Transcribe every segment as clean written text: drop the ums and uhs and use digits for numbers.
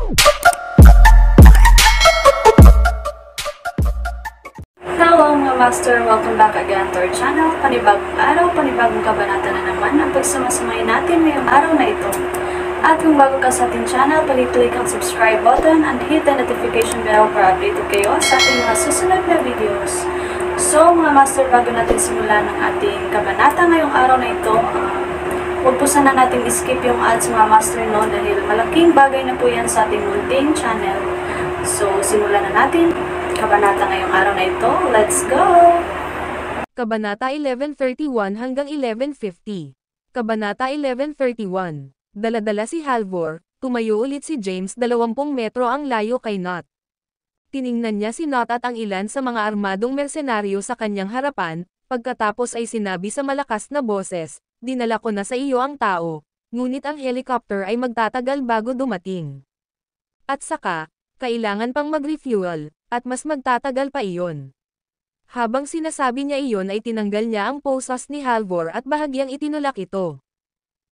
Hello mga master! Welcome back again to our channel. Panibagong araw, panibagong kabanata na naman ang pagsumasumay natin ngayong araw na ito. At kung bago ka sa ating channel, pag-click ang subscribe button and hit the notification bell para updated kayo sa ating mga susunod na videos. So mga master, bago natin simulan ng ating kabanata ngayong araw na ito, huwag po sana natin skip yung ads mga master, no, dahil malaking bagay na po yan sa ating munting channel. So simulan na natin kabanata ngayong araw na ito. Let's go! Kabanata 1131 hanggang 1150. Kabanata 1131. Dala-dala si Halvor, tumayo ulit si James 20 metro ang layo kay Nott. Tiningnan niya si Nott at ang ilan sa mga armadong mersenaryo sa kanyang harapan, pagkatapos ay sinabi sa malakas na boses, "Dinala ko na sa iyo ang tao, ngunit ang helicopter ay magtatagal bago dumating. At saka, kailangan pang mag-refuel, at mas magtatagal pa iyon." Habang sinasabi niya iyon ay tinanggal niya ang posas ni Halvor at bahagyang itinulak ito.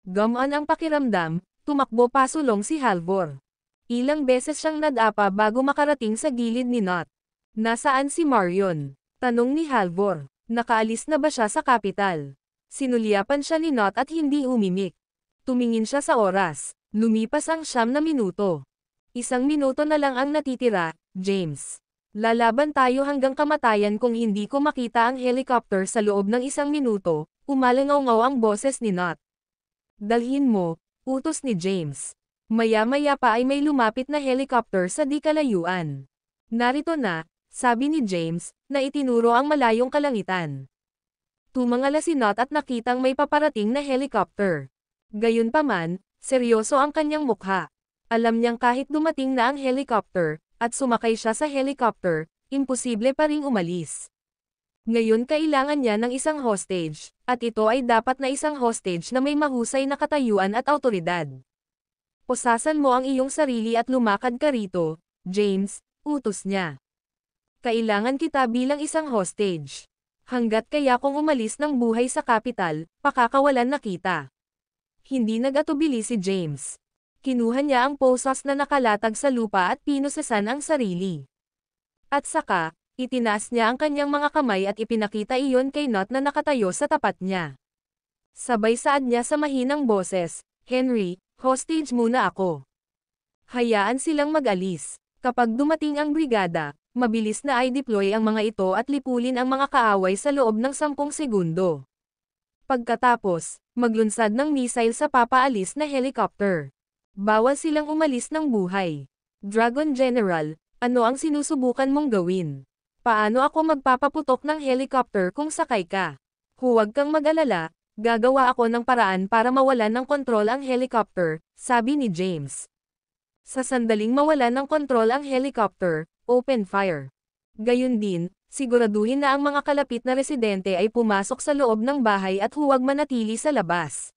Gumaan ang pakiramdam, tumakbo pasulong si Halvor. Ilang beses siyang nadapa bago makarating sa gilid ni Nott. "Nasaan si Marion?" tanong ni Halvor. Nakaalis na ba siya sa kapital? Sinulyapan siya ni Nott at hindi umimik. Tumingin siya sa oras. Lumipas ang 9 na minuto. 1 minuto na lang ang natitira, James. Lalaban tayo hanggang kamatayan kung hindi ko makita ang helicopter sa loob ng 1 minuto, umalangaw-ngaw ang boses ni Nott. "Dalhin mo," utos ni James. Maya-maya pa ay may lumapit na helicopter sa di kalayuan. "Narito na," sabi ni James, na itinuro ang malayong kalangitan. Tumangala si Nott at nakitang may paparating na helicopter. Gayunpaman, seryoso ang kanyang mukha. Alam niyang kahit dumating na ang helicopter, at sumakay siya sa helicopter, imposible pa ring umalis. Ngayon kailangan niya ng isang hostage, at ito ay dapat na isang hostage na may mahusay na katayuan at awtoridad. "Pusasan mo ang iyong sarili at lumakad ka rito, James," utos niya. "Kailangan kita bilang isang hostage. Hanggat kaya kong umalis ng buhay sa kapital, pakakawalan na kita." Hindi nag-atubili si James. Kinuha niya ang posas na nakalatag sa lupa at pinusesan ang sarili. At saka, itinaas niya ang kanyang mga kamay at ipinakita iyon kay Nott na nakatayo sa tapat niya. Sabay saad niya sa mahinang boses, "Henry, hostage muna ako. Hayaan silang mag-alis. Kapag dumating ang brigada, mabilis na i-deploy ang mga ito at lipulin ang mga kaaway sa loob ng 10 segundo. Pagkatapos, maglunsad ng missile sa papaalis na helicopter. Bawal silang umalis ng buhay. Dragon General, ano ang sinusubukan mong gawin? Paano ako magpapaputok ng helicopter kung sakay ka? Huwag kang mag-alala, gagawa ako ng paraan para mawalan ng kontrol ang helicopter," sabi ni James. Sa sandaling mawalan ng kontrol ang helicopter, open fire. Gayun din, siguraduhin na ang mga kalapit na residente ay pumasok sa loob ng bahay at huwag manatili sa labas.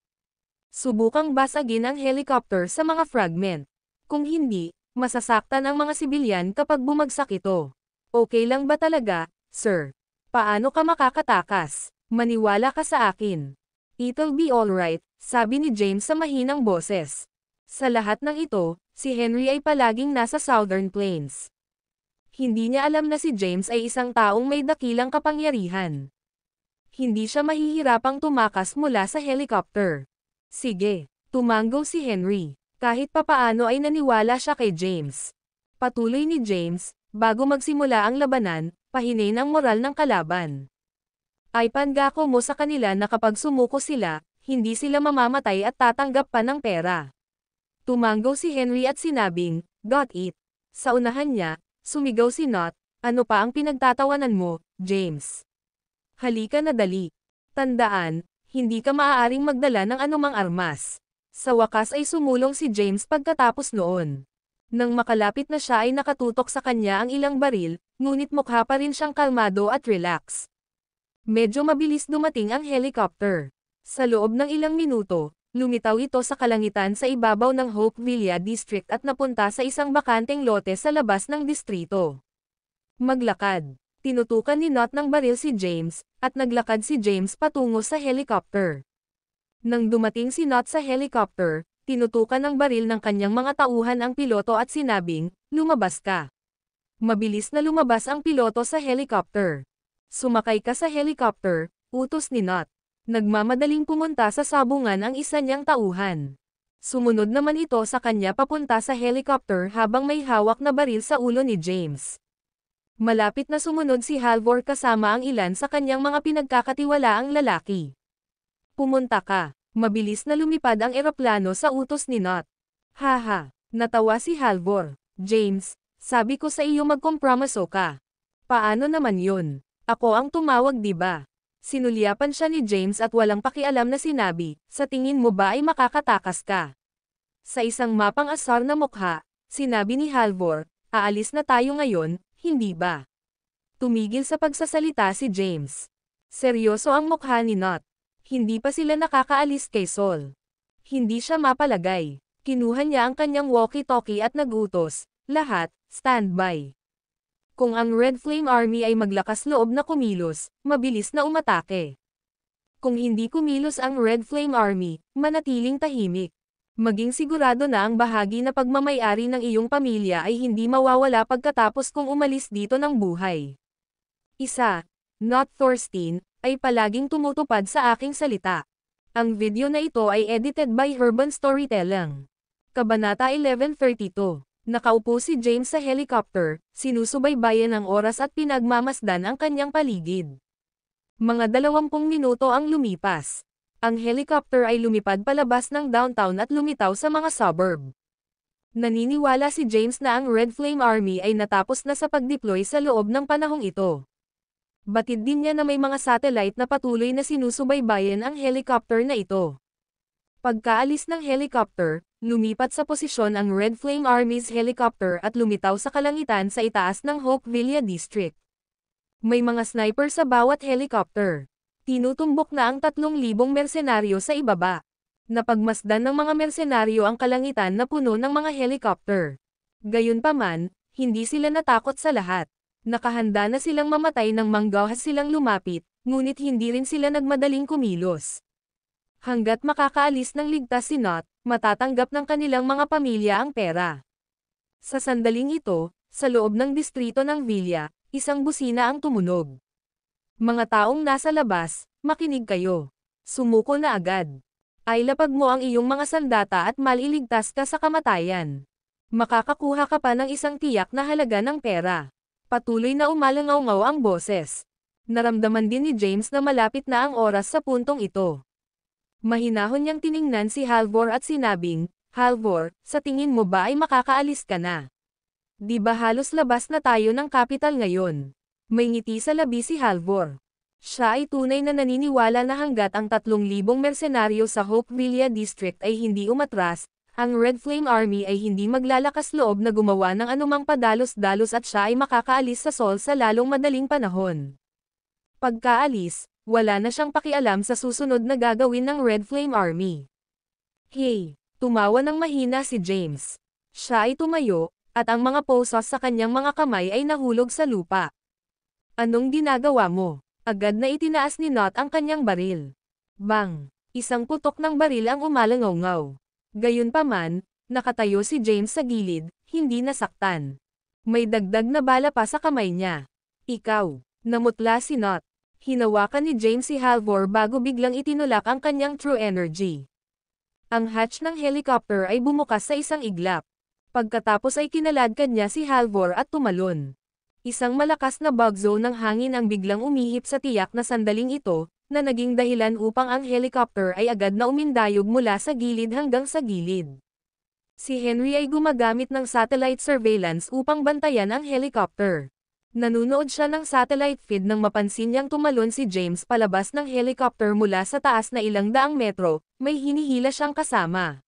Subukang basagin ang helicopter sa mga fragment. Kung hindi, masasaktan ang mga sibilyan kapag bumagsak ito. "Okay lang ba talaga, sir? Paano ka makakatakas? Maniwala ka sa akin. It'll be alright," sabi ni James sa mahinang boses. Sa lahat ng ito, si Henry ay palaging nasa Southern Plains. Hindi niya alam na si James ay isang taong may dakilang kapangyarihan. Hindi siya mahihirapang tumakas mula sa helicopter. "Sige," tumanggo si Henry. Kahit papaano ay naniwala siya kay James. Patuloy ni James, bago magsimula ang labanan, pahinain ang moral ng kalaban. "Ay pangako mo sa kanila na kapag sumuko sila, hindi sila mamamatay at tatanggap pa ng pera." Tumanggo si Henry at sinabing, "Got it." Sa unahan niya, sumigaw si Nott, "Ano pa ang pinagtatawanan mo, James? Halika na dali. Tandaan, hindi ka maaaring magdala ng anumang armas." Sa wakas ay sumulong si James pagkatapos noon. Nang makalapit na siya ay nakatutok sa kanya ang ilang baril, ngunit mukha pa rin siyang kalmado at relax. Medyo mabilis dumating ang helicopter. Sa loob ng ilang minuto, lumitaw ito sa kalangitan sa ibabaw ng Hope Villa District at napunta sa isang bakanteng lote sa labas ng distrito. Maglakad. Tinutukan ni Nott ng baril si James, at naglakad si James patungo sa helicopter. Nang dumating si Nott sa helicopter, Tinutukan ng baril ng kanyang mga tauhan ang piloto at sinabing, lumabas ka. Mabilis na lumabas ang piloto sa helicopter. Sumakay ka sa helicopter, utos ni Not. Nagmamadaling pumunta sa sabungan ang isa niyang tauhan. Sumunod naman ito sa kanya papunta sa helicopter habang may hawak na baril sa ulo ni James. Malapit na sumunod si Halvor kasama ang ilan sa kanyang mga pinagkakatiwalaang lalaki. Pumunta ka. Mabilis na lumipad ang eroplano sa utos ni Not. Haha, natawa si Halvor. James, sabi ko sa iyo magkompromiso ka. Paano naman yun? Ako ang tumawag diba? Sinulyapan siya ni James at walang pakialam na sinabi, sa tingin mo ba ay makakatakas ka? Sa isang mapang asar na mukha, sinabi ni Halvor, aalis na tayo ngayon, hindi ba? Tumigil sa pagsasalita si James. Seryoso ang mukha ni Not. Hindi pa sila nakakaalis kay Sol. Hindi siya mapalagay. Kinuha niya ang kanyang walkie-talkie at nagutos, lahat, standby. Kung ang Red Flame Army ay maglakas loob na kumilos, mabilis na umatake. Kung hindi kumilos ang Red Flame Army, manatiling tahimik. Maging sigurado na ang bahagi na pagmamayari ng iyong pamilya ay hindi mawawala pagkatapos kung umalis dito ng buhay. Isa, Not Thorstein, ay palaging tumutupad sa aking salita. Ang video na ito ay edited by Urban Storytelling. Kabanata 1132. Nakaupo si James sa helicopter, sinusubaybayan ang oras at pinagmamasdan ang kanyang paligid. Mga 20 minuto ang lumipas. Ang helicopter ay lumipad palabas ng downtown at lumitaw sa mga suburb. Naniniwala si James na ang Red Flame Army ay natapos na sa pag-deploy sa loob ng panahong ito. Batid din niya na may mga satellite na patuloy na sinusubaybayan ang helicopter na ito. Pagkaalis ng helicopter, lumipat sa posisyon ang Red Flame Army's helicopter at lumitaw sa kalangitan sa itaas ng Hope Villa District. May mga sniper sa bawat helicopter. Tinutumbok na ang 3,000 mersenaryo sa ibaba. Napagmasdan ng mga mersenaryo ang kalangitan na puno ng mga helicopter. Gayunpaman, hindi sila natakot sa lahat. Nakahanda na silang mamatay nang manggahas silang lumapit, ngunit hindi rin sila nagmadaling kumilos. Hanggat makakaalis ng ligtas si Not, matatanggap ng kanilang mga pamilya ang pera. Sa sandaling ito, sa loob ng distrito ng Villa, isang busina ang tumunog. Mga taong nasa labas, makinig kayo. Sumuko na agad. Ay lapag mo ang iyong mga sandata at maliligtas ka sa kamatayan. Makakakuha ka pa ng isang tiyak na halaga ng pera. Patuloy na umalangaw-ngaw ang boses. Naramdaman din ni James na malapit na ang oras sa puntong ito. Mahinahon niyang tiningnan si Halvor at sinabing, Halvor, sa tingin mo ba ay makakaalis ka na? Di ba halos labas na tayo ng kapital ngayon? May ngiti sa labi si Halvor. Siya ay tunay na naniniwala na hanggat ang 3,000 mersenaryo sa Hope Villa District ay hindi umatras, ang Red Flame Army ay hindi maglalakas loob na gumawa ng anumang padalos-dalos at siya ay makakaalis sa Sol sa lalong madaling panahon. Pagkaalis, wala na siyang pakialam sa susunod na gagawin ng Red Flame Army. Hey! Tumawa ng mahina si James. Siya ay tumayo, at ang mga posos sa kanyang mga kamay ay nahulog sa lupa. Anong ginagawa mo? Agad na itinaas ni Not ang kanyang baril. Bang! Isang putok ng baril ang umalangaw-ngaw. Gayunpaman, nakatayo si James sa gilid, hindi nasaktan. May dagdag na bala pa sa kamay niya. Ikaw! Namutla si Not. Hinawakan ni James si Halvor bago biglang itinulak ang kanyang true energy. Ang hatch ng helicopter ay bumukas sa isang iglap. Pagkatapos ay kinaladkad niya si Halvor at tumalon. Isang malakas na bugzo ng hangin ang biglang umihip sa tiyak na sandaling ito, na naging dahilan upang ang helicopter ay agad na umindayog mula sa gilid hanggang sa gilid. Si Henry ay gumagamit ng satellite surveillance upang bantayan ang helicopter. Nanunood siya ng satellite feed nang mapansin niyang tumalon si James palabas ng helicopter mula sa taas na ilang daang metro, may hinihila siyang kasama.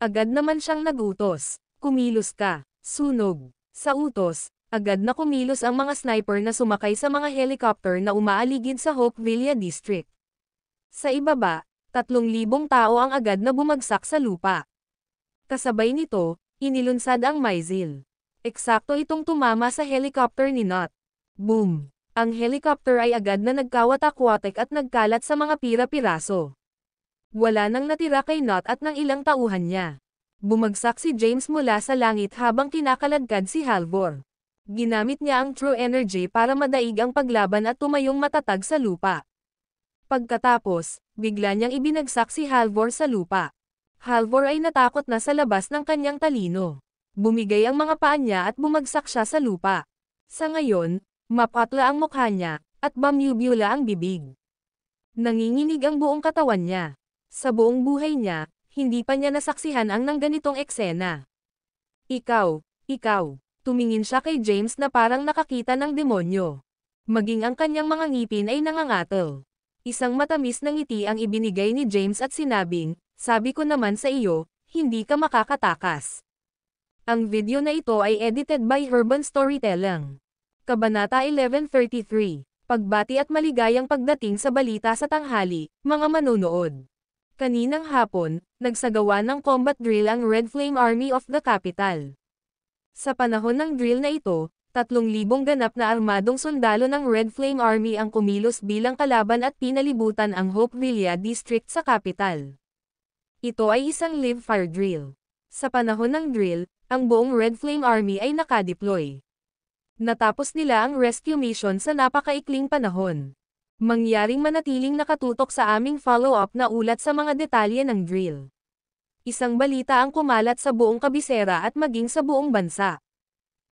Agad naman siyang nagutos, kumilos ka, sunog. Sa utos, agad na kumilos ang mga sniper na sumakay sa mga helicopter na umaaligid sa Hope Villa District. Sa ibaba, 3,000 tao ang agad na bumagsak sa lupa. Kasabay nito, inilunsad ang missile. Eksakto itong tumama sa helicopter ni Not. Boom! Ang helicopter ay agad na nagkawatak-watak at nagkalat sa mga pira-piraso. Wala nang natira kay Not at ng ilang tauhan niya. Bumagsak si James mula sa langit habang kinakaladkad si Halvor. Ginamit niya ang True Energy para madaig ang paglaban at tumayong matatag sa lupa. Pagkatapos, bigla niyang ibinagsak si Halvor sa lupa. Halvor ay natakot na sa labas ng kanyang talino. Bumigay ang mga paa niya at bumagsak siya sa lupa. Sa ngayon, mapatla ang mukha niya, at bamyubula ang bibig. Nanginginig ang buong katawan niya. Sa buong buhay niya, hindi pa niya nasaksihan ang nangganitong eksena. Ikaw, tumingin siya kay James na parang nakakita ng demonyo. Maging ang kanyang mga ngipin ay nangangatal. Isang matamis na ngiti ang ibinigay ni James at sinabing, sabi ko naman sa iyo, hindi ka makakatakas. Ang video na ito ay edited by Urban Storytelling. Kabanata 1133, Pagbati at maligayang pagdating sa balita sa tanghali, mga manonood. Kaninang hapon, nagsagawa ng combat drill ang Red Flame Army of the Capital. Sa panahon ng drill na ito, 3,000 ganap na armadong sundalo ng Red Flame Army ang kumilos bilang kalaban at pinalibutan ang Hopevilla District sa capital. Ito ay isang live fire drill. Sa panahon ng drill, ang buong Red Flame Army ay nakadeploy. Natapos nila ang rescue mission sa napakaikling panahon. Mangyaring manatiling nakatutok sa aming follow-up na ulat sa mga detalye ng drill. Isang balita ang kumalat sa buong kabisera at maging sa buong bansa.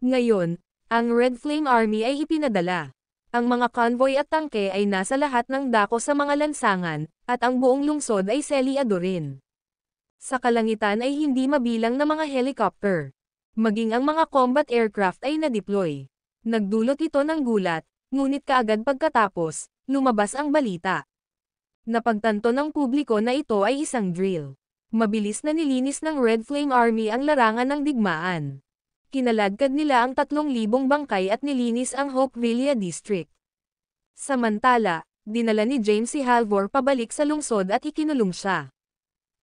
Ngayon, ang Red Flame Army ay ipinadala. Ang mga convoy at tangke ay nasa lahat ng dako sa mga lansangan, at ang buong lungsod ay selyado rin. Sa kalangitan ay hindi mabilang na mga helicopter. Maging ang mga combat aircraft ay na-deploy. Nagdulot ito ng gulat, ngunit kaagad pagkatapos, lumabas ang balita. Napagtanto ng publiko na ito ay isang drill. Mabilis na nilinis ng Red Flame Army ang larangan ng digmaan. Kinaladkad nila ang 3,000 bangkay at nilinis ang Hopevilla District. Samantala, dinala ni James si Halvor pabalik sa lungsod at ikinulong siya.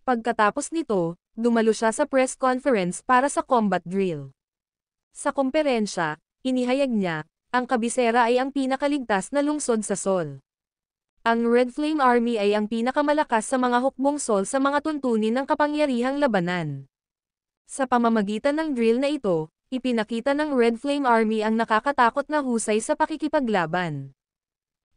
Pagkatapos nito, dumalo siya sa press conference para sa combat drill. Sa komperensya, inihayag niya, ang kabisera ay ang pinakaligtas na lungsod sa Sol. Ang Red Flame Army ay ang pinakamalakas sa mga hukbong Sol sa mga tuntunin ng kapangyarihang labanan. Sa pamamagitan ng drill na ito, ipinakita ng Red Flame Army ang nakakatakot na husay sa pakikipaglaban.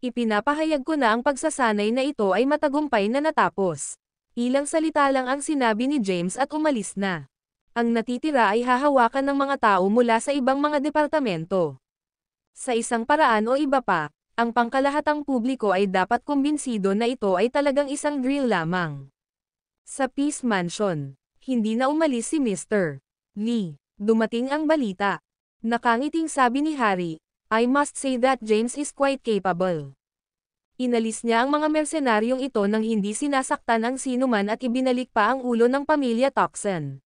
Ipinapahayag ko na ang pagsasanay na ito ay matagumpay na natapos. Ilang salita lang ang sinabi ni James at umalis na. Ang natitira ay hahawakan ng mga tao mula sa ibang mga departamento. Sa isang paraan o iba pa, ang pangkalahatang publiko ay dapat kumbinsido na ito ay talagang isang drill lamang. Sa Peace Mansion, hindi na umalis si Mr. Lee. Dumating ang balita. Nakangiting sabi ni Harry, I must say that James is quite capable. Inalis niya ang mga mersenaryong ito nang hindi sinasaktan ang sinuman at ibinalik pa ang ulo ng pamilya Toxin.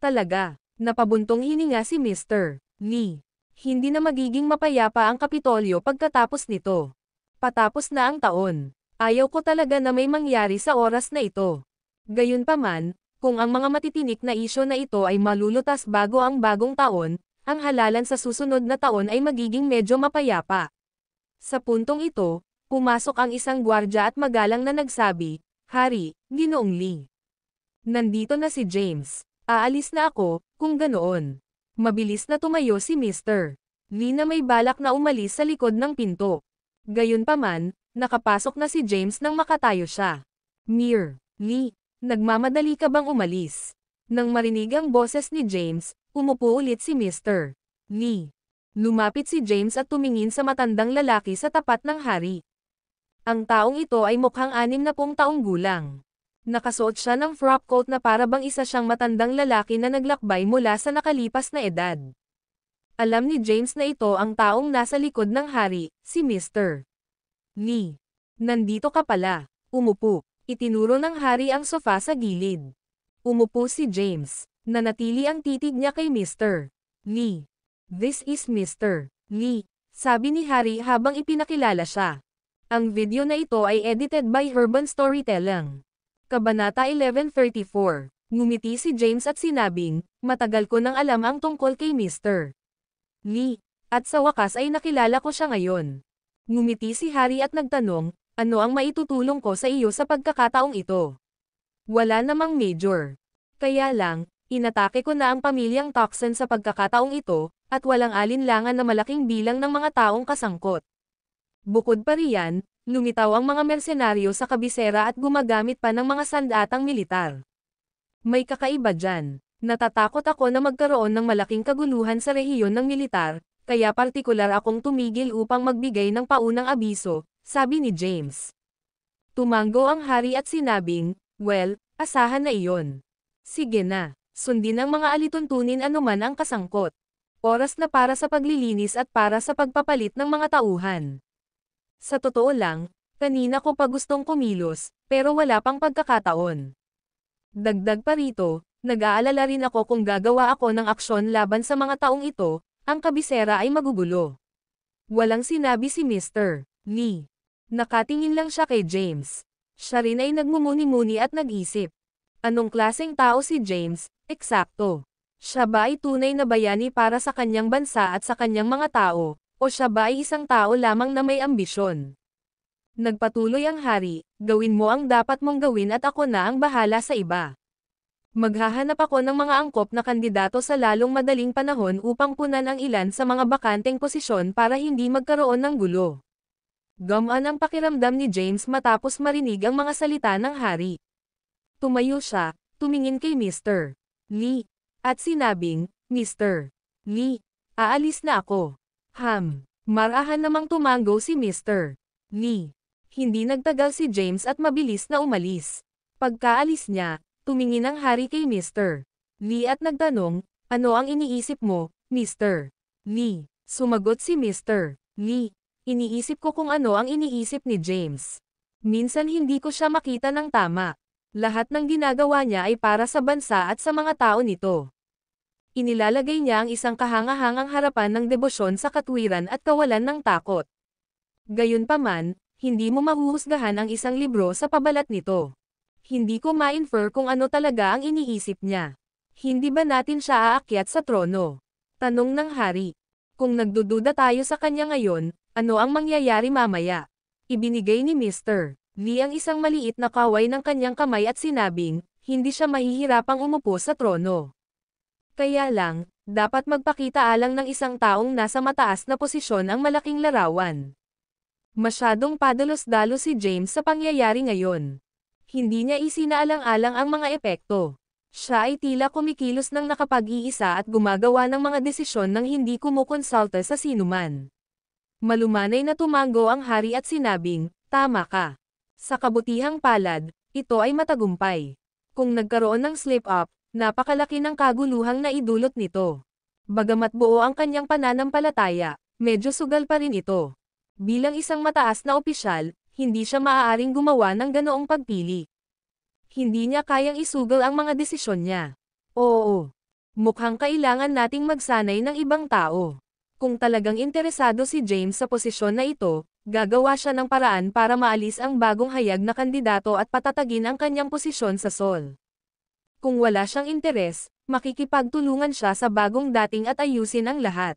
Talaga, napabuntong hininga si Mr. Lee. Hindi na magiging mapayapa ang Kapitolyo pagkatapos nito. Patapos na ang taon. Ayaw ko talaga na may mangyari sa oras na ito. Gayunpaman, kung ang mga matitinik na isyo na ito ay malulutas bago ang bagong taon, ang halalan sa susunod na taon ay magiging medyo mapayapa. Sa puntong ito, pumasok ang isang gwardya at magalang na nagsabi, Harry, Ginoong Lee. Nandito na si James. Aalis na ako, kung ganoon. Mabilis na tumayo si Mr. Lee na may balak na umalis sa likod ng pinto. Gayunpaman, nakapasok na si James nang makatayo siya. Mir, Lee, nagmamadali ka bang umalis? Nang marinig ang boses ni James, umupo ulit si Mr. Lee. Lumapit si James at tumingin sa matandang lalaki sa tapat ng hari. Ang taong ito ay mukhang 60 taong gulang. Nakasuot siya ng frock coat na para bang isa siyang matandang lalaki na naglakbay mula sa nakalipas na edad. Alam ni James na ito ang taong nasa likod ng hari, si Mr. Lee. Nandito ka pala. Umupo. Itinuro ng hari ang sofa sa gilid. Umupo si James. Nanatili ang titig niya kay Mr. Lee. This is Mr. Lee, sabi ni Harry habang ipinakilala siya. Ang video na ito ay edited by Urban Storytelling. Kabanata 1134. Ngumiti si James at sinabing, matagal ko nang alam ang tungkol kay Mr. Lee, at sa wakas ay nakilala ko siya ngayon. Ngumiti si Harry at nagtanong, ano ang maitutulong ko sa iyo sa pagkakataong ito? Wala namang major. Kaya lang, inatake ko na ang pamilyang Toxin sa pagkakataong ito, at walang alinlangan na malaking bilang ng mga taong kasangkot. Bukod pa riyan, lumitaw ang mga mersenaryo sa kabisera at gumagamit pa ng mga sandatang militar. May kakaiba dyan. Natatakot ako na magkaroon ng malaking kaguluhan sa rehiyon ng militar, kaya partikular akong tumigil upang magbigay ng paunang abiso, sabi ni James. Tumango ang hari at sinabing, well, asahan na iyon. Sige na, sundin ang mga alituntunin anuman ang kasangkot. Oras na para sa paglilinis at para sa pagpapalit ng mga tauhan. Sa totoo lang, kanina ko pa gustong kumilos, pero wala pang pagkakataon. Dagdag pa rito, nag-aalala rin ako kung gagawa ako ng aksyon laban sa mga taong ito, ang kabisera ay magugulo. Walang sinabi si Mr. Lee. Nakatingin lang siya kay James. Siya rin ay nagmumuni-muni at nag-isip. Anong klaseng tao si James, eksakto? Siya ba ay tunay na bayani para sa kanyang bansa at sa kanyang mga tao, o siya ba ay isang tao lamang na may ambisyon? Nagpatuloy ang hari, gawin mo ang dapat mong gawin at ako na ang bahala sa iba. Maghahanap ako ng mga angkop na kandidato sa lalong madaling panahon upang punan ang ilan sa mga bakanteng posisyon para hindi magkaroon ng gulo. Gumaan ang pakiramdam ni James matapos marinig ang mga salita ng hari. Tumayo siya, tumingin kay Mr. Lee, at sinabing, Mr. Lee, aalis na ako. Marahan namang tumango si Mr. Lee. Hindi nagtagal si James at mabilis na umalis. Pagkaalis niya, tumingin ang hari kay Mr. Lee at nagtanong, ano ang iniisip mo, Mr. Lee? Sumagot si Mr. Lee, iniisip ko kung ano ang iniisip ni James. Minsan hindi ko siya makita ng tama. Lahat ng ginagawa niya ay para sa bansa at sa mga tao nito. Inilalagay niya ang isang kahangahangang harapan ng debosyon sa katwiran at kawalan ng takot. Gayunpaman, hindi mo mahuhusgahan ang isang libro sa pabalat nito. Hindi ko ma-infer kung ano talaga ang iniisip niya. Hindi ba natin siya aakyat sa trono? Tanong ng hari. Kung nagdududa tayo sa kanya ngayon, ano ang mangyayari mamaya? Ibinigay ni Mr. Lee ang isang maliit na kaway ng kanyang kamay at sinabing, hindi siya mahihirapang umupo sa trono. Kaya lang, dapat magpakita-alang ng isang taong nasa mataas na posisyon ang malaking larawan. Masyadong padalos-dalos si James sa pangyayari ngayon. Hindi niya isinaalang-alang ang mga epekto. Siya ay tila kumikilos ng nakapag-iisa at gumagawa ng mga desisyon nang hindi kumukonsulta sa sinuman. Malumanay na tumango ang hari at sinabing, tama ka. Sa kabutihang palad, ito ay matagumpay. Kung nagkaroon ng slip-up, napakalaki ng kaguluhang naidulot nito. Bagamat buo ang kanyang pananampalataya, medyo sugal pa rin ito. Bilang isang mataas na opisyal, hindi siya maaaring gumawa ng ganoong pagpili. Hindi niya kayang isugal ang mga desisyon niya. Oo. Mukhang kailangan nating magsanay ng ibang tao. Kung talagang interesado si James sa posisyon na ito, gagawa siya ng paraan para maalis ang bagong hayag na kandidato at patatagin ang kanyang posisyon sa Sol. Kung wala siyang interes, makikipagtulungan siya sa bagong dating at ayusin ang lahat.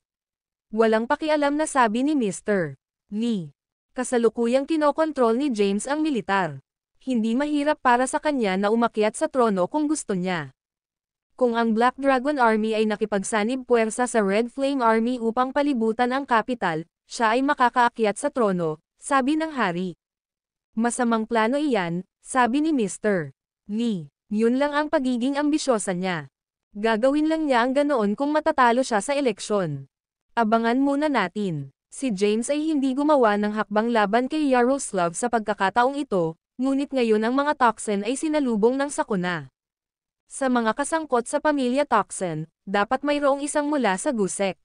Walang pakialam na sabi ni Mr. Lee. Kasalukuyang kinokontrol ni James ang militar. Hindi mahirap para sa kanya na umakyat sa trono kung gusto niya. Kung ang Black Dragon Army ay nakipagsanib puwersa sa Red Flame Army upang palibutan ang kapital, siya ay makakaakyat sa trono, sabi ng hari. Masamang plano iyan, sabi ni Mr. Lee. Yun lang ang pagiging ambisyosa niya. Gagawin lang niya ang ganoon kung matatalo siya sa eleksyon. Abangan muna natin. Si James ay hindi gumawa ng hakbang laban kay Yaroslav sa pagkakataong ito, ngunit ngayon ang mga Toxin ay sinalubong ng sakuna. Sa mga kasangkot sa pamilya Toxin, dapat mayroong isang mula sa Gusek.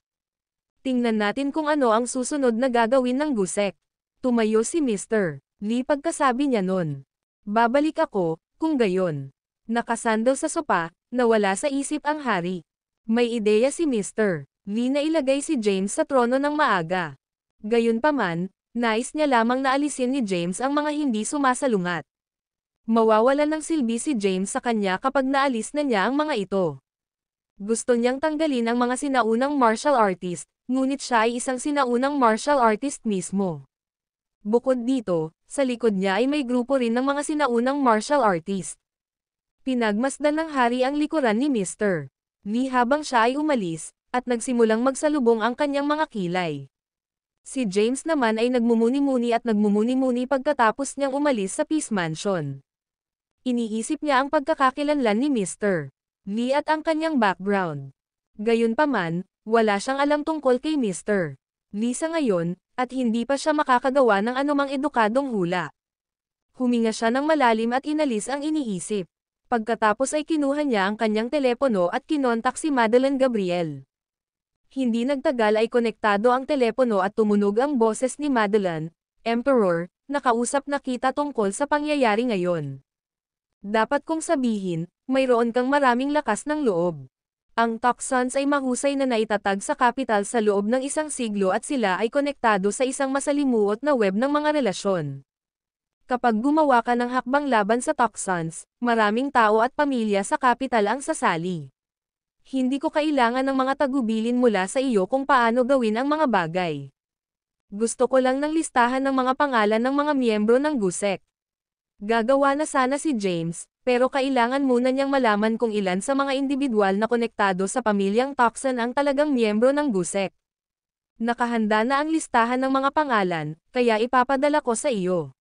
Tingnan natin kung ano ang susunod na gagawin ng Gusek. Tumayo si Mr. Lee pagkasabi niya nun. Babalik ako, kung gayon. Nakasando sa sopa, nawala sa isip ang hari. May ideya si Mr. Lee na ilagay si James sa trono ng maaga. Gayunpaman, nais niya lamang na alisin ni James ang mga hindi sumasalungat. Mawawalan ng silbi si James sa kanya kapag naalis na niya ang mga ito. Gusto niyang tanggalin ang mga sinaunang martial artist, ngunit siya ay isang sinaunang martial artist mismo. Bukod dito, sa likod niya ay may grupo rin ng mga sinaunang martial artist. Pinagmasdan ng hari ang likuran ni Mr. Lee habang siya ay umalis, at nagsimulang magsalubong ang kanyang mga kilay. Si James naman ay nagmumuni-muni at nagmumuni-muni pagkatapos niyang umalis sa Peace Mansion. Iniisip niya ang pagkakakilanlan ni Mr. Lee at ang kanyang background. Gayunpaman, wala siyang alam tungkol kay Mr. Lee sa ngayon, at hindi pa siya makakagawa ng anumang edukadong hula. Huminga siya ng malalim at inalis ang iniisip. Pagkatapos ay kinuha niya ang kanyang telepono at kinontak si Madeleine Gabriel. Hindi nagtagal ay konektado ang telepono at tumunog ang boses ni Madeleine, Emperor, nakausap na kita tungkol sa pangyayari ngayon. Dapat kong sabihin, mayroon kang maraming lakas ng loob. Ang Toxans ay mahusay na naitatag sa kapital sa loob ng isang siglo at sila ay konektado sa isang masalimuot na web ng mga relasyon. Kapag gumawa ka ng hakbang laban sa Toxans, maraming tao at pamilya sa kapital ang sasali. Hindi ko kailangan ng mga tagubilin mula sa iyo kung paano gawin ang mga bagay. Gusto ko lang ng listahan ng mga pangalan ng mga miyembro ng GUSEC. Gagawa na sana si James, pero kailangan muna niyang malaman kung ilan sa mga individual na konektado sa pamilyang Toxan ang talagang miyembro ng GUSEC. Nakahanda na ang listahan ng mga pangalan, kaya ipapadala ko sa iyo.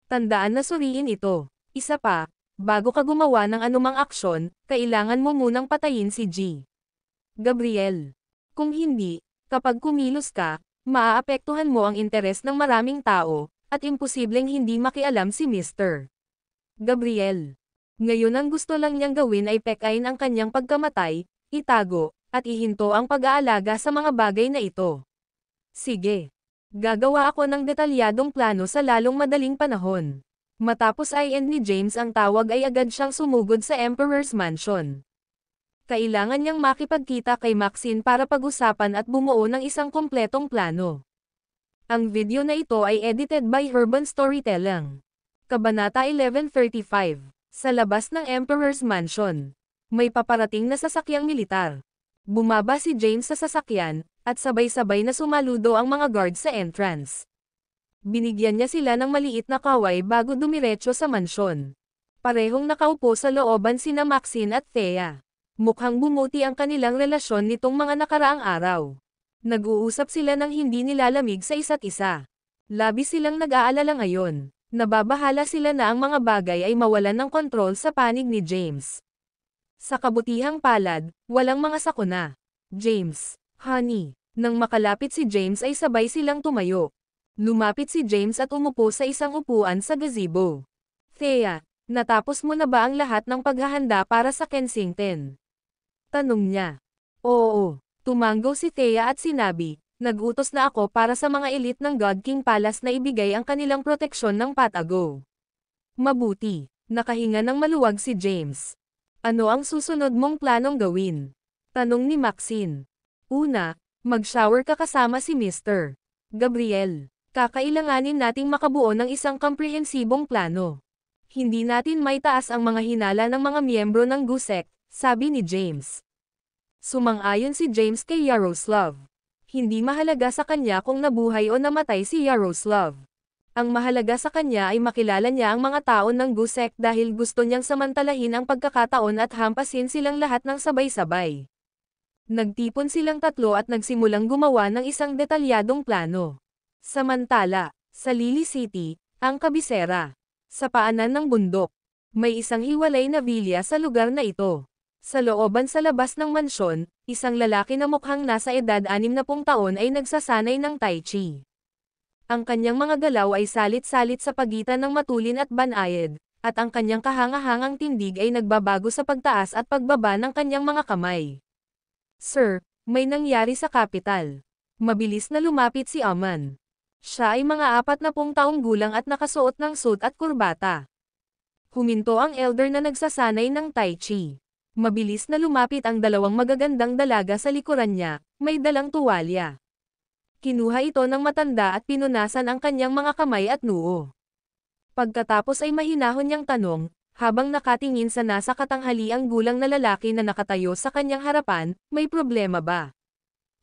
Tandaan na suriin ito. Isa pa, bago ka gumawa ng anumang aksyon, kailangan mo munang patayin si G. Gabriel. Kung hindi, kapag kumilos ka, maaapektuhan mo ang interes ng maraming tao, at imposibleng hindi makialam si Mr. Gabriel. Ngayon ang gusto lang niyang gawin ay pekain ang kanyang pagkamatay, itago, at ihinto ang pag-aalaga sa mga bagay na ito. Sige. Gagawa ako ng detalyadong plano sa lalong madaling panahon. Matapos i-end ni James ang tawag ay agad siyang sumugod sa Emperor's Mansion. Kailangan niyang makipagkita kay Maxine para pag-usapan at bumuo ng isang kumpletong plano. Ang video na ito ay edited by Urban Storytelling. Kabanata 1135. Sa labas ng Emperor's Mansion. May paparating na sasakyang militar. Bumaba si James sa sasakyan, at sabay-sabay na sumaludo ang mga guard sa entrance. Binigyan niya sila ng maliit na kaway bago dumiretso sa mansyon. Parehong nakaupo sa looban sina Maxine at Thea. Mukhang bumuti ang kanilang relasyon nitong mga nakaraang araw. Nag-uusap sila ng hindi nilalamig sa isa't isa. Labis silang nag-aalala ngayon. Nababahala sila na ang mga bagay ay mawalan ng kontrol sa panig ni James. Sa kabutihang palad, walang mga sakuna. James, honey. Nang makalapit si James ay sabay silang tumayo. Lumapit si James at umupo sa isang upuan sa gazebo. Thea, natapos mo na ba ang lahat ng paghahanda para sa Kensington? Tanong niya. Oo, tumanggo si Thea at sinabi, nag-utos na ako para sa mga elite ng God King Palace na ibigay ang kanilang proteksyon ng patago. Mabuti, nakahinga ng maluwag si James. Ano ang susunod mong planong gawin? Tanong ni Maxine. Una, mag-shower ka kasama si Mr. Gabriel. Kakailanganin nating makabuo ng isang komprehensibong plano. Hindi natin maitaas ang mga hinala ng mga miyembro ng GUSEC, sabi ni James. Sumang-ayon si James kay Yaroslav. Hindi mahalaga sa kanya kung nabuhay o namatay si Yaroslav. Ang mahalaga sa kanya ay makilala niya ang mga tao ng GUSEC dahil gusto niyang samantalahin ang pagkakataon at hampasin silang lahat ng sabay-sabay. Nagtipon silang tatlo at nagsimulang gumawa ng isang detalyadong plano. Samantala, sa Lily City, ang kabisera. Sa paanan ng bundok, may isang hiwalay na vilya sa lugar na ito. Sa looban sa labas ng mansyon, isang lalaki na mukhang nasa edad 60 taon ay nagsasanay ng Tai Chi. Ang kanyang mga galaw ay salit-salit sa pagitan ng matulin at banayad, at ang kanyang kahanga-hangang tindig ay nagbabago sa pagtaas at pagbaba ng kanyang mga kamay. Sir, may nangyari sa kapital. Mabilis na lumapit si Aman. Siya ay mga 40 taong gulang at nakasuot ng suit at kurbata. Huminto ang elder na nagsasanay ng Tai Chi. Mabilis na lumapit ang dalawang magagandang dalaga sa likuran niya, may dalang tuwalya. Kinuha ito ng matanda at pinunasan ang kanyang mga kamay at noo. Pagkatapos ay mahinahon niyang tanong, habang nakatingin sa nasa katanghaliang gulang na lalaki na nakatayo sa kanyang harapan, may problema ba?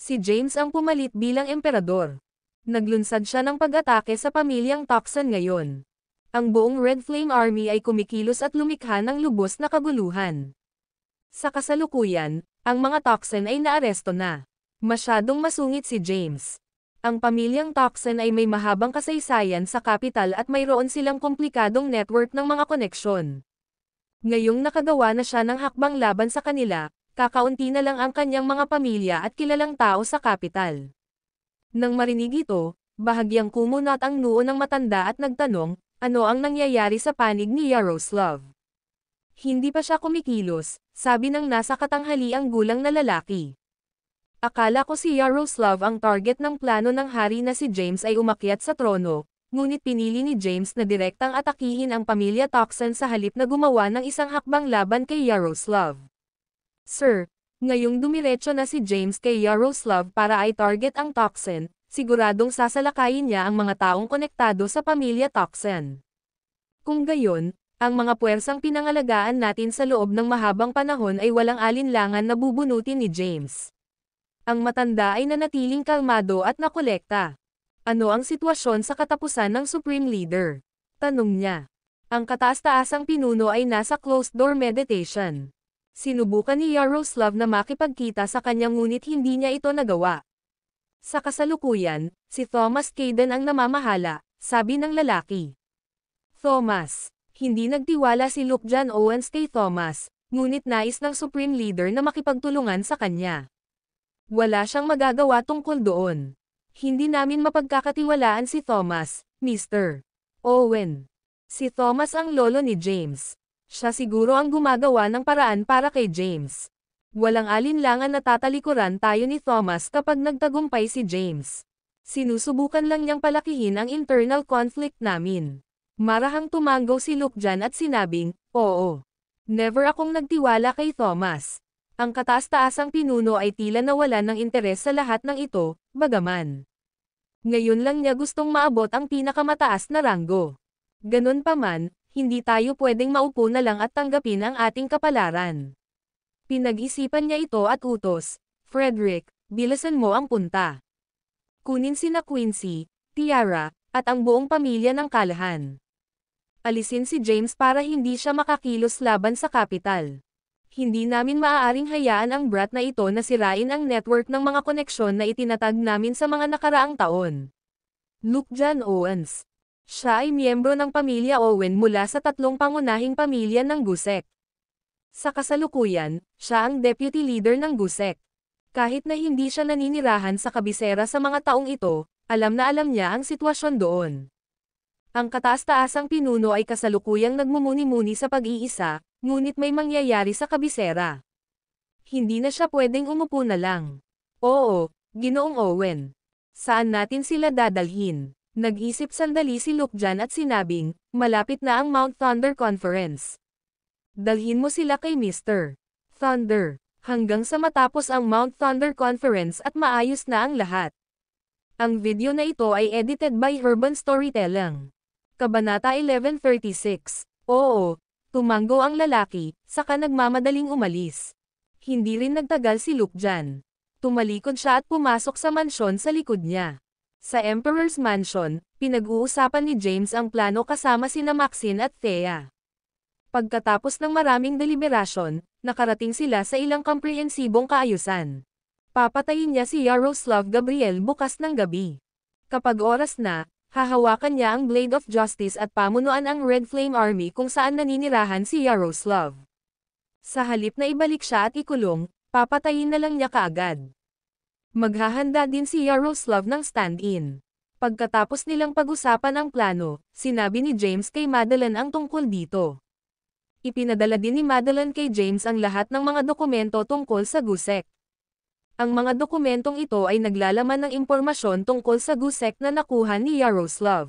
Si James ang pumalit bilang emperador. Naglunsad siya ng pag-atake sa pamilyang Toxan ngayon. Ang buong Red Flame Army ay kumikilos at lumikha ng lubos na kaguluhan. Sa kasalukuyan, ang mga Toxin ay naaresto na. Masyadong masungit si James. Ang pamilyang Toxin ay may mahabang kasaysayan sa kapital at mayroon silang komplikadong network ng mga koneksyon. Ngayong nakagawa na siya ng hakbang laban sa kanila, kakaunti na lang ang kanyang mga pamilya at kilalang tao sa kapital. Nang marinig ito, bahagyang kumunat ang noo ng matanda at nagtanong, ano ang nangyayari sa panig ni Yaroslav? Hindi pa siya kumikilos, sabi ng nasa katanghaliang gulang na lalaki. Akala ko si Yaroslav ang target ng plano ng hari na si James ay umakyat sa trono, ngunit pinili ni James na direktang atakihin ang pamilya Toxin sa halip na gumawa ng isang hakbang laban kay Yaroslav. Sir, ngayong dumiretso na si James kay Yaroslav para ay target ang Toxin, siguradong sasalakayin niya ang mga taong konektado sa pamilya Toxin. Kung gayon, ang mga puwersang pinangalagaan natin sa loob ng mahabang panahon ay walang alinlangan na bubunutin ni James. Ang matanda ay nanatiling kalmado at nakolekta. Ano ang sitwasyon sa katapusan ng Supreme Leader? Tanong niya. Ang kataas-taasang pinuno ay nasa closed-door meditation. Sinubukan ni Yaroslav na makipagkita sa kanya ngunit hindi niya ito nagawa. Sa kasalukuyan, si Thomas Caden ang namamahala, sabi ng lalaki. Thomas. Hindi nagtiwala si Luke John Owens kay Thomas, ngunit nais ng Supreme Leader na makipagtulungan sa kanya. Wala siyang magagawa tungkol doon. Hindi namin mapagkakatiwalaan si Thomas, Mr. Owen. Si Thomas ang lolo ni James. Siya siguro ang gumagawa ng paraan para kay James. Walang alinlangan na tatalikuran tayo ni Thomas kapag nagtagumpay si James. Sinusubukan lang niyang palakihin ang internal conflict namin. Marahang tumanggaw si Luke Jan at sinabing, oo. Never akong nagtiwala kay Thomas. Ang kataas-taasang pinuno ay tila nawala ng interes sa lahat ng ito, bagaman. Ngayon lang niya gustong maabot ang pinakamataas na ranggo. Ganun pa man, hindi tayo pwedeng maupo na lang at tanggapin ang ating kapalaran. Pinag-isipan niya ito at utos, Frederick, bilisan mo ang punta. Kunin sina Quincy, Tiara, at ang buong pamilya ng Callahan. Alisin si James para hindi siya makakilos laban sa kapital. Hindi namin maaaring hayaan ang brat na ito na sirain ang network ng mga koneksyon na itinatag namin sa mga nakaraang taon. Luke John Owens. Siya ay miyembro ng pamilya Owen mula sa 3 pangunahing pamilya ng Gusek. Sa kasalukuyan, siya ang deputy leader ng Gusek. Kahit na hindi siya naninirahan sa kabisera sa mga taong ito, alam na alam niya ang sitwasyon doon. Ang kataas-taasang pinuno ay kasalukuyang nagmumuni-muni sa pag-iisa, ngunit may mangyayari sa kabisera. Hindi na siya pwedeng umupo na lang. Oo, Ginoong Owen. Saan natin sila dadalhin? Nag-isip sandali si Luke Jan at sinabing, malapit na ang Mount Thunder Conference. Dalhin mo sila kay Mr. Thunder, hanggang sa matapos ang Mount Thunder Conference at maayos na ang lahat. Ang video na ito ay edited by Urban Storytelling. Kabanata 1136. Oo, tumango ang lalaki, saka nagmamadaling umalis. Hindi rin nagtagal si Luke Jan. Tumalikod siya at pumasok sa mansyon sa likod niya. Sa Emperor's Mansion, pinag-uusapan ni James ang plano kasama sina Maxine at Thea. Pagkatapos ng maraming deliberasyon, nakarating sila sa ilang komprehensibong kaayusan. Papatayin niya si Yaroslav Gabriel bukas ng gabi. Kapag oras na, hahawakan niya ang Blade of Justice at pamunuan ang Red Flame Army kung saan naninirahan si Yaroslav. Sa halip na ibalik siya at ikulong, papatayin na lang niya kaagad. Maghahanda din si Yaroslav ng stand-in. Pagkatapos nilang pag-usapan ang plano, sinabi ni James kay Madeline ang tungkol dito. Ipinadala din ni Madeline kay James ang lahat ng mga dokumento tungkol sa Gusek. Ang mga dokumentong ito ay naglalaman ng impormasyon tungkol sa Gusek na nakuha ni Yaroslav.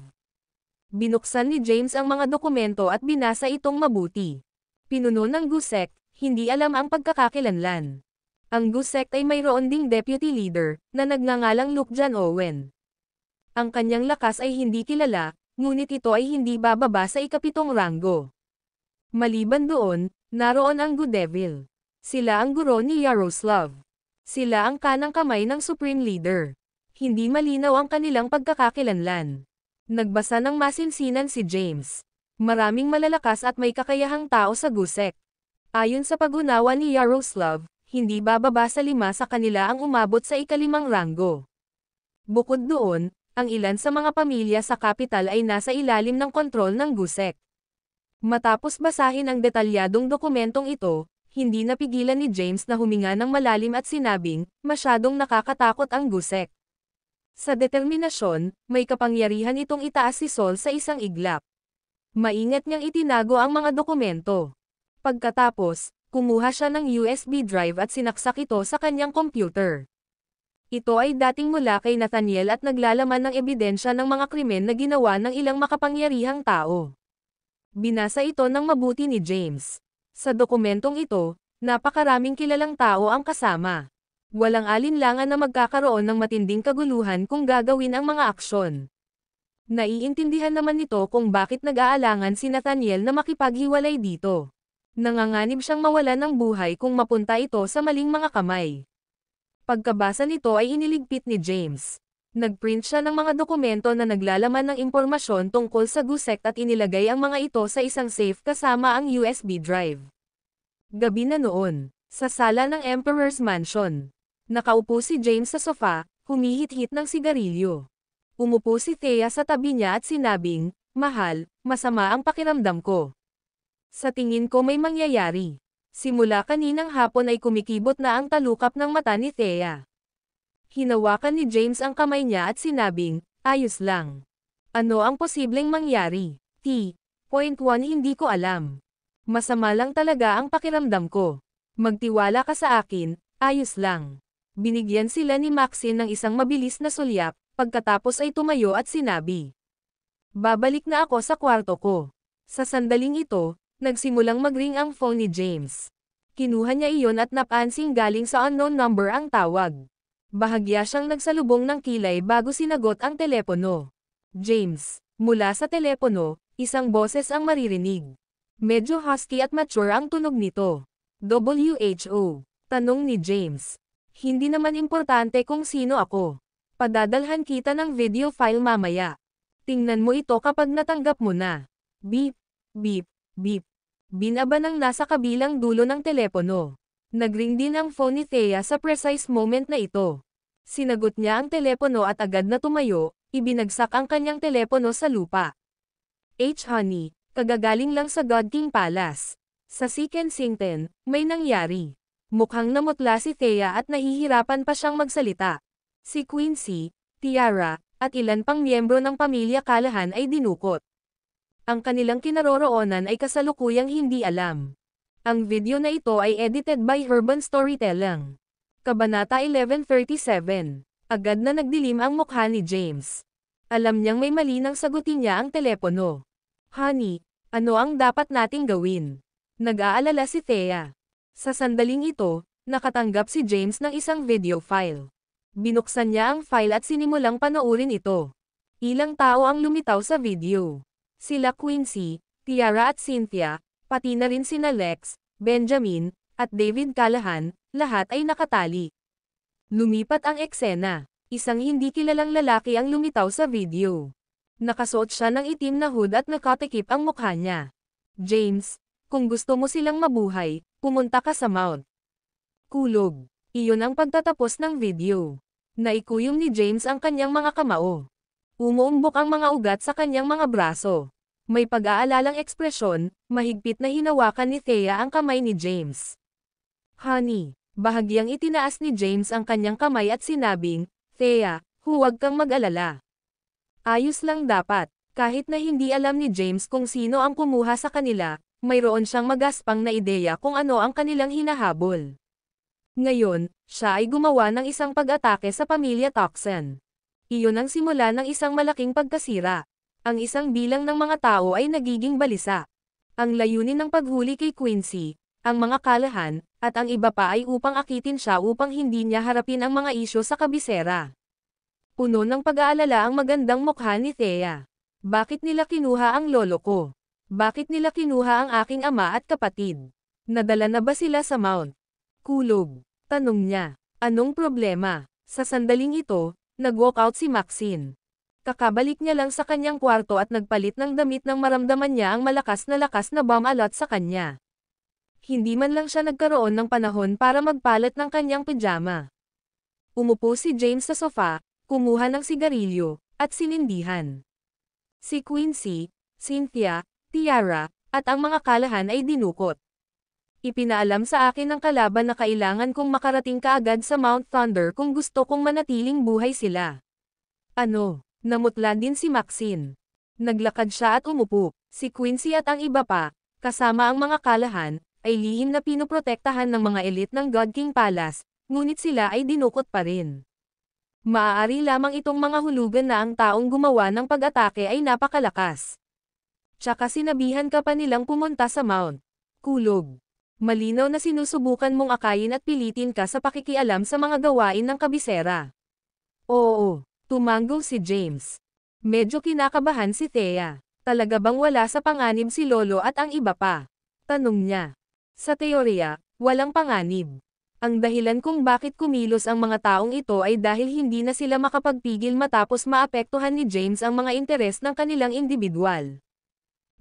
Binuksan ni James ang mga dokumento at binasa itong mabuti. Pinuno ng Gusek, hindi alam ang pagkakakilanlan. Ang Gusek ay mayroon ding deputy leader, na nagngangalang Luke John Owen. Ang kanyang lakas ay hindi kilala, ngunit ito ay hindi bababa sa ika-7 ranggo. Maliban doon, naroon ang Good Devil. Sila ang guro ni Yaroslav. Sila ang kanang kamay ng Supreme Leader. Hindi malinaw ang kanilang pagkakakilanlan. Nagbasa ng masinsinan si James. Maraming malalakas at may kakayahang tao sa GUSEC. Ayon sa pag-unawa ni Yaroslav, hindi bababa sa 5 sa kanila ang umabot sa ika-5 ranggo. Bukod doon, ang ilan sa mga pamilya sa kapital ay nasa ilalim ng kontrol ng GUSEC. Matapos basahin ang detalyadong dokumentong ito, hindi napigilan ni James na huminga ng malalim at sinabing, masyadong nakakatakot ang GUSEC. Sa determinasyon, may kapangyarihan itong itaas si Saul sa isang iglap. Maingat niyang itinago ang mga dokumento. Pagkatapos, kumuha siya ng USB drive at sinaksak ito sa kanyang computer. Ito ay dating mula kay Nathaniel at naglalaman ng ebidensya ng mga krimen na ginawa ng ilang makapangyarihang tao. Binasa ito ng mabuti ni James. Sa dokumentong ito, napakaraming kilalang tao ang kasama. Walang alinlangan na magkakaroon ng matinding kaguluhan kung gagawin ang mga aksyon. Naiintindihan naman nito kung bakit nag-aalangan si Nathaniel na makipaghiwalay dito. Nanganganib siyang mawalan ng buhay kung mapunta ito sa maling mga kamay. Pagkabasa nito ay iniligpit ni James. Nagprint siya ng mga dokumento na naglalaman ng impormasyon tungkol sa GUSEC at inilagay ang mga ito sa isang safe kasama ang USB drive. Gabi na noon, sa sala ng Emperor's Mansion. Nakaupo si James sa sofa, humihit-hit ng sigarilyo. Umupo si Thea sa tabi niya at sinabing, "Mahal, masama ang pakiramdam ko. Sa tingin ko may mangyayari." Simula kaninang hapon ay kumikibot na ang talukap ng mata ni Thea. Hinawakan ni James ang kamay niya at sinabing, "Ayos lang. Ano ang posibleng mangyari?" Point 1 Hindi ko alam. Masama lang talaga ang pakiramdam ko. Magtiwala ka sa akin, ayos lang. Binigyan sila ni Maxine ng isang mabilis na sulyap, pagkatapos ay tumayo at sinabi, "Babalik na ako sa kwarto ko." Sa sandaling ito, nagsimulang mag-ring ang phone ni James. Kinuha niya iyon at napansing galing sa unknown number ang tawag. Bahagya siyang nagsalubong ng kilay bago sinagot ang telepono. "James." Mula sa telepono, isang boses ang maririnig. Medyo husky at mature ang tunog nito. "WHO?" Tanong ni James. "Hindi naman importante kung sino ako. Padadalhan kita ng video file mamaya. Tingnan mo ito kapag natanggap mo na." Beep, beep, beep. Binaba ng nasa kabilang dulo ng telepono. Nagring din ang phone ni Thea sa precise moment na ito. Sinagot niya ang telepono at agad na tumayo, ibinagsak ang kanyang telepono sa lupa. "Honey, kagagaling lang sa God King Palace. Sa si Kensington, may nangyari." Mukhang namutla si Thea at nahihirapan pa siyang magsalita. Si Quincy, Tiara, at ilan pang miyembro ng pamilya Callahan ay dinukot. Ang kanilang kinaroroonan ay kasalukuyang hindi alam. Ang video na ito ay edited by Urban Storytelling. Kabanata 1137. Agad na nagdilim ang mukha ni James. Alam niyang may mali nang sagutin niya ang telepono. "Honey, ano ang dapat nating gawin?" Nag-aalala si Thea. Sa sandaling ito, nakatanggap si James ng isang video file. Binuksan niya ang file at sinimulang panoorin ito. Ilang tao ang lumitaw sa video. Sila Quincy, Tiara at Cynthia, pati na rin sina Lex, Benjamin, at David Callahan, lahat ay nakatali. Lumipat ang eksena. Isang hindi kilalang lalaki ang lumitaw sa video. Nakasuot siya ng itim na hood at nakatikip ang mukha niya. "James, kung gusto mo silang mabuhay, pumunta ka sa Mount Kulog." Iyon ang pagtatapos ng video. Naikuyom ni James ang kanyang mga kamao. Umuumbok ang mga ugat sa kanyang mga braso. May pag-aalalang ekspresyon, mahigpit na hinawakan ni Thea ang kamay ni James. "Honey." Bahagyang itinaas ni James ang kanyang kamay at sinabing, "Thea, huwag kang mag-alala. Ayos lang dapat." Kahit na hindi alam ni James kung sino ang kumuha sa kanila, mayroon siyang magaspang na ideya kung ano ang kanilang hinahabol. Ngayon, siya ay gumawa ng isang pag-atake sa pamilya Toxin. Iyon ang simula ng isang malaking pagkasira. Ang isang bilang ng mga tao ay nagiging balisa. Ang layunin ng paghuli kay Quincy, ang mga Callahan, at ang iba pa ay upang akitin siya upang hindi niya harapin ang mga isyo sa kabisera. Puno ng pag-aalala ang magandang mukha ni Thea. "Bakit nila kinuha ang lolo ko? Bakit nila kinuha ang aking ama at kapatid? Nadala na ba sila sa Mount Kulog?" Tanong niya. "Anong problema?" Sa sandaling ito, nag-walk out si Maxine. Kakabalik niya lang sa kanyang kwarto at nagpalit ng damit nang maramdaman niya ang malakas na bomb alot sa kanya. Hindi man lang siya nagkaroon ng panahon para magpalit ng kanyang pijama. Umupo si James sa sofa, kumuha ng sigarilyo, at sinindihan. Si Quincy, Cynthia, Tiara, at ang mga kalahan ay dinukot. Ipinaalam sa akin ng kalaban na kailangan kong makarating kaagad sa Mount Thunder kung gusto kong manatiling buhay sila. Ano? Namutla din si Maxine. Naglakad siya at umupo. Si Quincy at ang iba pa, kasama ang mga kalahan, ay lihim na pinoprotektahan ng mga elite ng God King Palace, ngunit sila ay dinukot pa rin. Maaari lamang itong mga hulugan na ang taong gumawa ng pag-atake ay napakalakas. Tsaka sinabihan ka pa nilang pumunta sa Mount. Kulog. Malinaw na sinusubukan mong akayin at pilitin ka sa pakikialam sa mga gawain ng kabisera. Oo. Tumango si James. Medyo kinakabahan si Thea. Talaga bang wala sa panganib si Lolo at ang iba pa? Tanong niya. Sa teorya, walang panganib. Ang dahilan kung bakit kumilos ang mga taong ito ay dahil hindi na sila makapagpigil matapos maapektuhan ni James ang mga interes ng kanilang individual.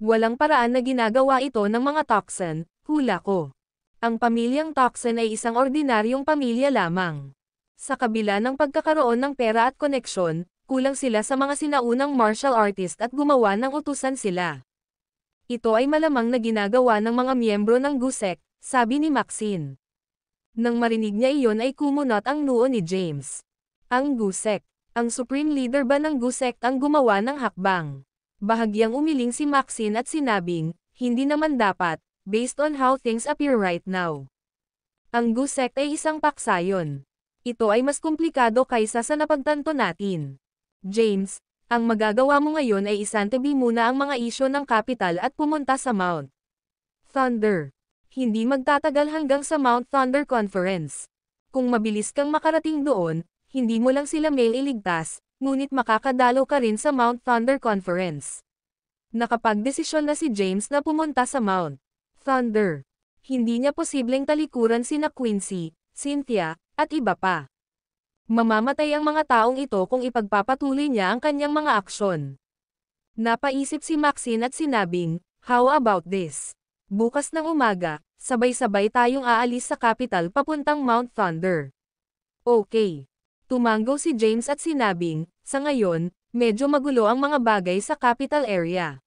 Walang paraan na ginagawa ito ng mga Toxin, hula ko. Ang pamilyang Toxin ay isang ordinaryong pamilya lamang. Sa kabila ng pagkakaroon ng pera at koneksyon, kulang sila sa mga sinaunang martial artist at gumawa ng utusan sila. Ito ay malamang na ginagawa ng mga miyembro ng Gusek, sabi ni Maxine. Nang marinig niya iyon ay kumunot ang noo ni James. Ang Gusek, ang supreme leader ba ng Gusek ang gumawa ng hakbang? Bahagyang umiling si Maxine at sinabing, hindi naman dapat, based on how things appear right now. Ang Gusek ay isang paksayon. Ito ay mas komplikado kaysa sa napagtanto natin. James, ang magagawa mo ngayon ay isantabi muna ang mga isyo ng capital at pumunta sa Mount Thunder. Hindi magtatagal hanggang sa Mount Thunder Conference. Kung mabilis kang makarating doon, hindi mo lang sila mailigtas, ngunit makakadalo ka rin sa Mount Thunder Conference. Nakapagdesisyon na si James na pumunta sa Mount Thunder. Hindi niya posibleng talikuran sina Quincy, Cynthia, at iba pa. Mamamatay ang mga taong ito kung ipagpapatuloy niya ang kanyang mga aksyon. Napaisip si Maxine at sinabing, how about this? Bukas ng umaga, sabay-sabay tayong aalis sa capital papuntang Mount Thunder. Okay. Tumango si James at sinabing, sa ngayon, medyo magulo ang mga bagay sa capital area.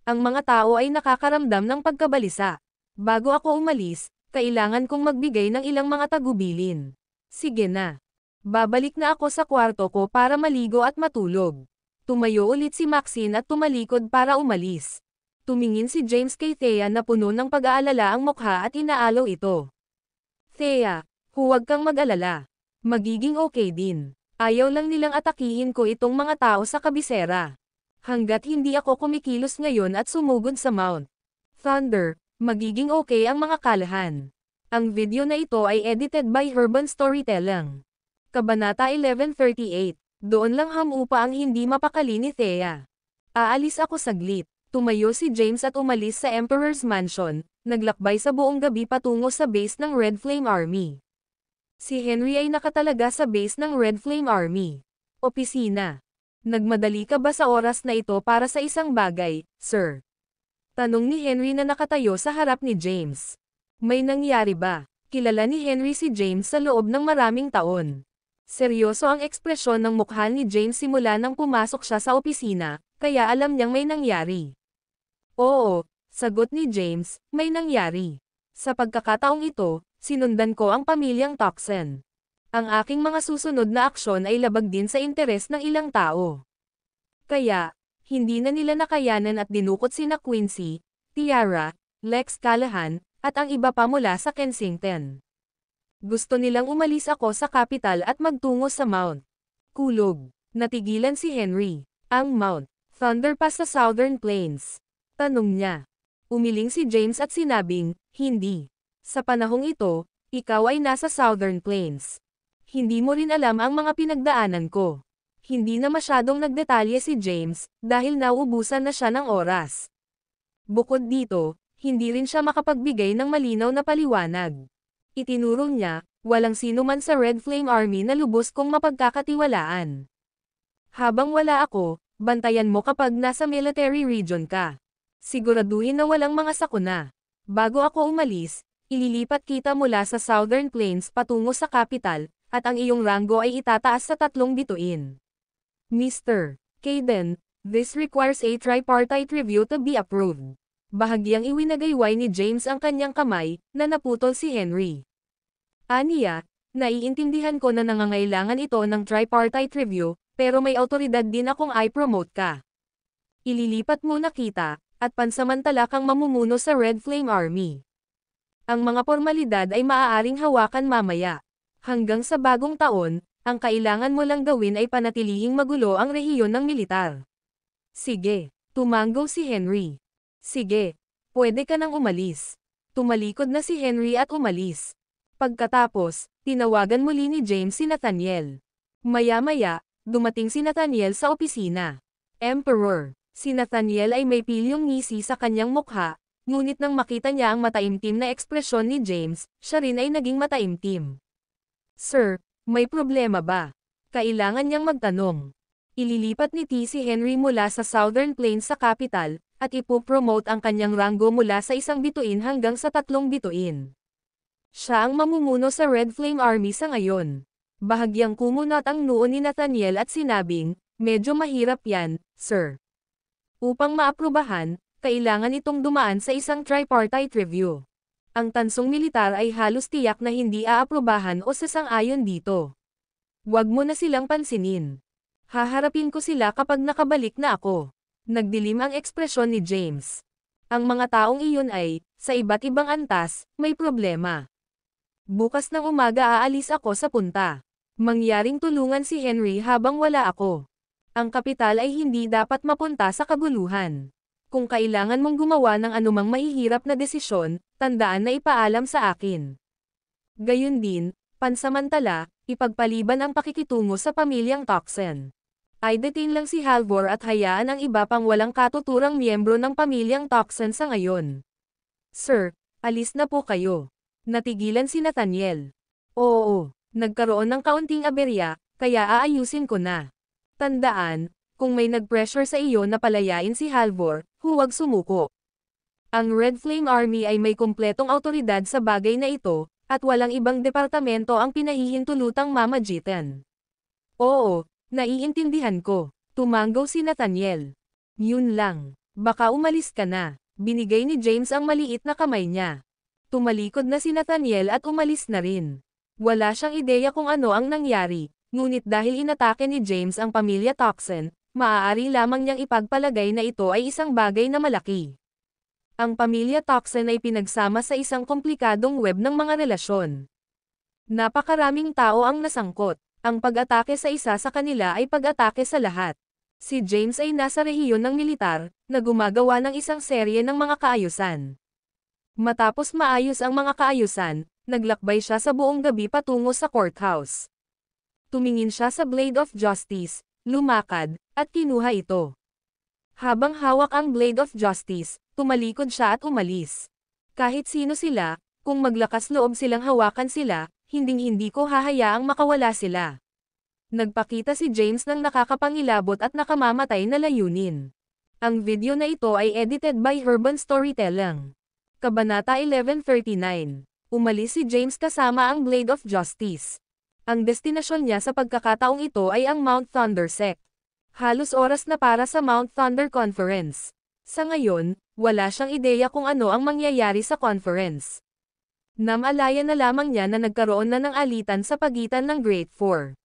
Ang mga tao ay nakakaramdam ng pagkabalisa. Bago ako umalis, kailangan kong magbigay ng ilang mga tagubilin. Sige na. Babalik na ako sa kwarto ko para maligo at matulog. Tumayo ulit si Maxine at tumalikod para umalis. Tumingin si James kay Thea na puno ng pag-aalala ang mukha at inaalaw ito. Thea, huwag kang mag-alala. Magiging okay din. Ayaw lang nilang atakihin ko itong mga tao sa kabisera. Hanggat hindi ako kumikilos ngayon at sumugod sa Mount Thunder, magiging okay ang mga kalahan. Ang video na ito ay edited by Urban Storytelling. Kabanata 1138. Doon lang hamupa ang hindi mapakali ni Thea. Aalis ako saglit. Tumayo si James at umalis sa Emperor's Mansion, naglakbay sa buong gabi patungo sa base ng Red Flame Army. Si Henry ay nakatalaga sa base ng Red Flame Army. Opisina. Nagmadali ka ba sa oras na ito para sa isang bagay, sir? Tanong ni Henry na nakatayo sa harap ni James. May nangyari ba? Kilala ni Henry si James sa loob ng maraming taon. Seryoso ang ekspresyon ng mukha ni James simula nang pumasok siya sa opisina, kaya alam niyang may nangyari. Oo, sagot ni James, may nangyari. Sa pagkakataong ito, sinundan ko ang pamilyang Toxin. Ang aking mga susunod na aksyon ay labag din sa interes ng ilang tao. Kaya, hindi na nila nakayanan at dinukot sina Quincy, Tiara, Lex Callahan, at ang iba pa mula sa Kensington. Gusto nilang umalis ako sa capital at magtungo sa Mount Kulog. Natigilan si Henry. Ang Mount Thunder pa sa Southern Plains. Tanong niya. Umiling si James at sinabing, hindi. Sa panahong ito, ikaw ay nasa Southern Plains. Hindi mo rin alam ang mga pinagdaanan ko. Hindi na masyadong nagdetalye si James, dahil nauubusan na siya ng oras. Bukod dito, hindi rin siya makapagbigay ng malinaw na paliwanag. Itinuro niya, walang sino man sa Red Flame Army na lubos kong mapagkakatiwalaan. Habang wala ako, bantayan mo kapag nasa military region ka. Siguraduhin na walang mga sakuna. Bago ako umalis, ililipat kita mula sa Southern Plains patungo sa capital, at ang iyong ranggo ay itataas sa 3 bituin. Mr. Caden, this requires a tripartite review to be approved. Bahagyang iwinagayway ni James ang kanyang kamay, na naputol si Henry. Aniya, naiintindihan ko na nangangailangan ito ng tripartite review, pero may autoridad din akong i-promote ka. Ililipat muna kita, at pansamantala kang mamumuno sa Red Flame Army. Ang mga formalidad ay maaaring hawakan mamaya. Hanggang sa bagong taon, ang kailangan mo lang gawin ay panatilihing magulo ang rehiyon ng militar. Sige, tumango si Henry. Sige, pwede ka nang umalis. Tumalikod na si Henry at umalis. Pagkatapos, tinawagan muli ni James si Nathaniel. Maya-maya, dumating si Nathaniel sa opisina. Emperor, si Nathaniel ay may pilyong ngisi sa kanyang mukha, ngunit nang makita niya ang mataimtim na ekspresyon ni James, siya rin ay naging mataimtim. Sir, may problema ba? Kailangan niyang magtanong. Ililipat ni T si Henry mula sa Southern Plains sa capital, at ipopromote ang kanyang ranggo mula sa 1 bituin hanggang sa 3 bituin. Siya ang mamumuno sa Red Flame Army sa ngayon. Bahagyang kumunot ang noo ni Nathaniel at sinabing, medyo mahirap yan, sir. Upang maaprubahan, kailangan itong dumaan sa isang tripartite review. Ang tansong militar ay halos tiyak na hindi aaprubahan o sasang-ayon dito. Huwag mo na silang pansinin. Haharapin ko sila kapag nakabalik na ako. Nagdilim ang ekspresyon ni James. Ang mga taong iyon ay, sa iba't ibang antas, may problema. Bukas ng umaga aalis ako sa punta. Mangyaring tulungan si Henry habang wala ako. Ang kapital ay hindi dapat mapunta sa kaguluhan. Kung kailangan mong gumawa ng anumang mahihirap na desisyon, tandaan na ipaalam sa akin. Gayun din, pansamantala, ipagpaliban ang pakikitungo sa pamilyang Toxen. Ay detain lang si Halvor at hayaan ang iba pang walang katuturang miyembro ng pamilyang Toxen sa ngayon. Sir, alis na po kayo. Natigilan si Nathaniel. Oo, nagkaroon ng kaunting aberya, kaya aayusin ko na. Tandaan, kung may nag-pressure sa iyo na palayain si Halvor, huwag sumuko. Ang Red Flame Army ay may kumpletong autoridad sa bagay na ito, at walang ibang departamento ang pinahihintulutang mamagitan. Oo, naiintindihan ko. Tumango si Nathaniel. Yun lang. Baka umalis ka na. Binigay ni James ang maliit na kamay niya. Tumalikod na si Nathaniel at umalis na rin. Wala siyang ideya kung ano ang nangyari, ngunit dahil inatake ni James ang pamilya Toxen, maaari lamang niyang ipagpalagay na ito ay isang bagay na malaki. Ang pamilya Toxen ay pinagsama sa isang komplikadong web ng mga relasyon. Napakaraming tao ang nasangkot. Ang pag-atake sa isa sa kanila ay pag-atake sa lahat. Si James ay nasa rehiyon ng militar, na gumagawa ng isang serye ng mga kaayusan. Matapos maayos ang mga kaayusan, naglakbay siya sa buong gabi patungo sa courthouse. Tumingin siya sa Blade of Justice, lumakad, at kinuha ito. Habang hawak ang Blade of Justice, tumalikod siya at umalis. Kahit sino sila, kung maglakas loob silang hawakan sila, hinding-hindi ko hahayaang makawala sila. Nagpakita si James ng nakakapangilabot at nakamamatay na layunin. Ang video na ito ay edited by Urban Storytelling. Kabanata 1139. Umalis si James kasama ang Blade of Justice. Ang destinasyon niya sa pagkakataong ito ay ang Mount Thunder Sect. Halos oras na para sa Mount Thunder Conference. Sa ngayon, wala siyang ideya kung ano ang mangyayari sa conference. Namalaya na lamang niya na nagkaroon na ng alitan sa pagitan ng Great Four.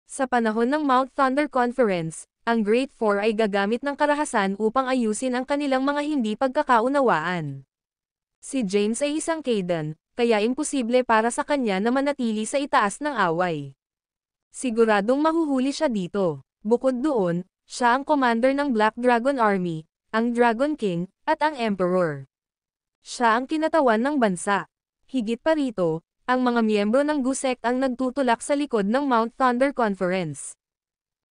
Sa panahon ng Mount Thunder Conference, ang Great Four ay gagamit ng karahasan upang ayusin ang kanilang mga hindi pagkakaunawaan. Si James ay isang Caden, kaya imposible para sa kanya na manatili sa itaas ng away. Siguradong mahuhuli siya dito. Bukod doon, siya ang commander ng Black Dragon Army, ang Dragon King, at ang Emperor. Siya ang kinatawan ng bansa. Higit pa rito, ang mga miyembro ng GUSEC ang nagtutulak sa likod ng Mount Thunder Conference.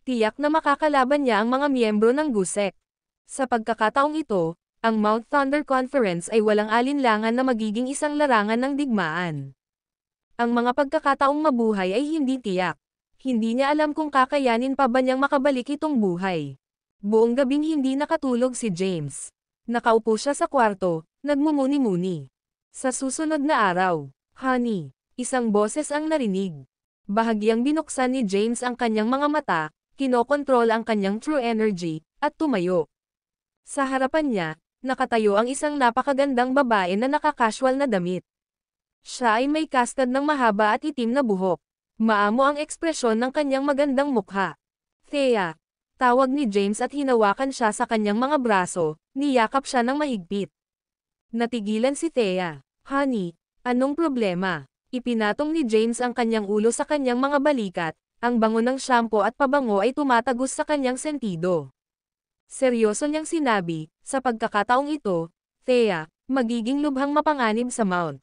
Tiyak na makakalaban niya ang mga miyembro ng GUSEC. Sa pagkakataong ito, ang Mount Thunder Conference ay walang alinlangan na magiging isang larangan ng digmaan. Ang mga pagkakataong mabuhay ay hindi tiyak. Hindi niya alam kung kakayanin pa ba niyang makabalik itong buhay. Buong gabing hindi nakatulog si James. Nakaupo siya sa kwarto, nagmumuni-muni. Sa susunod na araw, "Honey," isang boses ang narinig. Bahagyang binuksan ni James ang kanyang mga mata, kinokontrol ang kanyang true energy, at tumayo. Sa harapan niya, nakatayo ang isang napakagandang babae na nakakasual na damit. Siya ay may kaskad ng mahaba at itim na buhok. Maamo ang ekspresyon ng kanyang magandang mukha. "Thea," tawag ni James at hinawakan siya sa kanyang mga braso, niyakap siya ng mahigpit. Natigilan si Thea. "Honey, anong problema?" Ipinatong ni James ang kanyang ulo sa kanyang mga balikat, ang bango ng shampoo at pabango ay tumatagos sa kanyang sentido. Seryoso niyang sinabi, "Sa pagkakataong ito, Thea, magiging lubhang mapanganib sa Mount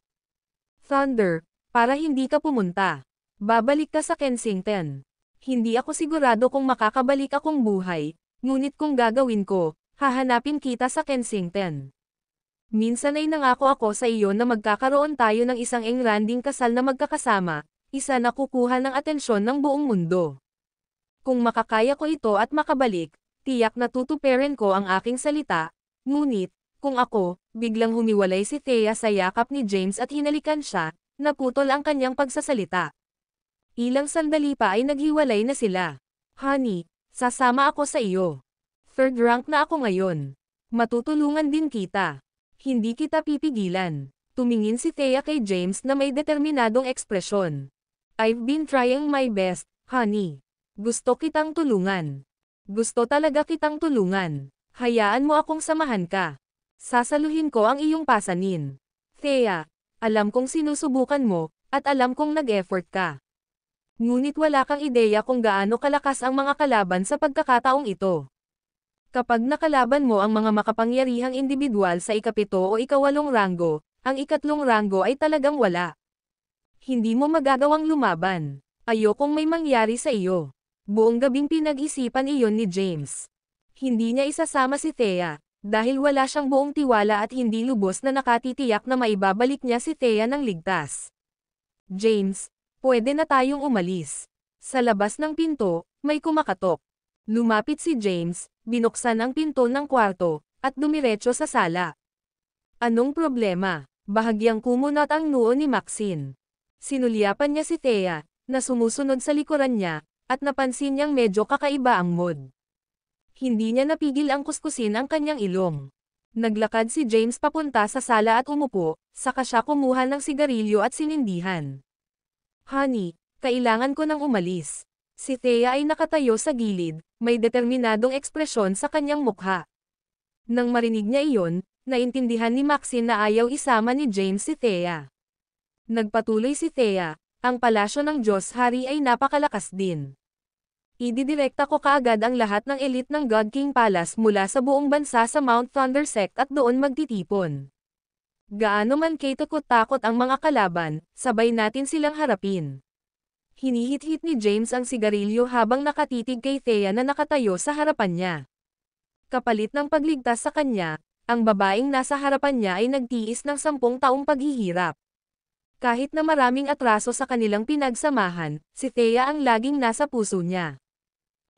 Thunder, para hindi ka pumunta. Babalik ka sa Kensington. Hindi ako sigurado kung makakabalik akong buhay, ngunit kung gagawin ko, hahanapin kita sa Kensington. Minsan ay nangako ako sa iyo na magkakaroon tayo ng isang engranding kasal na magkakasama, isa na kukuha ng atensyon ng buong mundo. Kung makakaya ko ito at makabalik, tiyak na tutuparin ko ang aking salita, ngunit, kung ako," biglang humiwalay si Thea sa yakap ni James at hinalikan siya, naputol ang kanyang pagsasalita. Ilang sandali pa ay naghiwalay na sila. "Honey, sasama ako sa iyo. Third rank na ako ngayon. Matutulungan din kita. Hindi kita pipigilan." Tumingin si Thea kay James na may determinadong ekspresyon. "I've been trying my best, honey. Gusto kitang tulungan. Gusto talaga kitang tulungan. Hayaan mo akong samahan ka. Sasaluhin ko ang iyong pasanin. Thea, alam kong sinusubukan mo, at alam kong nag-effort ka. Ngunit wala kang ideya kung gaano kalakas ang mga kalaban sa pagkakataong ito. Kapag nakalaban mo ang mga makapangyarihang individual sa ikapito o ikawalong ranggo, ang ikatlong ranggo ay talagang wala. Hindi mo magagawang lumaban. Ayokong may mangyari sa iyo." Buong gabing pinag-isipan iyon ni James. Hindi niya isasama si Thea, dahil wala siyang buong tiwala at hindi lubos na nakatitiyak na maibabalik niya si Thea ng ligtas. "James, pwede na tayong umalis." Sa labas ng pinto, may kumakatok. Lumapit si James, binuksan ang pinto ng kwarto, at dumiretso sa sala. "Anong problema?" Bahagyang kumunot ang noo ni Maxine. Sinulyapan niya si Thea, na sumusunod sa likuran niya, at napansin niyang medyo kakaiba ang mood. Hindi niya napigil ang kuskusin ang kanyang ilong. Naglakad si James papunta sa sala at umupo, saka siya kumuha ng sigarilyo at sinindihan. "Honey, kailangan ko nang umalis." Si Thea ay nakatayo sa gilid, may determinadong ekspresyon sa kanyang mukha. Nang marinig niya iyon, naintindihan ni Maxine na ayaw isama ni James si Thea. Nagpatuloy si Thea, "Ang palasyo ng Diyos Hari ay napakalakas din. Ididirekta ko kaagad ang lahat ng elite ng God King Palace mula sa buong bansa sa Mount Thunder Sect at doon magtitipon. Gaano man takot ang mga kalaban, sabay natin silang harapin." Hinihit-hit ni James ang sigarilyo habang nakatitig kay Thea na nakatayo sa harapan niya. Kapalit ng pagligtas sa kanya, ang babaeng nasa harapan niya ay nagtiis ng 10 taong paghihirap. Kahit na maraming atraso sa kanilang pinagsamahan, si Thea ang laging nasa puso niya.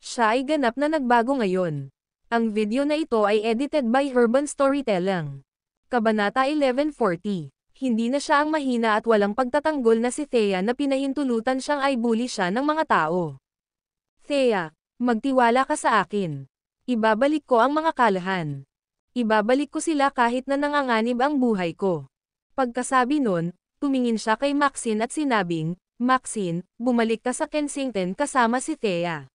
Siya ay ganap na nagbago ngayon. Ang video na ito ay edited by Urban Storytelling. Kabanata 1140. Hindi na siya ang mahina at walang pagtatanggol na si Thea na pinahintulutan siyang ay bully siya ng mga tao. "Thea, magtiwala ka sa akin. Ibabalik ko ang mga kalahan. Ibabalik ko sila kahit na nanganganib ang buhay ko." Pagkasabi nun, tumingin siya kay Maxine at sinabing, "Maxine, bumalik ka sa Kensington kasama si Thea.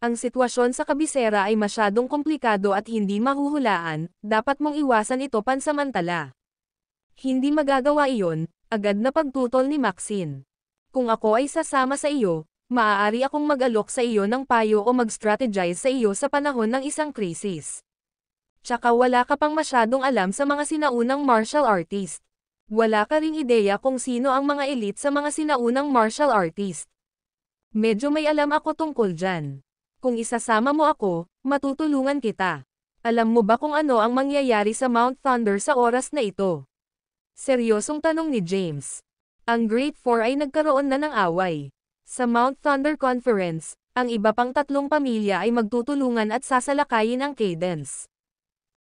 Ang sitwasyon sa kabisera ay masyadong komplikado at hindi mahuhulaan, dapat mong iwasan ito pansamantala." "Hindi magagawa iyon," agad na pagtutol ni Maxine. "Kung ako ay sasama sa iyo, maaari akong mag-alok sa iyo ng payo o mag-strategize sa iyo sa panahon ng isang krisis. Tsaka wala ka pang masyadong alam sa mga sinaunang martial artist. Wala ka ring ideya kung sino ang mga elite sa mga sinaunang martial artist. Medyo may alam ako tungkol dyan. Kung isasama mo ako, matutulungan kita. Alam mo ba kung ano ang mangyayari sa Mount Thunder sa oras na ito?" Seryosong tanong ni James. Ang Great Four ay nagkaroon na ng away. Sa Mount Thunder Conference, ang iba pang 3 pamilya ay magtutulungan at sasalakayin ang Cadence.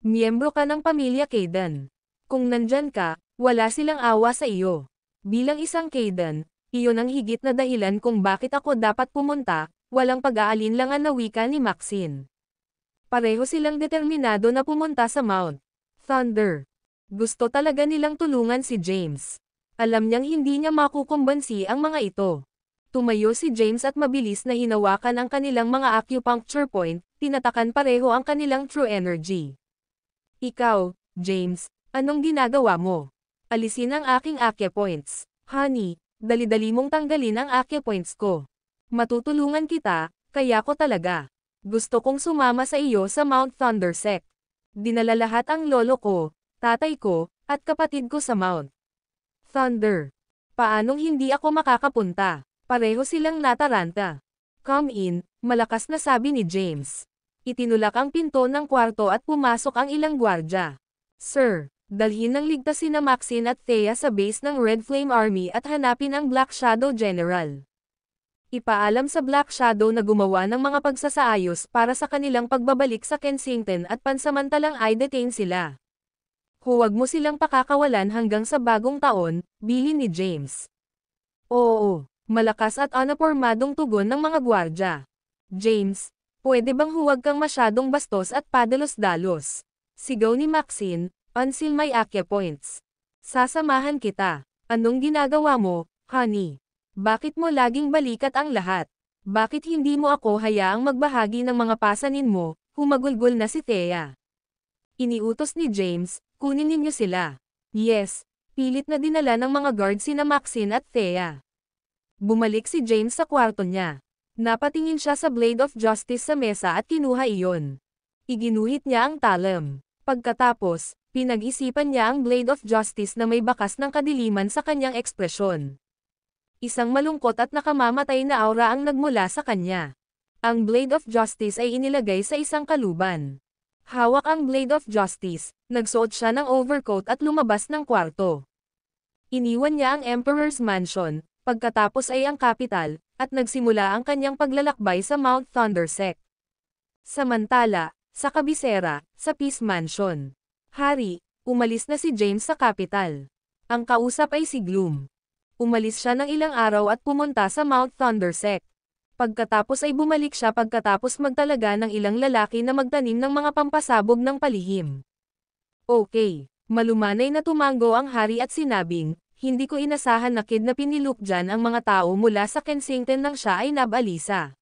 Miyembro ka ng pamilya Caden. Kung nandyan ka, wala silang awa sa iyo. Bilang isang Caden, iyon ang higit na dahilan kung bakit ako dapat pumunta, walang pag-aalinlangan na wika ni Maxine. Pareho silang determinado na pumunta sa Mount Thunder. Gusto talaga nilang tulungan si James. Alam niyang hindi niya makukumbansi ang mga ito. Tumayo si James at mabilis na hinawakan ang kanilang mga acupuncture point, tinatakan pareho ang kanilang true energy. Ikaw, James, anong ginagawa mo? Alisin ang aking acupoints. Honey, dali-dali mong tanggalin ang acupoints ko. Matutulungan kita, kaya ko talaga. Gusto kong sumama sa iyo sa Mount Thunder Sect. Dinala lahat ang lolo ko, tatay ko, at kapatid ko sa Mount Thunder. Paanong hindi ako makakapunta? Pareho silang nataranta. Come in, malakas na sabi ni James. Itinulak ang pinto ng kwarto at pumasok ang ilang gwardya. Sir, dalhin ng ligtas sina Maxine at Thea sa base ng Red Flame Army at hanapin ang Black Shadow General. Ipaalam sa Black Shadow na gumawa ng mga pagsasaayos para sa kanilang pagbabalik sa Kensington at pansamantalang i-detain sila. Huwag mo silang pakakawalan hanggang sa bagong taon, bilin ni James. Oo, malakas at anapormadong tugon ng mga gwardya. James, pwede bang huwag kang masyadong bastos at padalos-dalos? Sigaw ni Maxine, unseal my acupoints. Sasamahan kita. Anong ginagawa mo, honey? Bakit mo laging balikat ang lahat? Bakit hindi mo ako hayaang magbahagi ng mga pasanin mo? Humagulgol na si Thea. Iniutos ni James, kunin ninyo sila. Yes, pilit na dinala ng mga guard sina Maxine at Thea. Bumalik si James sa kwarto niya. Napatingin siya sa Blade of Justice sa mesa at kinuha iyon. Iginuhit niya ang talam. Pagkatapos, pinag-isipan niya ang Blade of Justice na may bakas ng kadiliman sa kanyang ekspresyon. Isang malungkot at nakamamatay na aura ang nagmula sa kanya. Ang Blade of Justice ay inilagay sa isang kaluban. Hawak ang Blade of Justice, nagsuot siya ng overcoat at lumabas ng kwarto. Iniwan niya ang Emperor's Mansion, pagkatapos ay ang capital, at nagsimula ang kanyang paglalakbay sa Mount Thunder Sect. Samantala, sa kabisera, sa Peace Mansion. Hari, umalis na si James sa capital. Ang kausap ay si Gloom. Umalis siya ng ilang araw at pumunta sa Mount Thunder Sect. Pagkatapos ay bumalik siya pagkatapos magtalaga ng ilang lalaki na magtanim ng mga pampasabog ng palihim. Okay, malumanay na tumango ang hari at sinabing, hindi ko inasahan na kidnapin ni Luke dyan ang mga tao mula sa Kensington nang siya ay nabalisa.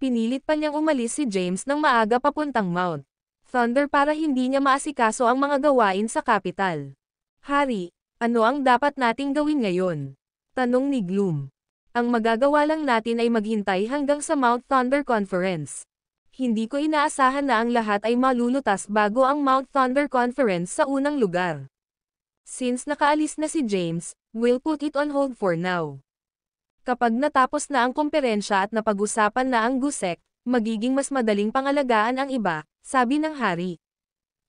Pinilit pa niyang umalis si James ng maaga papuntang Mount Thunder para hindi niya maasikaso ang mga gawain sa capital. Hari, ano ang dapat nating gawin ngayon? Tanong ni Gloom. Ang magagawa lang natin ay maghintay hanggang sa Mount Thunder Conference. Hindi ko inaasahan na ang lahat ay malulutas bago ang Mount Thunder Conference sa unang lugar. Since nakaalis na si James, we'll put it on hold for now. Kapag natapos na ang komperensya at napag-usapan na ang GUSEC, magiging mas madaling pangalagaan ang iba, sabi ng hari.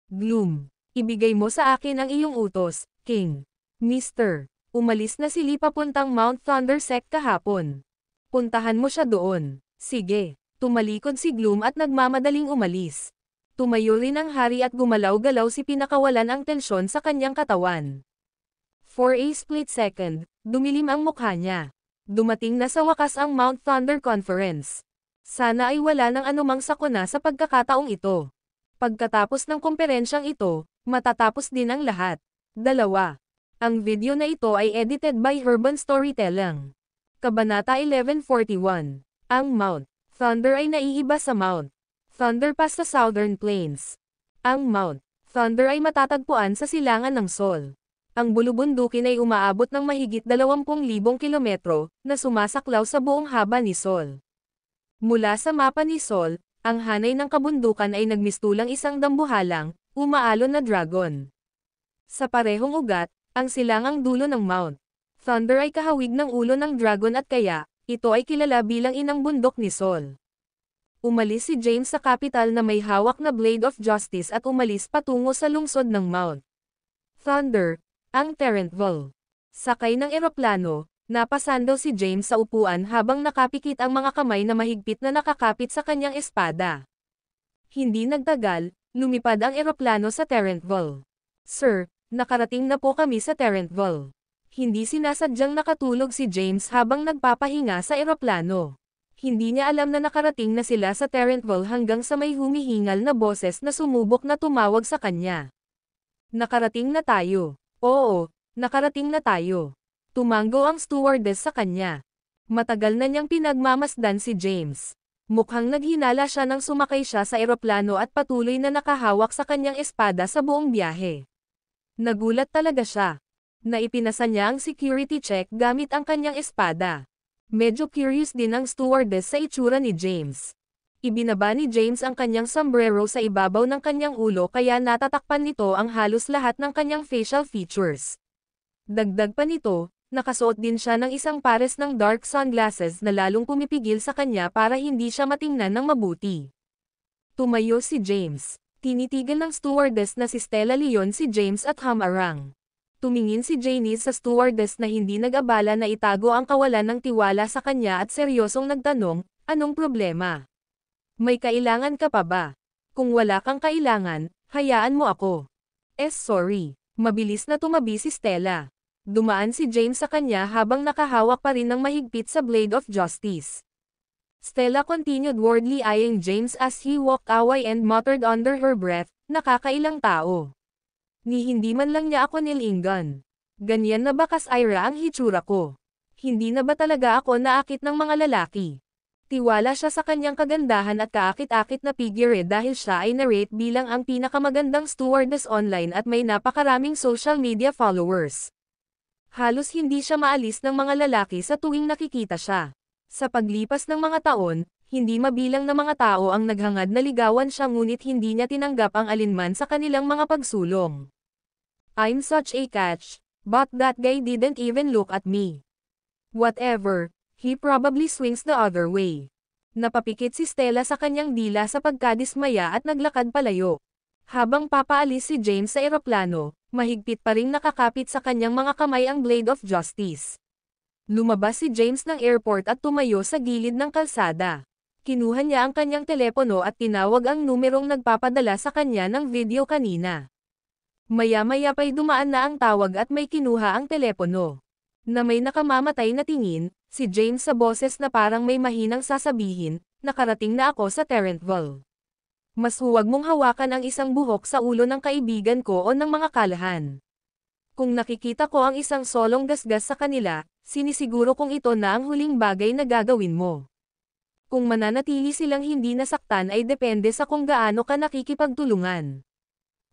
Gloom, ibigay mo sa akin ang iyong utos, King. Mr. Umalis na si Lee papuntang Mount Thunder Sect kahapon. Puntahan mo siya doon. Sige. Tumalikod si Gloom at nagmamadaling umalis. Tumayo rin ang hari at gumalaw-galaw si pinakawalan ang tensyon sa kanyang katawan. For a split second, dumilim ang mukha niya. Dumating na sa wakas ang Mount Thunder Conference. Sana ay wala ng anumang sakuna sa pagkakataong ito. Pagkatapos ng komperensyang ito, matatapos din ang lahat. 2. Ang video na ito ay edited by Urban Storytelling. Kabanata 1141. Ang Mount Thunder ay naiiba sa Mount Thunder Pass sa Southern Plains. Ang Mount Thunder ay matatagpuan sa silangan ng Sol. Ang bulubundukin ay umaabot ng mahigit 20,000 kilometro, na sumasaklaw sa buong haba ni Sol. Mula sa mapa ni Sol, ang hanay ng kabundukan ay nagmistulang isang dambuhalang, umaalon na dragon. Sa parehong ugat, ang silangang dulo ng Mount Thunder ay kahawig ng ulo ng dragon at kaya, ito ay kilala bilang inang bundok ni Sol. Umalis si James sa capital na may hawak na Blade of Justice at umalis patungo sa lungsod ng Mount Thunder, ang Terrentville. Sakay ng eroplano, Napasando si James sa upuan habang nakapikit ang mga kamay na mahigpit na nakakapit sa kanyang espada. Hindi nagtagal, lumipad ang eroplano sa Tarentville. Sir, nakarating na po kami sa Tarentville. Hindi sinasadyang nakatulog si James habang nagpapahinga sa eroplano. Hindi niya alam na nakarating na sila sa Tarentville hanggang sa may humihingal na boses na sumubok na tumawag sa kanya. Nakarating na tayo. Oo, nakarating na tayo. Tumango ang stewardess sa kanya. Matagal na niyang pinagmamasdan si James. Mukhang naghinala siya nang sumakay siya sa eroplano at patuloy na nakahawak sa kanyang espada sa buong biyahe. Nagulat talaga siya. Naipinasa niya ang security check gamit ang kanyang espada. Medyo curious din ang stewardess sa itsura ni James. Ibinaba ni James ang kanyang sombrero sa ibabaw ng kanyang ulo kaya natatakpan nito ang halos lahat ng kanyang facial features. Dagdag pa nito, nakasuot din siya ng isang pares ng dark sunglasses na lalong pumipigil sa kanya para hindi siya matingnan ng mabuti. Tumayo si James. Tinitigan ng stewardess na si Stella Leon si James at humarang. Tumingin si Janice sa stewardess na hindi nag-abala na itago ang kawalan ng tiwala sa kanya at seryosong nagtanong, anong problema? May kailangan ka pa ba? Kung wala kang kailangan, hayaan mo ako. Sorry. Mabilis na tumabi si Stella. Dumaan si James sa kanya habang nakahawak pa rin ng mahigpit sa blade of justice. Stella continued wordly eyeing James as he walked away and muttered under her breath, nakakailang tao. Ni hindi man lang niya ako nilingan. Ganyan na ba Ira ang hitsura ko? Hindi na ba talaga ako naakit ng mga lalaki? Tiwala siya sa kanyang kagandahan at kaakit-akit na figure dahil siya ay narrate bilang ang pinakamagandang stewardess online at may napakaraming social media followers. Halos hindi siya maalis ng mga lalaki sa tuwing nakikita siya. Sa paglipas ng mga taon, hindi mabilang na mga tao ang naghangad na ligawan siya ngunit hindi niya tinanggap ang alinman sa kanilang mga pagsulong. I'm such a catch, but that guy didn't even look at me. Whatever, he probably swings the other way. Napapikit si Stella sa kanyang dila sa pagkadismaya at naglakad palayo. Habang papaalis si James sa eroplano, mahigpit pa ring nakakapit sa kanyang mga kamay ang blade of justice. Lumabas si James ng airport at tumayo sa gilid ng kalsada. Kinuha niya ang kanyang telepono at tinawag ang numerong nagpapadala sa kanya ng video kanina. Maya-maya pa'y dumaan na ang tawag at may kinuha ang telepono. Na may nakamamatay na tingin, si James sa boses na parang may mahinang sasabihin, nakarating na ako sa Tarentville. Mas huwag mong hawakan ang isang buhok sa ulo ng kaibigan ko o ng mga kalahan. Kung nakikita ko ang isang solong gasgas sa kanila, sinisiguro kong ito na ang huling bagay na gagawin mo. Kung mananatili silang hindi nasaktan ay depende sa kung gaano ka nakikipagtulungan.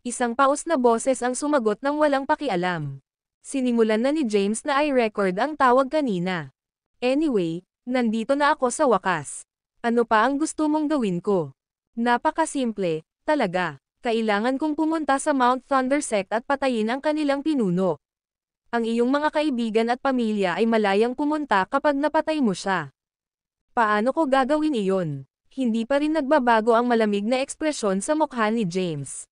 Isang paos na boses ang sumagot ng walang pakialam. Sinimulan na ni James na i-record ang tawag kanina. Anyway, nandito na ako sa wakas. Ano pa ang gusto mong gawin ko? Napakasimple, talaga. Kailangan kong pumunta sa Mount Thunder Sect at patayin ang kanilang pinuno. Ang iyong mga kaibigan at pamilya ay malayang pumunta kapag napatay mo siya. Paano ko gagawin iyon? Hindi pa rin nagbabago ang malamig na ekspresyon sa mukha ni James.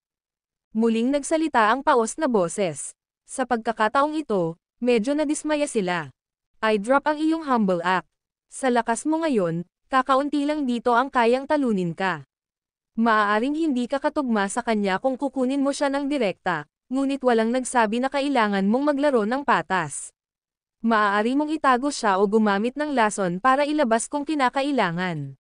Muling nagsalita ang paos na boses. Sa pagkakataong ito, medyo nadismaya sila. I drop ang iyong humble act. Sa lakas mo ngayon, kakaunti lang dito ang kayang talunin ka. Maaaring hindi ka katugma sa kanya kung kukunin mo siya ng direkta, ngunit walang nagsabi na kailangan mong maglaro ng patas. Maaari mong itago siya o gumamit ng lason para ilabas kung kinakailangan.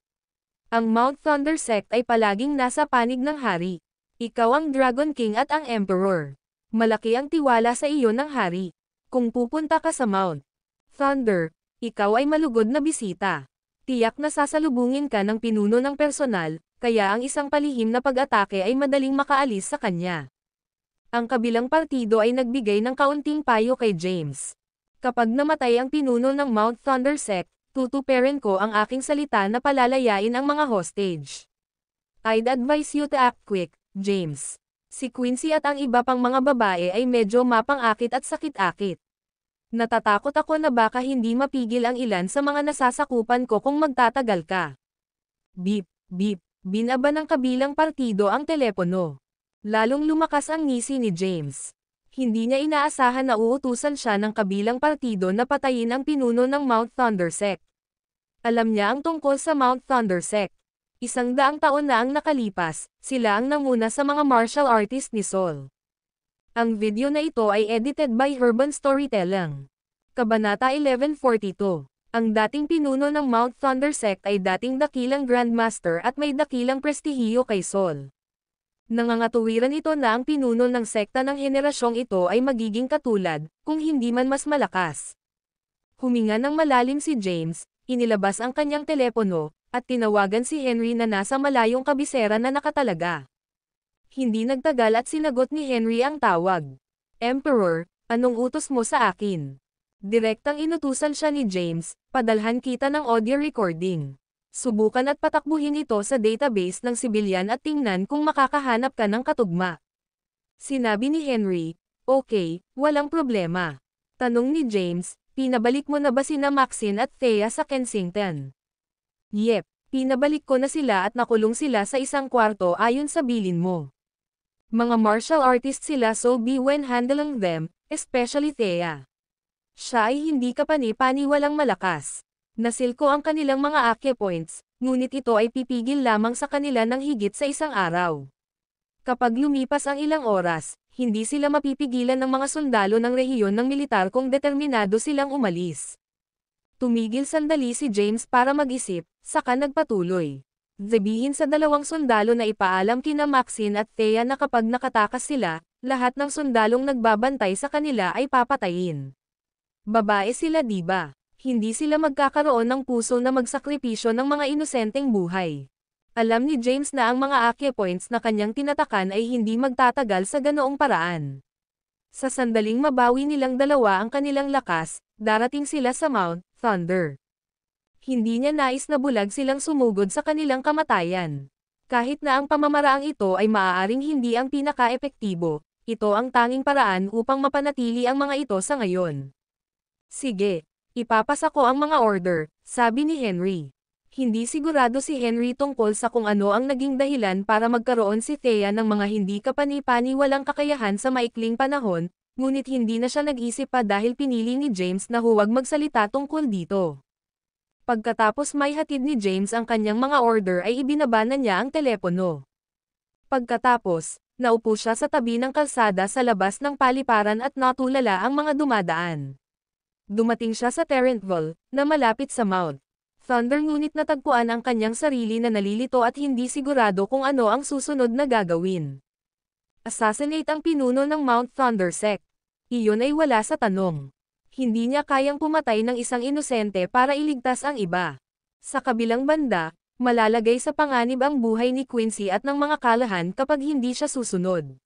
Ang Mount Thunder Sect ay palaging nasa panig ng hari. Ikaw ang Dragon King at ang Emperor. Malaki ang tiwala sa iyo ng hari. Kung pupunta ka sa Mount Thunder, ikaw ay malugod na bisita. Tiyak na sasalubungin ka ng pinuno ng personal, kaya ang isang palihim na pag-atake ay madaling makaalis sa kanya. Ang kabilang partido ay nagbigay ng kaunting payo kay James. Kapag namatay ang pinuno ng Mount Thunder Sect, tutuparin ko ang aking salita na palalayain ang mga hostage. I'd advise you to act quick, James. Si Quincy at ang iba pang mga babae ay medyo mapang-akit at sakit-akit. Natatakot ako na baka hindi mapigil ang ilan sa mga nasasakupan ko kung magtatagal ka. Beep, beep. Binaba ng kabilang partido ang telepono. Lalong lumakas ang ngisi ni James. Hindi niya inaasahan na uutusan siya ng kabilang partido na patayin ang pinuno ng Mount Thunder Sect. Alam niya ang tungkol sa Mount Thunder Sect. 100 taon na ang nakalipas, sila ang nanguna sa mga martial artist ni Sol. Ang video na ito ay edited by Urban Storytelling. Kabanata 1142. Ang dating pinuno ng Mount Thunder Sect ay dating dakilang Grandmaster at may dakilang prestihiyo kay Sol. Nangangatuwiran ito na ang pinuno ng sekta ng henerasyong ito ay magiging katulad, kung hindi man mas malakas. Huminga ng malalim si James, inilabas ang kanyang telepono, at tinawagan si Henry na nasa malayong kabisera na nakatalaga. Hindi nagtagal at sinagot ni Henry ang tawag. Emperor, anong utos mo sa akin? Direktang inutusan siya ni James, padalhan kita ng audio recording. Subukan at patakbuhin ito sa database ng sibilyan at tingnan kung makakahanap ka ng katugma. Sinabi ni Henry, okay, walang problema. Tanong ni James, pinabalik mo na ba sina Maxine at Thea sa Kensington? Yep, pinabalik ko na sila at nakulong sila sa isang kwarto ayon sa bilin mo. Mga martial artist sila so be when handling them, especially Thea. Siya ay hindi kapani-paniwalang malakas. Nasil ko ang kanilang mga acupoints, ngunit ito ay pipigil lamang sa kanila ng higit sa isang araw. Kapag lumipas ang ilang oras, hindi sila mapipigilan ng mga sundalo ng rehiyon ng militar kung determinado silang umalis. Tumigil sandali si James para mag-isip, saka nagpatuloy. Sabihin sa 2 sundalo na ipaalam kina Maxine at Thea na kapag nakatakas sila, lahat ng sundalong nagbabantay sa kanila ay papatayin. Babae sila diba? Hindi sila magkakaroon ng puso na magsakripisyo ng mga inosenteng buhay. Alam ni James na ang mga acupoints na kanyang tinatakan ay hindi magtatagal sa ganoong paraan. Sa sandaling mabawi nilang dalawa ang kanilang lakas, darating sila sa Mount Thunder. Hindi niya nais na bulag silang sumugod sa kanilang kamatayan. Kahit na ang pamamaraang ito ay maaaring hindi ang pinaka-epektibo, ito ang tanging paraan upang mapanatili ang mga ito sa ngayon. Sige, ipapasa ko ang mga order, sabi ni Henry. Hindi sigurado si Henry tungkol sa kung ano ang naging dahilan para magkaroon si Thea ng mga hindi kapani-paniwalang kakayahan sa maikling panahon, ngunit hindi na siya nag-isip pa dahil pinili ni James na huwag magsalita tungkol dito. Pagkatapos may hatid ni James ang kanyang mga order ay ibinaba na niya ang telepono. Pagkatapos, naupo siya sa tabi ng kalsada sa labas ng paliparan at natulala ang mga dumadaan. Dumating siya sa Terrentville, na malapit sa Mount Thunder ngunit natagpuan ang kanyang sarili na nalilito at hindi sigurado kung ano ang susunod na gagawin. Assassinate ang pinuno ng Mount Thunder Sect. Iyon ay wala sa tanong. Hindi niya kayang pumatay ng isang inosente para iligtas ang iba. Sa kabilang banda, malalagay sa panganib ang buhay ni Quincy at ng mga kalahan kapag hindi siya susunod.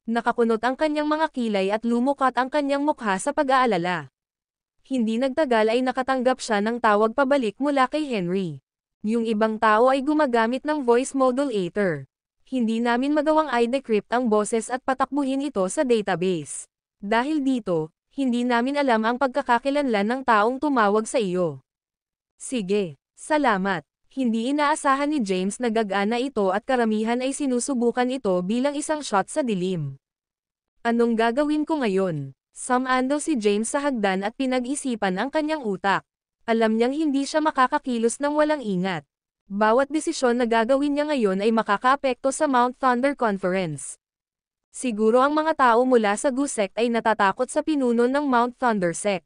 Nakakunot ang kanyang mga kilay at lumukat ang kanyang mukha sa pag-aalala. Hindi nagtagal ay nakatanggap siya ng tawag pabalik mula kay Henry. Yung ibang tao ay gumagamit ng voice modulator. Hindi namin magawang i-decrypt ang boses at patakbuhin ito sa database. Dahil dito, hindi namin alam ang pagkakakilanlan ng taong tumawag sa iyo. Sige, salamat. Hindi inaasahan ni James na gagana ito at karamihan ay sinusubukan ito bilang isang shot sa dilim. Anong gagawin ko ngayon? Sumando si James sa hagdan at pinag-isipan ang kanyang utak. Alam niyang hindi siya makakakilos ng walang ingat. Bawat desisyon na gagawin niya ngayon ay makakaapekto sa Mount Thunder Conference. Siguro ang mga tao mula sa Gu Sect ay natatakot sa pinuno ng Mount Thunder Sect.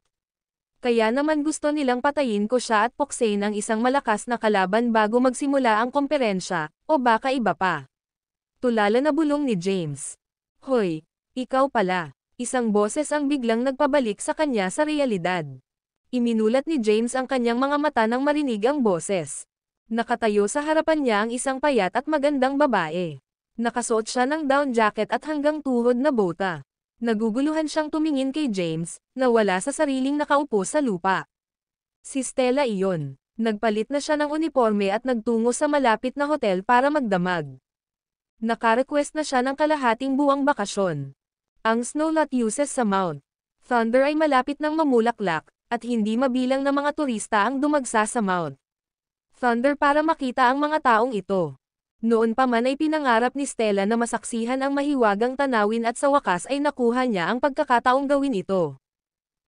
Kaya naman gusto nilang patayin ko siya at puksain ang isang malakas na kalaban bago magsimula ang komperensya, o baka iba pa. Tulala na bulong ni James. Hoy, ikaw pala. Isang boses ang biglang nagpabalik sa kanya sa realidad. Iminulat ni James ang kanyang mga mata nang marinig ang boses. Nakatayo sa harapan niya ang isang payat at magandang babae. Nakasuot siya ng down jacket at hanggang tuhod na bota. Naguguluhan siyang tumingin kay James, na wala sa sariling nakaupo sa lupa. Si Stella iyon. Nagpalit na siya ng uniforme at nagtungo sa malapit na hotel para magdamag. Naka-request na siya ng kalahating buwang bakasyon. Ang snow lot uses sa Mount Thunder ay malapit ng mamulaklak, at hindi mabilang na mga turista ang dumagsa sa Mount Thunder para makita ang mga taong ito. Noon pa man ay pinangarap ni Stella na masaksihan ang mahiwagang tanawin at sa wakas ay nakuha niya ang pagkakataong gawin ito.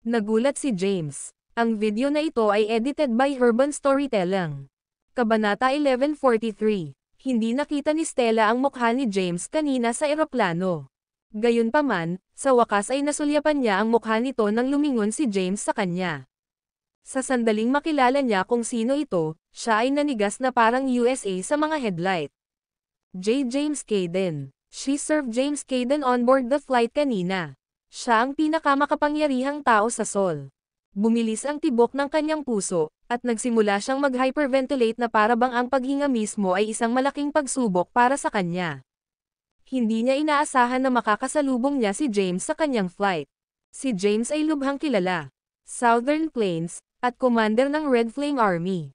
Nagulat si James. Ang video na ito ay edited by Urban Storytelling. Kabanata 1143. Hindi nakita ni Stella ang mukha ni James kanina sa eroplano. Gayunpaman, sa wakas ay nasulyapan niya ang mukha nito nang lumingon si James sa kanya. Sa sandaling makilala niya kung sino ito, siya ay nanigas na parang USA sa mga headlight. James Caden. She served James Caden on board the flight kanina. Siya ang pinakamakapangyarihang tao sa Sol. Bumilis ang tibok ng kanyang puso, at nagsimula siyang mag-hyperventilate na para bang ang paghinga mismo ay isang malaking pagsubok para sa kanya. Hindi niya inaasahan na makakasalubong niya si James sa kanyang flight. Si James ay lubhang kilala. Southern Plains, at commander ng Red Flame Army.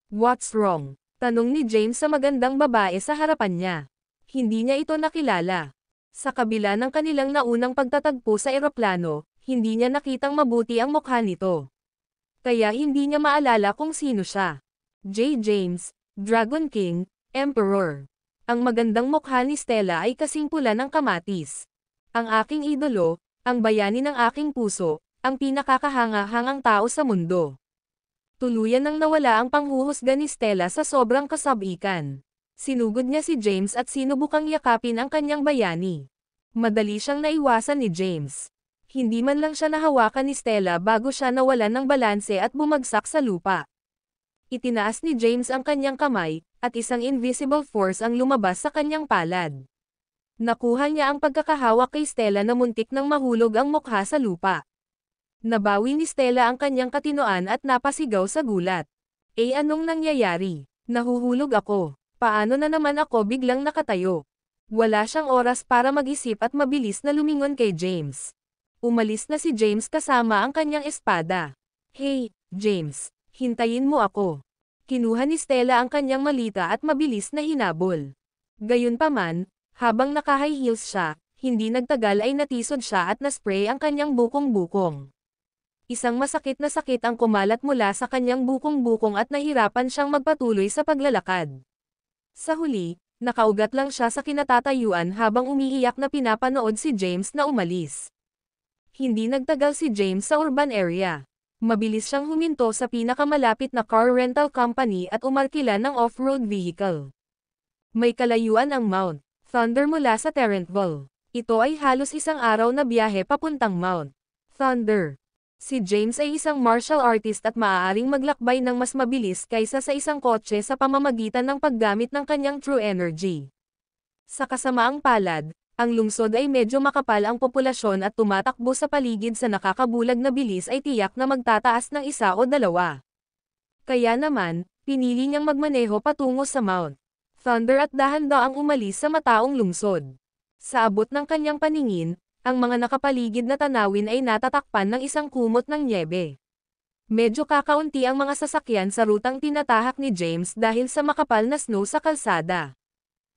What's wrong? Tanong ni James sa magandang babae sa harapan niya. Hindi niya ito nakilala. Sa kabila ng kanilang naunang pagtatagpo sa eroplano, hindi niya nakitang mabuti ang mukha nito. Kaya hindi niya maalala kung sino siya. James, Dragon King, Emperor. Ang magandang mukha ni Stella ay kasing pula ng kamatis. Ang aking idolo, ang bayani ng aking puso, ang pinakakahanga-hangang tao sa mundo. Tuluyan nang nawala ang panghuhusga ni Stella sa sobrang kasabikan. Sinugod niya si James at sinubukang yakapin ang kanyang bayani. Madali siyang naiwasan ni James. Hindi man lang siya nahawakan ni Stella bago siya nawalan ng balanse at bumagsak sa lupa. Itinaas ni James ang kanyang kamay, at isang invisible force ang lumabas sa kanyang palad. Nakuha niya ang pagkakahawak kay Stella na muntik nang mahulog ang mukha sa lupa. Nabawi ni Stella ang kanyang katinoan at napasigaw sa gulat. Anong nangyayari? Nahuhulog ako. Paano na naman ako biglang nakatayo? Wala siyang oras para mag-isip at mabilis na lumingon kay James. Umalis na si James kasama ang kanyang espada. Hey, James, hintayin mo ako. Kinuha ni Stella ang kanyang malita at mabilis na hinabol. Gayunpaman, habang naka-high heels siya, hindi nagtagal ay natisod siya at naspray ang kanyang bukong-bukong. Isang masakit na sakit ang kumalat mula sa kanyang bukong-bukong at nahirapan siyang magpatuloy sa paglalakad. Sa huli, nakaugat lang siya sa kinatatayuan habang umiiyak na pinapanood si James na umalis. Hindi nagtagal si James sa urban area. Mabilis siyang huminto sa pinakamalapit na car rental company at umarkila ng off-road vehicle. May kalayuan ang Mount Thunder mula sa Terrentville. Ito ay halos isang araw na biyahe papuntang Mount Thunder. Si James ay isang martial artist at maaaring maglakbay ng mas mabilis kaysa sa isang kotse sa pamamagitan ng paggamit ng kanyang true energy. Sa kasamaang palad, ang lungsod ay medyo makapal ang populasyon at tumatakbo sa paligid sa nakakabulag na bilis ay tiyak na magtataas ng isa o dalawa. Kaya naman, pinili niyang magmaneho patungo sa Mount Thunder at dahan-daang umalis sa mataong lungsod. Sa abot ng kanyang paningin, ang mga nakapaligid na tanawin ay natatakpan ng isang kumot ng nyebe. Medyo kakaunti ang mga sasakyan sa rutang tinatahak ni James dahil sa makapal na snow sa kalsada.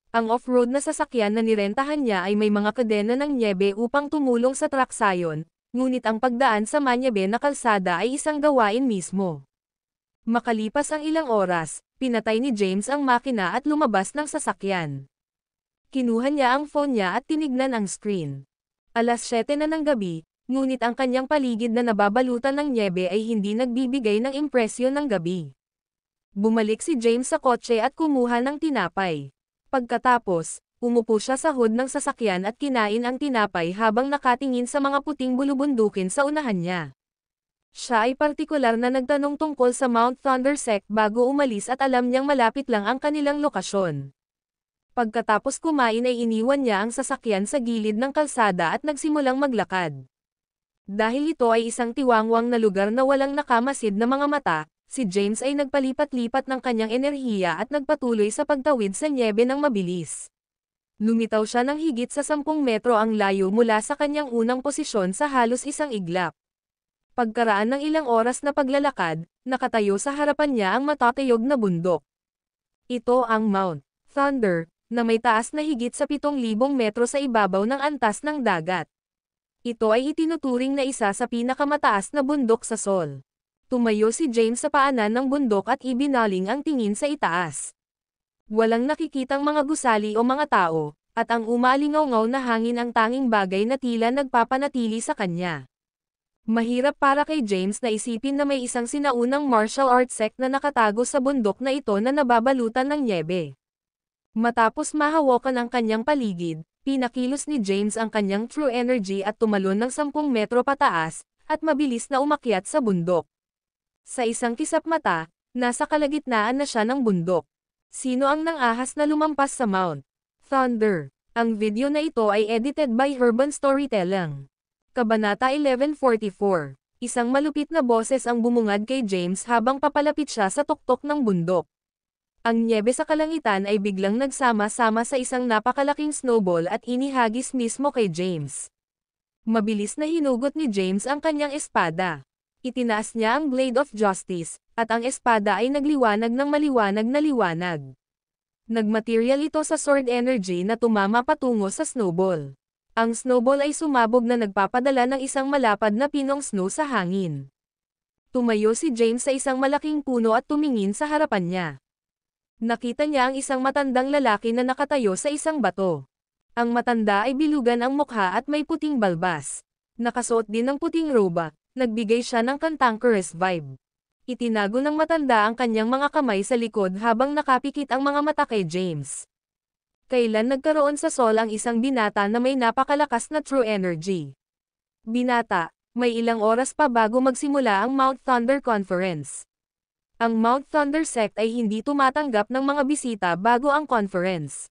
Ang off-road na sasakyan na nirentahan niya ay may mga kadena ng nyebe upang tumulong sa traksayon, ngunit ang pagdaan sa manyebe na kalsada ay isang gawain mismo. Makalipas ang ilang oras, pinatay ni James ang makina at lumabas ng sasakyan. Kinuha niya ang phone niya at tinignan ang screen. Alas 7 na ng gabi, ngunit ang kanyang paligid na nababalutan ng nyebe ay hindi nagbibigay ng impresyon ng gabi. Bumalik si James sa kotse at kumuha ng tinapay. Pagkatapos, umupo siya sa hood ng sasakyan at kinain ang tinapay habang nakatingin sa mga puting bulubundukin sa unahan niya. Siya ay partikular na nagtanong tungkol sa Mount Thunder sect bago umalis at alam niyang malapit lang ang kanilang lokasyon. Pagkatapos kumain ay iniwan niya ang sasakyan sa gilid ng kalsada at nagsimulang maglakad. Dahil ito ay isang tiwangwang na lugar na walang nakamasid na mga mata, si James ay nagpalipat-lipat ng kanyang enerhiya at nagpatuloy sa pagtawid sa nyebe ng mabilis. Lumitaw siya ng higit sa 10 metro ang layo mula sa kanyang unang posisyon sa halos isang iglap. Pagkaraan ng ilang oras na paglalakad, nakatayo sa harapan niya ang matatayog na bundok. Ito ang Mount Thunder, na may taas na higit sa 7,000 metro sa ibabaw ng antas ng dagat. Ito ay itinuturing na isa sa pinakamataas na bundok sa Sol. Tumayo si James sa paanan ng bundok at ibinaling ang tingin sa itaas. Walang nakikitang mga gusali o mga tao, at ang umalingaw-ngaw na hangin ang tanging bagay na tila nagpapanatili sa kanya. Mahirap para kay James na isipin na may isang sinaunang martial arts sect na nakatago sa bundok na ito na nababalutan ng nyebe. Matapos mahawakan ang kanyang paligid, pinakilos ni James ang kanyang true energy at tumalon ng 10 metro pataas, at mabilis na umakyat sa bundok. Sa isang kisap mata, nasa kalagitnaan na siya ng bundok. Sino ang nang-ahas na lumampas sa Mount Thunder? Ang video na ito ay edited by Urban Storytelling. Kabanata 1144. Isang malupit na boses ang bumungad kay James habang papalapit siya sa tuktok ng bundok. Ang nyebe sa kalangitan ay biglang nagsama-sama sa isang napakalaking snowball at inihagis mismo kay James. Mabilis na hinugot ni James ang kanyang espada. Itinaas niya ang Blade of Justice, at ang espada ay nagliwanag ng maliwanag na liwanag. Nagmaterial ito sa sword energy na tumama patungo sa snowball. Ang snowball ay sumabog na nagpapadala ng isang malapad na pinong snow sa hangin. Tumayo si James sa isang malaking puno at tumingin sa harapan niya. Nakita niya ang isang matandang lalaki na nakatayo sa isang bato. Ang matanda ay bilugan ang mukha at may puting balbas. Nakasuot din ng puting roba. Nagbigay siya ng cantankerous vibe. Itinago ng matanda ang kanyang mga kamay sa likod habang nakapikit ang mga mata kay James. Kailan nagkaroon sa Sol ang isang binata na may napakalakas na true energy? Binata, may ilang oras pa bago magsimula ang Mount Thunder Conference. Ang Mount Thunder sect ay hindi tumatanggap ng mga bisita bago ang conference.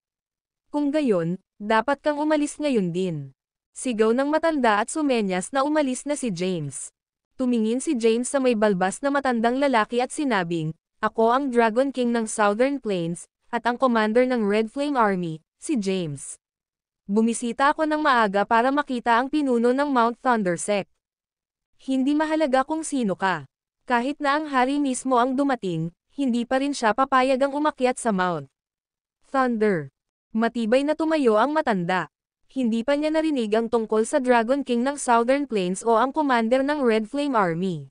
Kung gayon, dapat kang umalis ngayon din. Sigaw ng matanda at sumenyas na umalis na si James. Tumingin si James sa may balbas na matandang lalaki at sinabing, "Ako ang Dragon King ng Southern Plains, at ang commander ng Red Flame Army, si James. Bumisita ako ng maaga para makita ang pinuno ng Mount Thunder sect. Hindi mahalaga kung sino ka. Kahit na ang hari mismo ang dumating, hindi pa rin siya papayag ang umakyat sa Mount Thunder." Matibay na tumayo ang matanda. Hindi pa niya narinig ang tungkol sa Dragon King ng Southern Plains o ang commander ng Red Flame Army.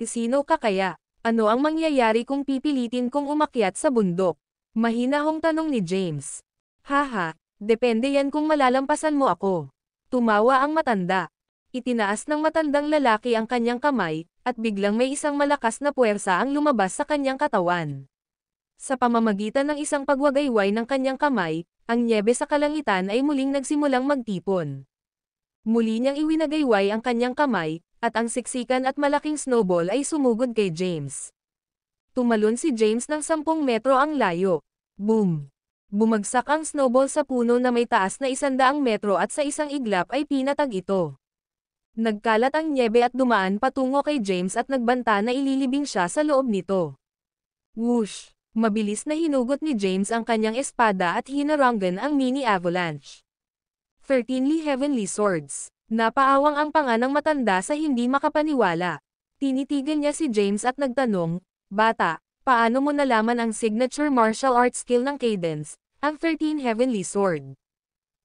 Sino ka kaya? Ano ang mangyayari kung pipilitin kong umakyat sa bundok? Mahinahong tanong ni James. Haha, depende yan kung malalampasan mo ako. Tumawa ang matanda. Itinaas ng matandang lalaki ang kanyang kamay, at biglang may isang malakas na puwersa ang lumabas sa kanyang katawan. Sa pamamagitan ng isang pagwagayway ng kanyang kamay, ang nyebe sa kalangitan ay muling nagsimulang magtipon. Muli niyang iwinagayway ang kanyang kamay, at ang siksikan at malaking snowball ay sumugod kay James. Tumalon si James ng 10 metro ang layo. Boom! Bumagsak ang snowball sa puno na may taas na 100 metro at sa isang iglap ay pinatag ito. Nagkalat ang nyebe at dumaan patungo kay James at nagbanta na ililibing siya sa loob nito. Whoosh! Mabilis na hinugot ni James ang kanyang espada at hinaranggan ang mini avalanche. 13 Heavenly Swords. Napaawang ang panga ng matanda sa hindi makapaniwala. Tinitigan niya si James at nagtanong, "Bata, paano mo nalaman ang signature martial arts skill ng Cadence, ang 13 Heavenly Sword?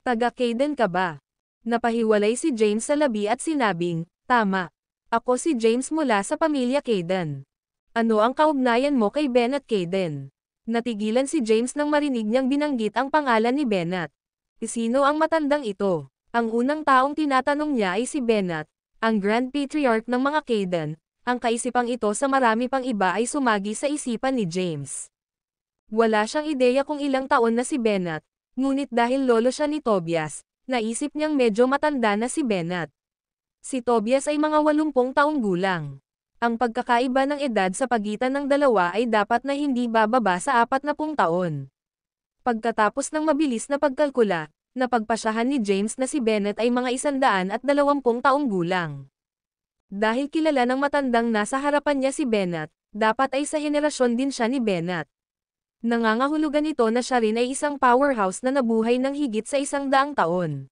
Taga-Caden ka ba?" Napahiwalay si James sa labi at sinabing, "Tama. Ako si James mula sa pamilya Caden." Ano ang kaugnayan mo kay Bennett Caden? Natigilan si James nang marinig niyang binanggit ang pangalan ni Bennett. Sino ang matandang ito? Ang unang taong tinatanong niya ay si Bennett, ang Grand Patriarch ng mga Caden. Ang kaisipang ito sa marami pang iba ay sumagi sa isipan ni James. Wala siyang ideya kung ilang taon na si Bennett, ngunit dahil lolo siya ni Tobias, naisip niyang medyo matanda na si Bennett. Si Tobias ay mga 80 taong gulang. Ang pagkakaiba ng edad sa pagitan ng dalawa ay dapat na hindi bababa sa 40 taon. Pagkatapos ng mabilis na pagkalkula, napagpasyahan ni James na si Bennett ay mga 120 taong gulang. Dahil kilala ng matandang nasa harapan niya si Bennett, dapat ay sa henerasyon din siya ni Bennett. Nangangahulugan ito na siya rin ay isang powerhouse na nabuhay ng higit sa 100 taon.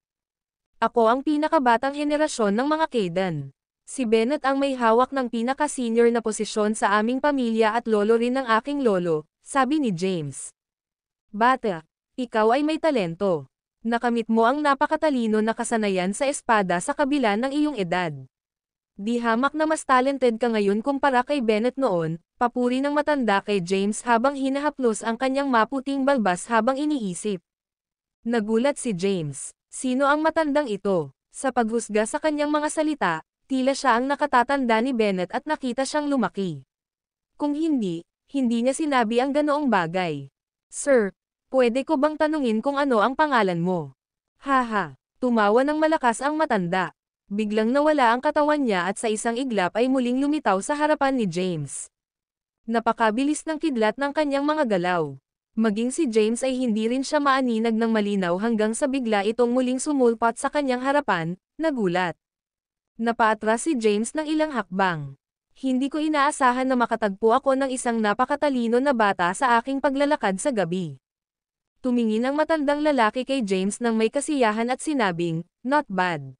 Ako ang pinakabatang henerasyon ng mga Caden. Si Bennett ang may hawak ng pinaka-senior na posisyon sa aming pamilya at lolo rin ng aking lolo, sabi ni James. Bata, ikaw ay may talento. Nakamit mo ang napakatalino na kasanayan sa espada sa kabila ng iyong edad. Di hamak na mas talented ka ngayon kumpara kay Bennett noon, papuri ng matanda kay James habang hinahaplos ang kanyang maputing balbas habang iniisip. Nagulat si James. Sino ang matandang ito? Sa paghusga sa kanyang mga salita, tila siya ang nakatatanda ni Bennett at nakita siyang lumaki. Kung hindi niya sinabi ang ganoong bagay. Sir, pwede ko bang tanungin kung ano ang pangalan mo? Haha, tumawa ng malakas ang matanda. Biglang nawala ang katawan niya at sa isang iglap ay muling lumitaw sa harapan ni James. Napakabilis ng kidlat ng kanyang mga galaw. Maging si James ay hindi rin siya maaninag ng malinaw hanggang sa bigla itong muling sumulpat sa kanyang harapan, nagulat. Napaatras si James ng ilang hakbang. Hindi ko inaasahan na makatagpo ako ng isang napakatalino na bata sa aking paglalakad sa gabi. Tumingin ang matandang lalaki kay James nang may kasiyahan at sinabing, "Not bad.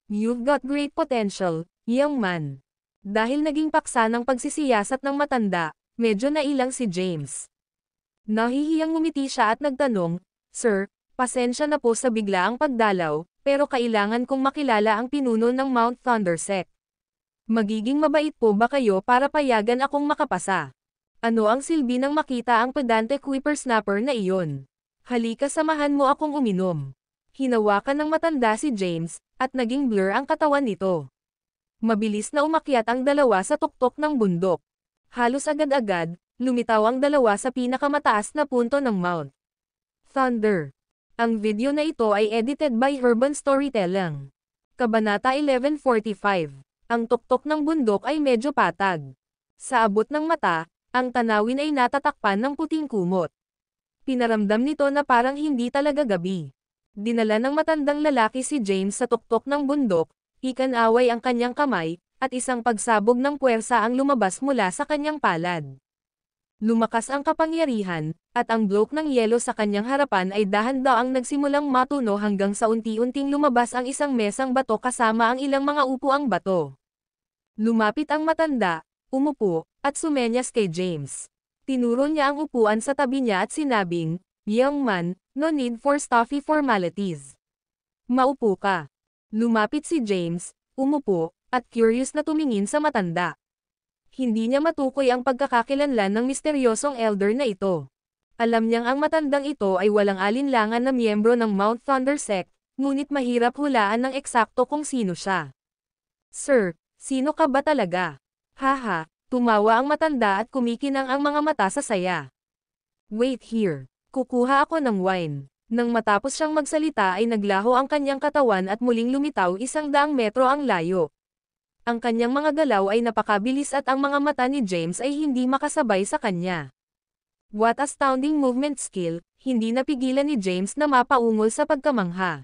You've got great potential, young man." Dahil naging paksa ng pagsisiyasat ng matanda, medyo nailang si James. Nahihiyang ngumiti siya at nagtanong, "Sir, pasensya na po sa biglaang pagdalaw, pero kailangan kong makilala ang pinuno ng Mount Thunder Sect. Magiging mabait po ba kayo para payagan akong makapasa? Ano ang silbi ng makita ang pedante whippersnapper na iyon? Halika samahan mo akong uminom." Hinawakan ng matanda si James, at naging blur ang katawan nito. Mabilis na umakyat ang dalawa sa tuktok ng bundok. Halos agad-agad, lumitaw ang dalawa sa pinakamataas na punto ng Mount Thunder. Ang video na ito ay edited by Urban Storytelling. Kabanata 1145. Ang tuktok ng bundok ay medyo patag. Sa abot ng mata, ang tanawin ay natatakpan ng puting kumot. Pinaramdam nito na parang hindi talaga gabi. Dinala ng matandang lalaki si James sa tuktok ng bundok, ikanaway ang kanyang kamay, at isang pagsabog ng puwersa ang lumabas mula sa kanyang palad. Lumakas ang kapangyarihan, at ang bloke ng yelo sa kanyang harapan ay dahan-daang nagsimulang matuno hanggang sa unti-unting lumabas ang isang mesang bato kasama ang ilang mga upuang bato. Lumapit ang matanda, umupo, at sumenyas kay James. Tinuro niya ang upuan sa tabi niya at sinabing, "Young man, no need for stuffy formalities. Maupo ka." Lumapit si James, umupo, at curious na tumingin sa matanda. Hindi niya matukoy ang pagkakakilanlan ng misteryosong elder na ito. Alam niyang ang matandang ito ay walang alinlangan na miyembro ng Mount Thunder Sect, ngunit mahirap hulaan ng eksakto kung sino siya. "Sir, sino ka ba talaga?" Haha, tumawa ang matanda at kumikinang ang mga mata sa saya. "Wait here. Kukuha ako ng wine." Nang matapos siyang magsalita ay naglaho ang kanyang katawan at muling lumitaw 100 metro ang layo. Ang kanyang mga galaw ay napakabilis at ang mga mata ni James ay hindi makasabay sa kanya. What astounding movement skill, hindi napigilan ni James na mapaungol sa pagkamangha.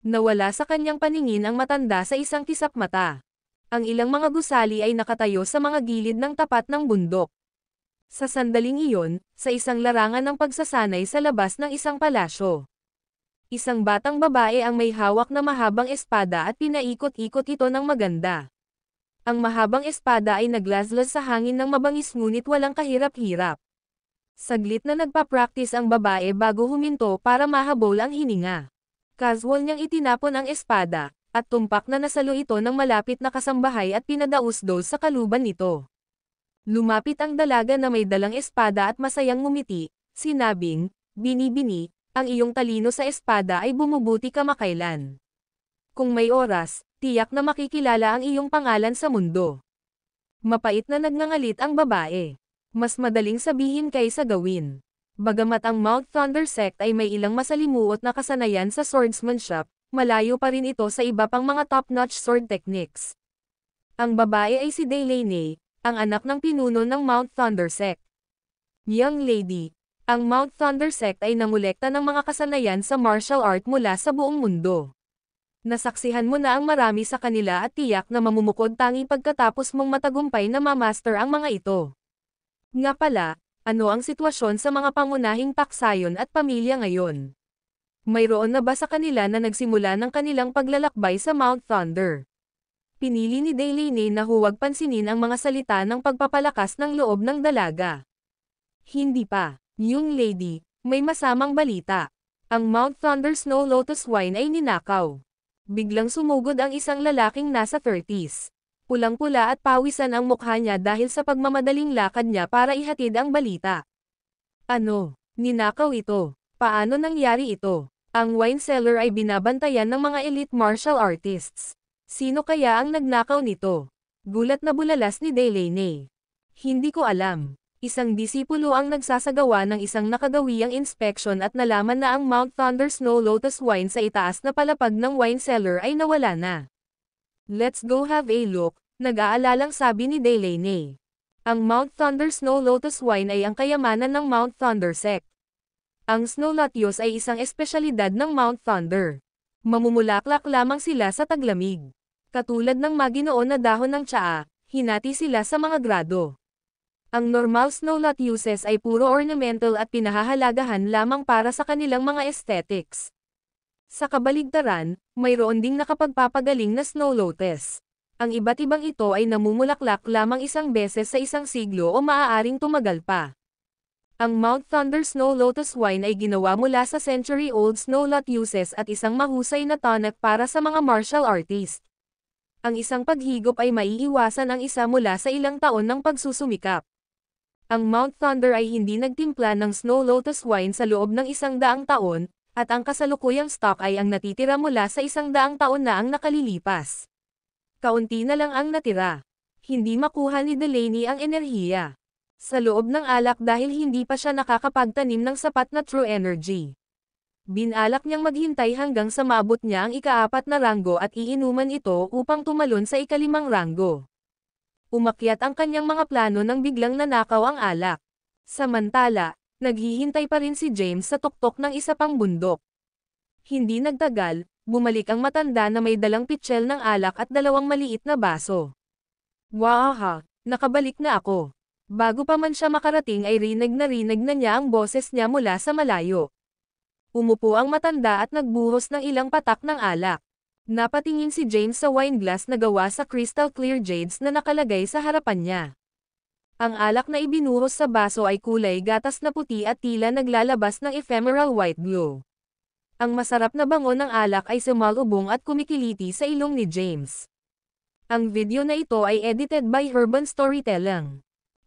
Nawala sa kanyang paningin ang matanda sa isang kisap mata. Ang ilang mga gusali ay nakatayo sa mga gilid ng tapat ng bundok. Sa sandaling iyon, sa isang larangan ng pagsasanay sa labas ng isang palasyo. Isang batang babae ang may hawak na mahabang espada at pinaikot-ikot ito ng maganda. Ang mahabang espada ay naglaslas sa hangin ng mabangis ngunit walang kahirap-hirap. Saglit na nagpa-practice ang babae bago huminto para mahabol ang hininga. Casual niyang itinapon ang espada, at tumpak na nasalo ito ng malapit na kasambahay at pinadausdos sa kaluban nito. Lumapit ang dalaga na may dalang espada at masayang ngumiti, sinabing, "Bini-bini, ang iyong talino sa espada ay bumubuti kamakailan. Kung may oras, tiyak na makikilala ang iyong pangalan sa mundo." Mapait na nagngangalit ang babae. Mas madaling sabihin kaysa gawin. Bagamat ang Mount Thunder Sect ay may ilang masalimuot na kasanayan sa swordsmanship, malayo pa rin ito sa iba pang mga top-notch sword techniques. Ang babae ay si Delaney, ang anak ng pinuno ng Mount Thunder Sect. Young lady, ang Mount Thunder Sect ay nangolekta ng mga kasanayan sa martial art mula sa buong mundo. Nasaksihan mo na ang marami sa kanila at tiyak na mamumukod tangi pagkatapos mong matagumpay na ma-master ang mga ito. Nga pala, ano ang sitwasyon sa mga pangunahing paksayon at pamilya ngayon? Mayroon na ba sa kanila na nagsimula ng kanilang paglalakbay sa Mount Thunder? Pinili ni Delaney na huwag pansinin ang mga salita ng pagpapalakas ng loob ng dalaga. Hindi pa, young lady, may masamang balita. Ang Mount Thunder Snow Lotus Wine ay ninakaw. Biglang sumugod ang isang lalaking nasa 30s. Pulang-pula at pawisan ang mukha niya dahil sa pagmamadaling lakad niya para ihatid ang balita. Ano? Ninakaw ito? Paano nangyari ito? Ang wine cellar ay binabantayan ng mga elite martial artists. Sino kaya ang nagnakaw nito? Gulat na bulalas ni Delaney. Hindi ko alam. Isang disipulo ang nagsasagawa ng isang nakagawiyang inspeksyon at nalaman na ang Mount Thunder Snow Lotus wine sa itaas na palapag ng wine cellar ay nawala na. Let's go have a look, nag-aalalang sabi ni Delaney. Ang Mount Thunder Snow Lotus wine ay ang kayamanan ng Mount Thunder sect. Ang Snow Lotus ay isang espesyalidad ng Mount Thunder. Mamumulaklak lamang sila sa taglamig. Katulad ng maginoon na dahon ng tsaa, hinati sila sa mga grado. Ang normal snow lotuses ay puro ornamental at pinahahalagahan lamang para sa kanilang mga aesthetics. Sa kabaligtaran, mayroon ding nakapagpapagaling na snow lotus. Ang iba't ibang ito ay namumulaklak lamang isang beses sa isang siglo o maaaring tumagal pa. Ang Mount Thunder Snow Lotus wine ay ginawa mula sa century-old snow lotuses at isang mahusay na tonic para sa mga martial artist. Ang isang paghigop ay maiiwasan ang isa mula sa ilang taon ng pagsusumikap. Ang Mount Thunder ay hindi nagtimpla ng Snow Lotus wine sa loob ng 100 taon, at ang kasalukuyang stock ay ang natitira mula sa 100 taon na ang nakalilipas. Kaunti na lang ang natira. Hindi makuha ni Delaney ang enerhiya sa loob ng alak dahil hindi pa siya nakakapagtanim ng sapat na true energy. Binalak niyang maghintay hanggang sa maabot niya ang ika-4 na ranggo at iinuman ito upang tumalon sa ika-5 ranggo. Umakyat ang kanyang mga plano nang biglang nanakaw ang alak. Samantala, naghihintay pa rin si James sa tuktok ng isa pang bundok. Hindi nagtagal, bumalik ang matanda na may dalang pitchel ng alak at 2 maliit na baso. Wahaha, nakabalik na ako. Bago pa man siya makarating ay rinig na niya ang boses niya mula sa malayo. Umupo ang matanda at nagbuhos ng ilang patak ng alak. Napatingin si James sa wine glass na gawa sa crystal clear jades na nakalagay sa harapan niya. Ang alak na ibinuhos sa baso ay kulay gatas na puti at tila naglalabas ng ephemeral white glow. Ang masarap na bango ng alak ay sumalubong at kumikiliti sa ilong ni James. Ang video na ito ay edited by Urban Storytelling.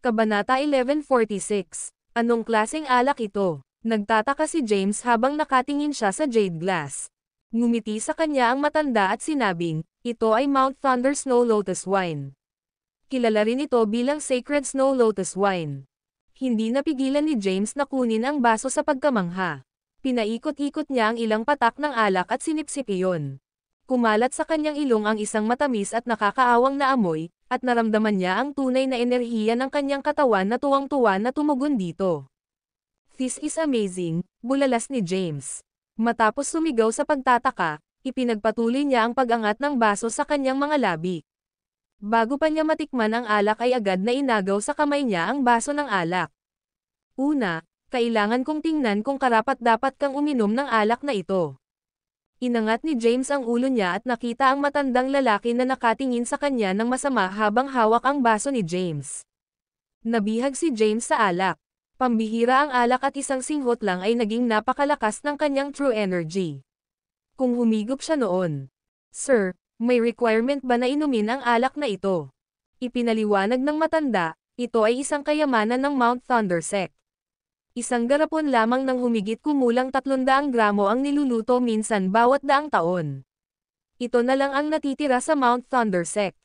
Kabanata 1146. Anong klaseng alak ito? Nagtataka si James habang nakatingin siya sa jade glass. Ngumiti sa kanya ang matanda at sinabing, ito ay Mount Thunder Snow Lotus wine. Kilala rin ito bilang Sacred Snow Lotus wine. Hindi napigilan ni James na kunin ang baso sa pagkamangha. Pinaikot-ikot niya ang ilang patak ng alak at sinipsip iyon. Kumalat sa kanyang ilong ang isang matamis at nakakaawang na amoy, at naramdaman niya ang tunay na enerhiya ng kanyang katawan na tuwang-tuwa na tumugon dito. This is amazing, bulalas ni James. Matapos sumigaw sa pagtataka, ipinagpatuloy niya ang pag-angat ng baso sa kanyang mga labi. Bago pa niya matikman ang alak ay agad na inagaw sa kamay niya ang baso ng alak. Una, kailangan kong tingnan kung karapat-dapat kang uminom ng alak na ito. Inangat ni James ang ulo niya at nakita ang matandang lalaki na nakatingin sa kanya ng masama habang hawak ang baso ni James. Nabihag si James sa alak. Pambihira ang alak at isang singhot lang ay naging napakalakas ng kanyang true energy. Kung humigop siya noon. Sir, may requirement ba na inumin ang alak na ito? Ipinaliwanag ng matanda, ito ay isang kayamanan ng Mount Thunder sect. Isang garapon lamang ng humigit kumulang 300 gramo ang niluluto minsan bawat 100 taon. Ito na lang ang natitira sa Mount Thunder sect.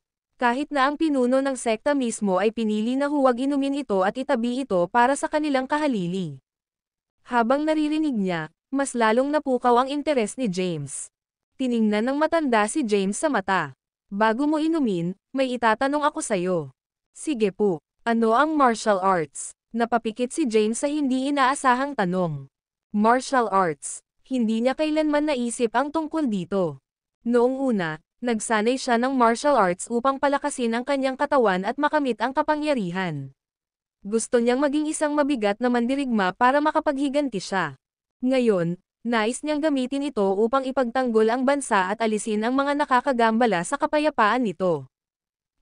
Kahit na ang pinuno ng sekta mismo ay pinili na huwag inumin ito at itabi ito para sa kanilang kahalili. Habang naririnig niya, mas lalong napukaw ang interes ni James. Tiningnan ng matanda si James sa mata. Bago mo inumin, may itatanong ako sa'yo. Sige po, ano ang martial arts? Napapikit si James sa hindi inaasahang tanong. Martial arts. Hindi niya kailanman naisip ang tungkol dito. Noong una, nagsanay siya ng martial arts upang palakasin ang kanyang katawan at makamit ang kapangyarihan. Gusto niyang maging isang mabigat na mandirigma para makapaghiganti siya. Ngayon, nais niyang gamitin ito upang ipagtanggol ang bansa at alisin ang mga nakakagambala sa kapayapaan nito.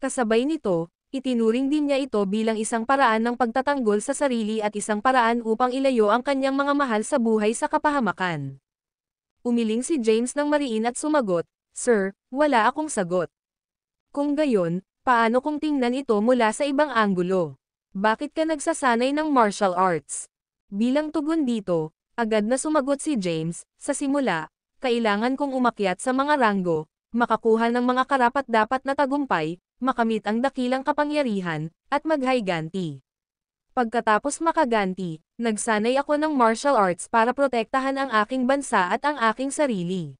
Kasabay nito, itinuring din niya ito bilang isang paraan ng pagtatanggol sa sarili at isang paraan upang ilayo ang kanyang mga mahal sa buhay sa kapahamakan. Umiling si James ng mariin at sumagot, Sir, wala akong sagot. Kung gayon, Paano kung tingnan ito mula sa ibang anggulo? Bakit ka nagsasanay ng martial arts? Bilang tugon dito, agad na sumagot si James, sa simula, kailangan kong umakyat sa mga ranggo, makakuha ng mga karapat-dapat na tagumpay, makamit ang dakilang kapangyarihan, at maghiganti. Pagkatapos makaganti, nagsanay ako ng martial arts para protektahan ang aking bansa at ang aking sarili.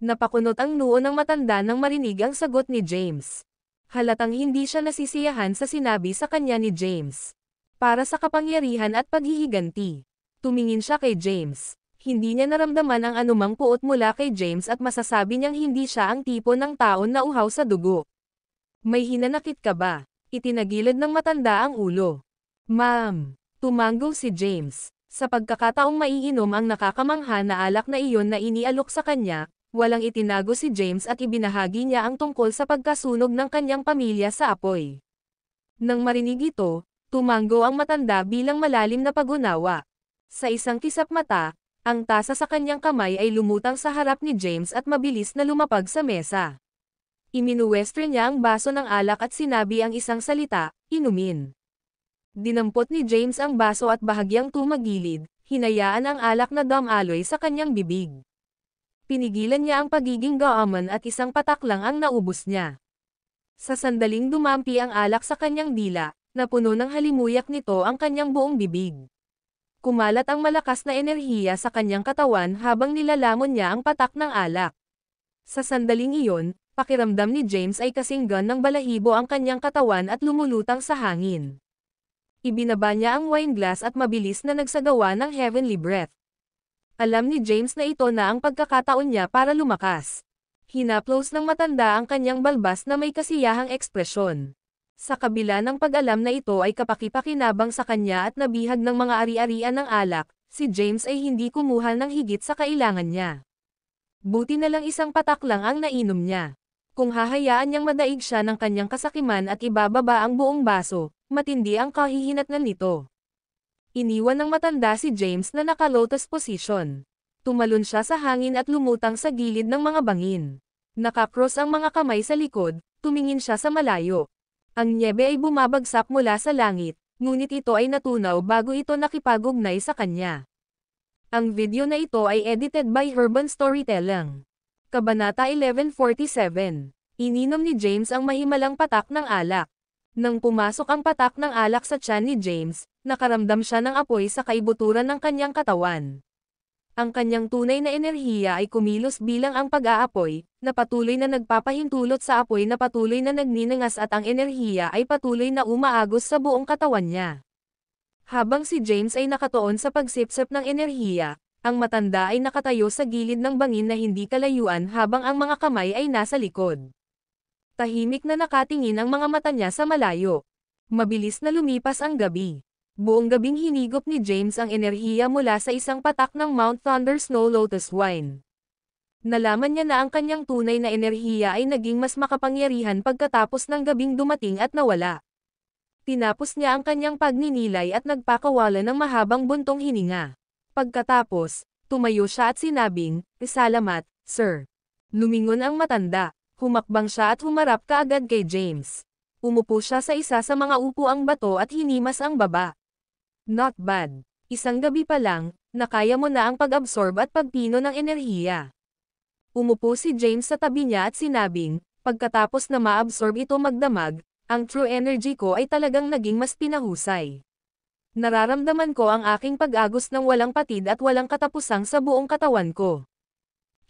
Napakunot ang noo ng matanda nang marinig ang sagot ni James. Halatang hindi siya nasisiyahan sa sinabi sa kanya ni James. Para sa kapangyarihan at paghihiganti. Tumingin siya kay James. Hindi niya naramdaman ang anumang puot mula kay James at masasabi niyang hindi siya ang tipo ng taon na uhaw sa dugo. May hinanakit ka ba? Itinagilid ng matanda ang ulo. Ma'am, tumango si James. Sa pagkakataong maiinom ang nakakamangha na alak na iyon na inialok sa kanya, walang itinago si James at ibinahagi niya ang tungkol sa pagkasunog ng kanyang pamilya sa apoy. Nang marinig ito, tumango ang matanda bilang malalim na pag-unawa. Sa isang kisap mata, ang tasa sa kanyang kamay ay lumutang sa harap ni James at mabilis na lumapag sa mesa. Iminuwestro niya ang baso ng alak at sinabi ang isang salita, inumin. Dinampot ni James ang baso at bahagyang tumagilid, hinayaan ang alak na dumaloy sa kanyang bibig. Pinigilan niya ang pagiging gaaman at isang patak lang ang naubos niya. Sa sandaling dumampi ang alak sa kanyang dila, napuno ng halimuyak nito ang kanyang buong bibig. Kumalat ang malakas na enerhiya sa kanyang katawan habang nilalamon niya ang patak ng alak. Sa sandaling iyon, pakiramdam ni James ay kasing gun ng balahibo ang kanyang katawan at lumulutang sa hangin. Ibinaba niya ang wine glass at mabilis na nagsagawa ng heavenly breath. Alam ni James na ito na ang pagkakataon niya para lumakas. Hinaplos ng matanda ang kanyang balbas na may kasiyahang ekspresyon. Sa kabila ng pag-alam na ito ay kapaki-pakinabang sa kanya at nabihag ng mga ari-arian ng alak, si James ay hindi kumuha ng higit sa kailangan niya. Buti na lang isang patak lang ang nainom niya. Kung hahayaan niyang madaig siya ng kanyang kasakiman at ibababa ang buong baso, matindi ang kahihinatnan nito. Iniwan ng matanda si James na naka-lotus position. Tumalon siya sa hangin at lumutang sa gilid ng mga bangin. Nakakross ang mga kamay sa likod, tumingin siya sa malayo. Ang nyebe ay bumabagsak mula sa langit, ngunit ito ay natunaw bago ito nakipagugnay sa kanya. Ang video na ito ay edited by Urban Storytelling. Kabanata 1147. Ininom ni James ang mahimalang patak ng alak. Nang pumasok ang patak ng alak sa tiyan ni James, nakaramdam siya ng apoy sa kaibuturan ng kanyang katawan. Ang kanyang tunay na enerhiya ay kumilos bilang ang pag-aapoy, na patuloy na nagpapahintulot sa apoy na patuloy na nagninangas at ang enerhiya ay patuloy na umaagos sa buong katawan niya. Habang si James ay nakatuon sa pagsipsip ng enerhiya, ang matanda ay nakatayo sa gilid ng bangin na hindi kalayuan habang ang mga kamay ay nasa likod. Tahimik na nakatingin ang mga mata niya sa malayo. Mabilis na lumipas ang gabi. Buong gabing hinigop ni James ang enerhiya mula sa isang patak ng Mount Thunder Snow Lotus Wine. Nalaman niya na ang kanyang tunay na enerhiya ay naging mas makapangyarihan pagkatapos ng gabing dumating at nawala. Tinapos niya ang kanyang pagninilay at nagpakawala ng mahabang buntong hininga. Pagkatapos, tumayo siya at sinabing, "Salamat, sir." Lumingon ang matanda. Humakbang siya at humarap kaagad kay James. Umupo siya sa isa sa mga upuang bato at hinimas ang baba. Not bad. Isang gabi pa lang, nakaya mo na ang pag-absorb at pagpino ng enerhiya. Umupo si James sa tabi niya at sinabing, pagkatapos na ma-absorb ito magdamag, ang true energy ko ay talagang naging mas pinahusay. Nararamdaman ko ang aking pag-agos ng walang patid at walang katapusang sa buong katawan ko.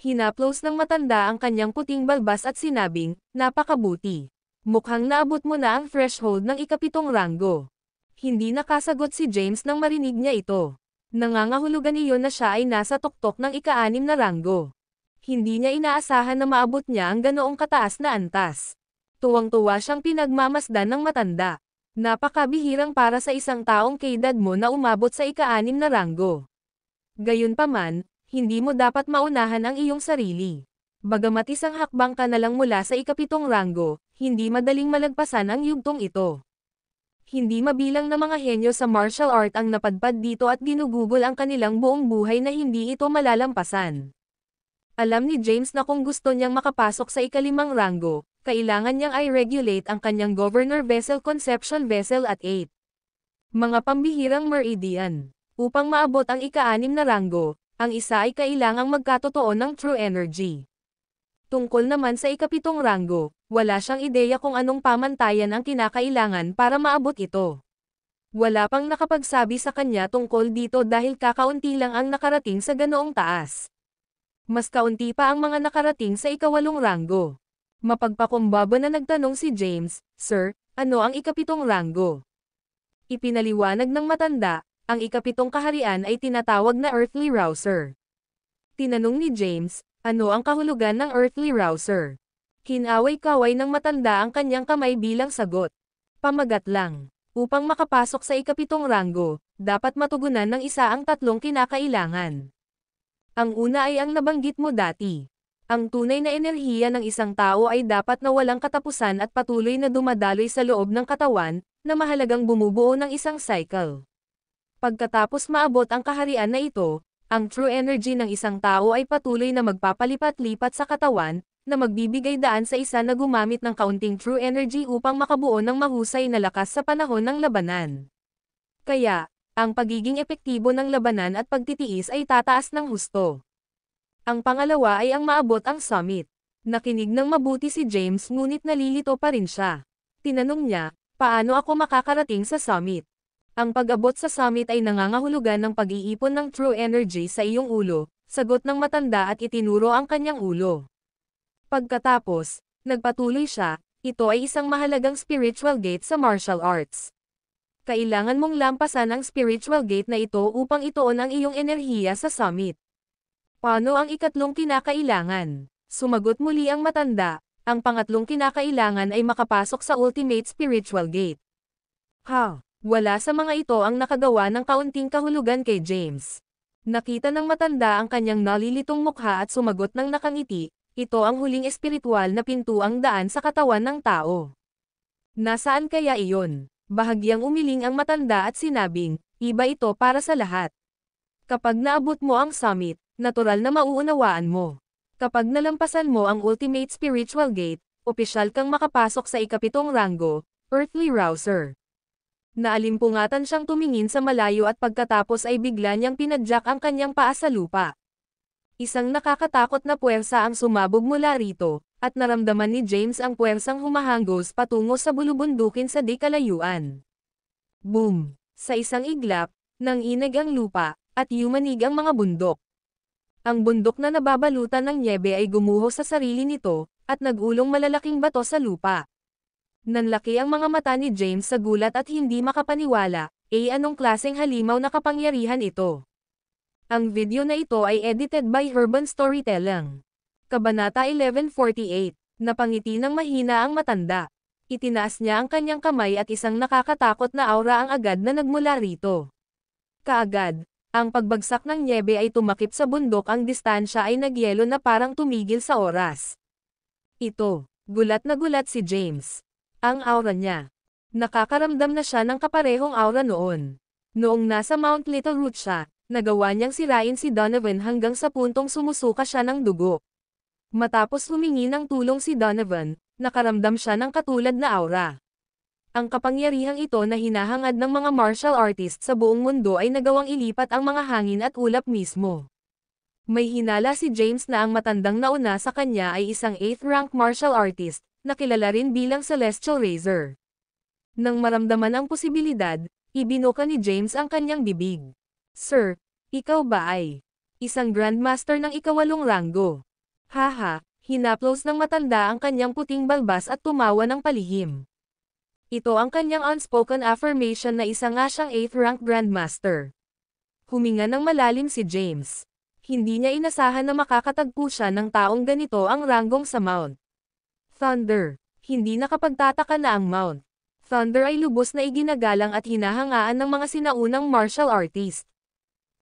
Hinaplos ng matanda ang kanyang puting balbas at sinabing, napakabuti. Mukhang naabot mo na ang threshold ng ikapitong ranggo. Hindi nakasagot si James nang marinig niya ito. Nangangahulugan iyon na siya ay nasa tuktok ng ika-6 na ranggo. Hindi niya inaasahan na maabot niya ang ganoong kataas na antas. Tuwang-tuwa siyang pinagmamasdan ng matanda. Napakabihirang para sa isang taong kaedad mo na umabot sa ika-6 na ranggo. Gayunpaman, hindi mo dapat maunahan ang iyong sarili. Bagamat isang hakbang ka na lang mula sa ikapitong ranggo, hindi madaling malagpasan ang yugtong ito. Hindi mabilang na mga henyo sa martial art ang napadpad dito at ginugugol ang kanilang buong buhay na hindi ito malalampasan. Alam ni James na kung gusto niyang makapasok sa ika-5 ranggo, Kailangan niyang i-regulate ang kanyang Governor Vessel Conception Vessel at 8. Mga pambihirang meridian. Upang maabot ang ika-6 na ranggo, ang isa ay kailangang magkatotoo ng true energy. Tungkol naman sa ika-7 ranggo, wala siyang ideya kung anong pamantayan ang kinakailangan para maabot ito. Wala pang nakapagsabi sa kanya tungkol dito dahil kakaunti lang ang nakarating sa ganoong taas. Mas kaunti pa ang mga nakarating sa ika-8 ranggo. Mapagpakumbaba na nagtanong si James, "Sir, ano ang ika-7 ranggo?" Ipinaliwanag ng matanda, ang ika-7 kaharian ay tinatawag na Earthly Rouser. Tinanong ni James, ano ang kahulugan ng Earthly Rouser? Kinaway-kaway ng matanda ang kanyang kamay bilang sagot. Pamagat lang. Upang makapasok sa ika-7 ranggo, dapat matugunan ng isa ang 3 kinakailangan. Ang una ay ang nabanggit mo dati. Ang tunay na enerhiya ng isang tao ay dapat na walang katapusan at patuloy na dumadaloy sa loob ng katawan, na mahalagang bumubuo ng isang cycle. Pagkatapos maabot ang kaharian na ito, ang true energy ng isang tao ay patuloy na magpapalipat-lipat sa katawan, na magbibigay daan sa isa na gumamit ng kaunting true energy upang makabuo ng mahusay na lakas sa panahon ng labanan. Kaya, ang pagiging epektibo ng labanan at pagtitiis ay tataas ng husto. Ang pangalawa ay ang maabot ang summit. Nakinig ng mabuti si James ngunit nalilito pa rin siya. Tinanong niya, paano ako makakarating sa summit? Ang pag-abot sa summit ay nangangahulugan ng pag-iipon ng true energy sa iyong ulo, sagot ng matanda at itinuro ang kanyang ulo. Pagkatapos, nagpatuloy siya, ito ay isang mahalagang spiritual gate sa martial arts. Kailangan mong lampasan ang spiritual gate na ito upang ituon ang iyong enerhiya sa summit. Paano ang ika-3 kinakailangan? Sumagot muli ang matanda, ang pangatlong kinakailangan ay makapasok sa ultimate spiritual gate. Wala sa mga ito ang nakagawa ng kaunting kahulugan kay James. Nakita ng matanda ang kanyang nalilitong mukha at sumagot ng nakangiti, ito ang huling espiritual na pintuang daan sa katawan ng tao. Nasaan kaya iyon? Bahagyang umiling ang matanda at sinabing, iba ito para sa lahat. Kapag naabot mo ang summit, natural na mauunawaan mo. Kapag nalampasan mo ang ultimate spiritual gate, opisyal kang makapasok sa ika-7 ranggo, Earthly Rouser. Naalimpungatan siyang tumingin sa malayo at pagkatapos ay bigla niyang pinadyak ang kanyang paa sa lupa. Isang nakakatakot na puwersa ang sumabog mula rito, at naramdaman ni James ang puwersang humahanggos patungo sa bulubundukin sa di kalayuan. Boom! Sa isang iglap, nanginig ang lupa, at yumanig ang mga bundok. Ang bundok na nababalutan ng nyebe ay gumuho sa sarili nito, at nagulong malalaking bato sa lupa. Nanlaki ang mga mata ni James sa gulat at hindi makapaniwala, anong klaseng halimaw na kapangyarihan ito? Ang video na ito ay edited by Urban Storytelling. Kabanata 1148, napangiti ng mahina ang matanda. Itinaas niya ang kanyang kamay at isang nakakatakot na aura ang agad na nagmula rito. Kaagad, ang pagbagsak ng nyebe ay tumakip sa bundok, ang distansya ay nagyelo na parang tumigil sa oras. Gulat na gulat si James. Ang aura niya. Nakakaramdam na siya ng kaparehong aura noon. Noong nasa Mount Little Root siya, nagawa niyang sirain si Donovan hanggang sa puntong sumusuka siya ng dugo. Matapos humingi ng tulong si Donovan, nakaramdam siya ng katulad na aura. Ang kapangyarihang ito na hinahangad ng mga martial artists sa buong mundo ay nagawang ilipat ang mga hangin at ulap mismo. May hinala si James na ang matandang nauna sa kanya ay isang 8th rank martial artist, na kilala rin bilang Celestial Razor. Nang maramdaman ang posibilidad, ibinuka ni James ang kanyang bibig. Sir, ikaw ba ay isang Grandmaster ng ika-8 ranggo? Haha, hinaplos ng matanda ang kanyang puting balbas at tumawa ng palihim. Ito ang kanyang unspoken affirmation na isa nga siyang 8th rank Grandmaster. Huminga ng malalim si James. Hindi niya inasahan na makakatagpo siya ng taong ganito ang ranggong sa Mount Thunder. Hindi nakapagtataka na ang Mount Thunder ay lubos na iginagalang at hinahangaan ng mga sinaunang martial artist.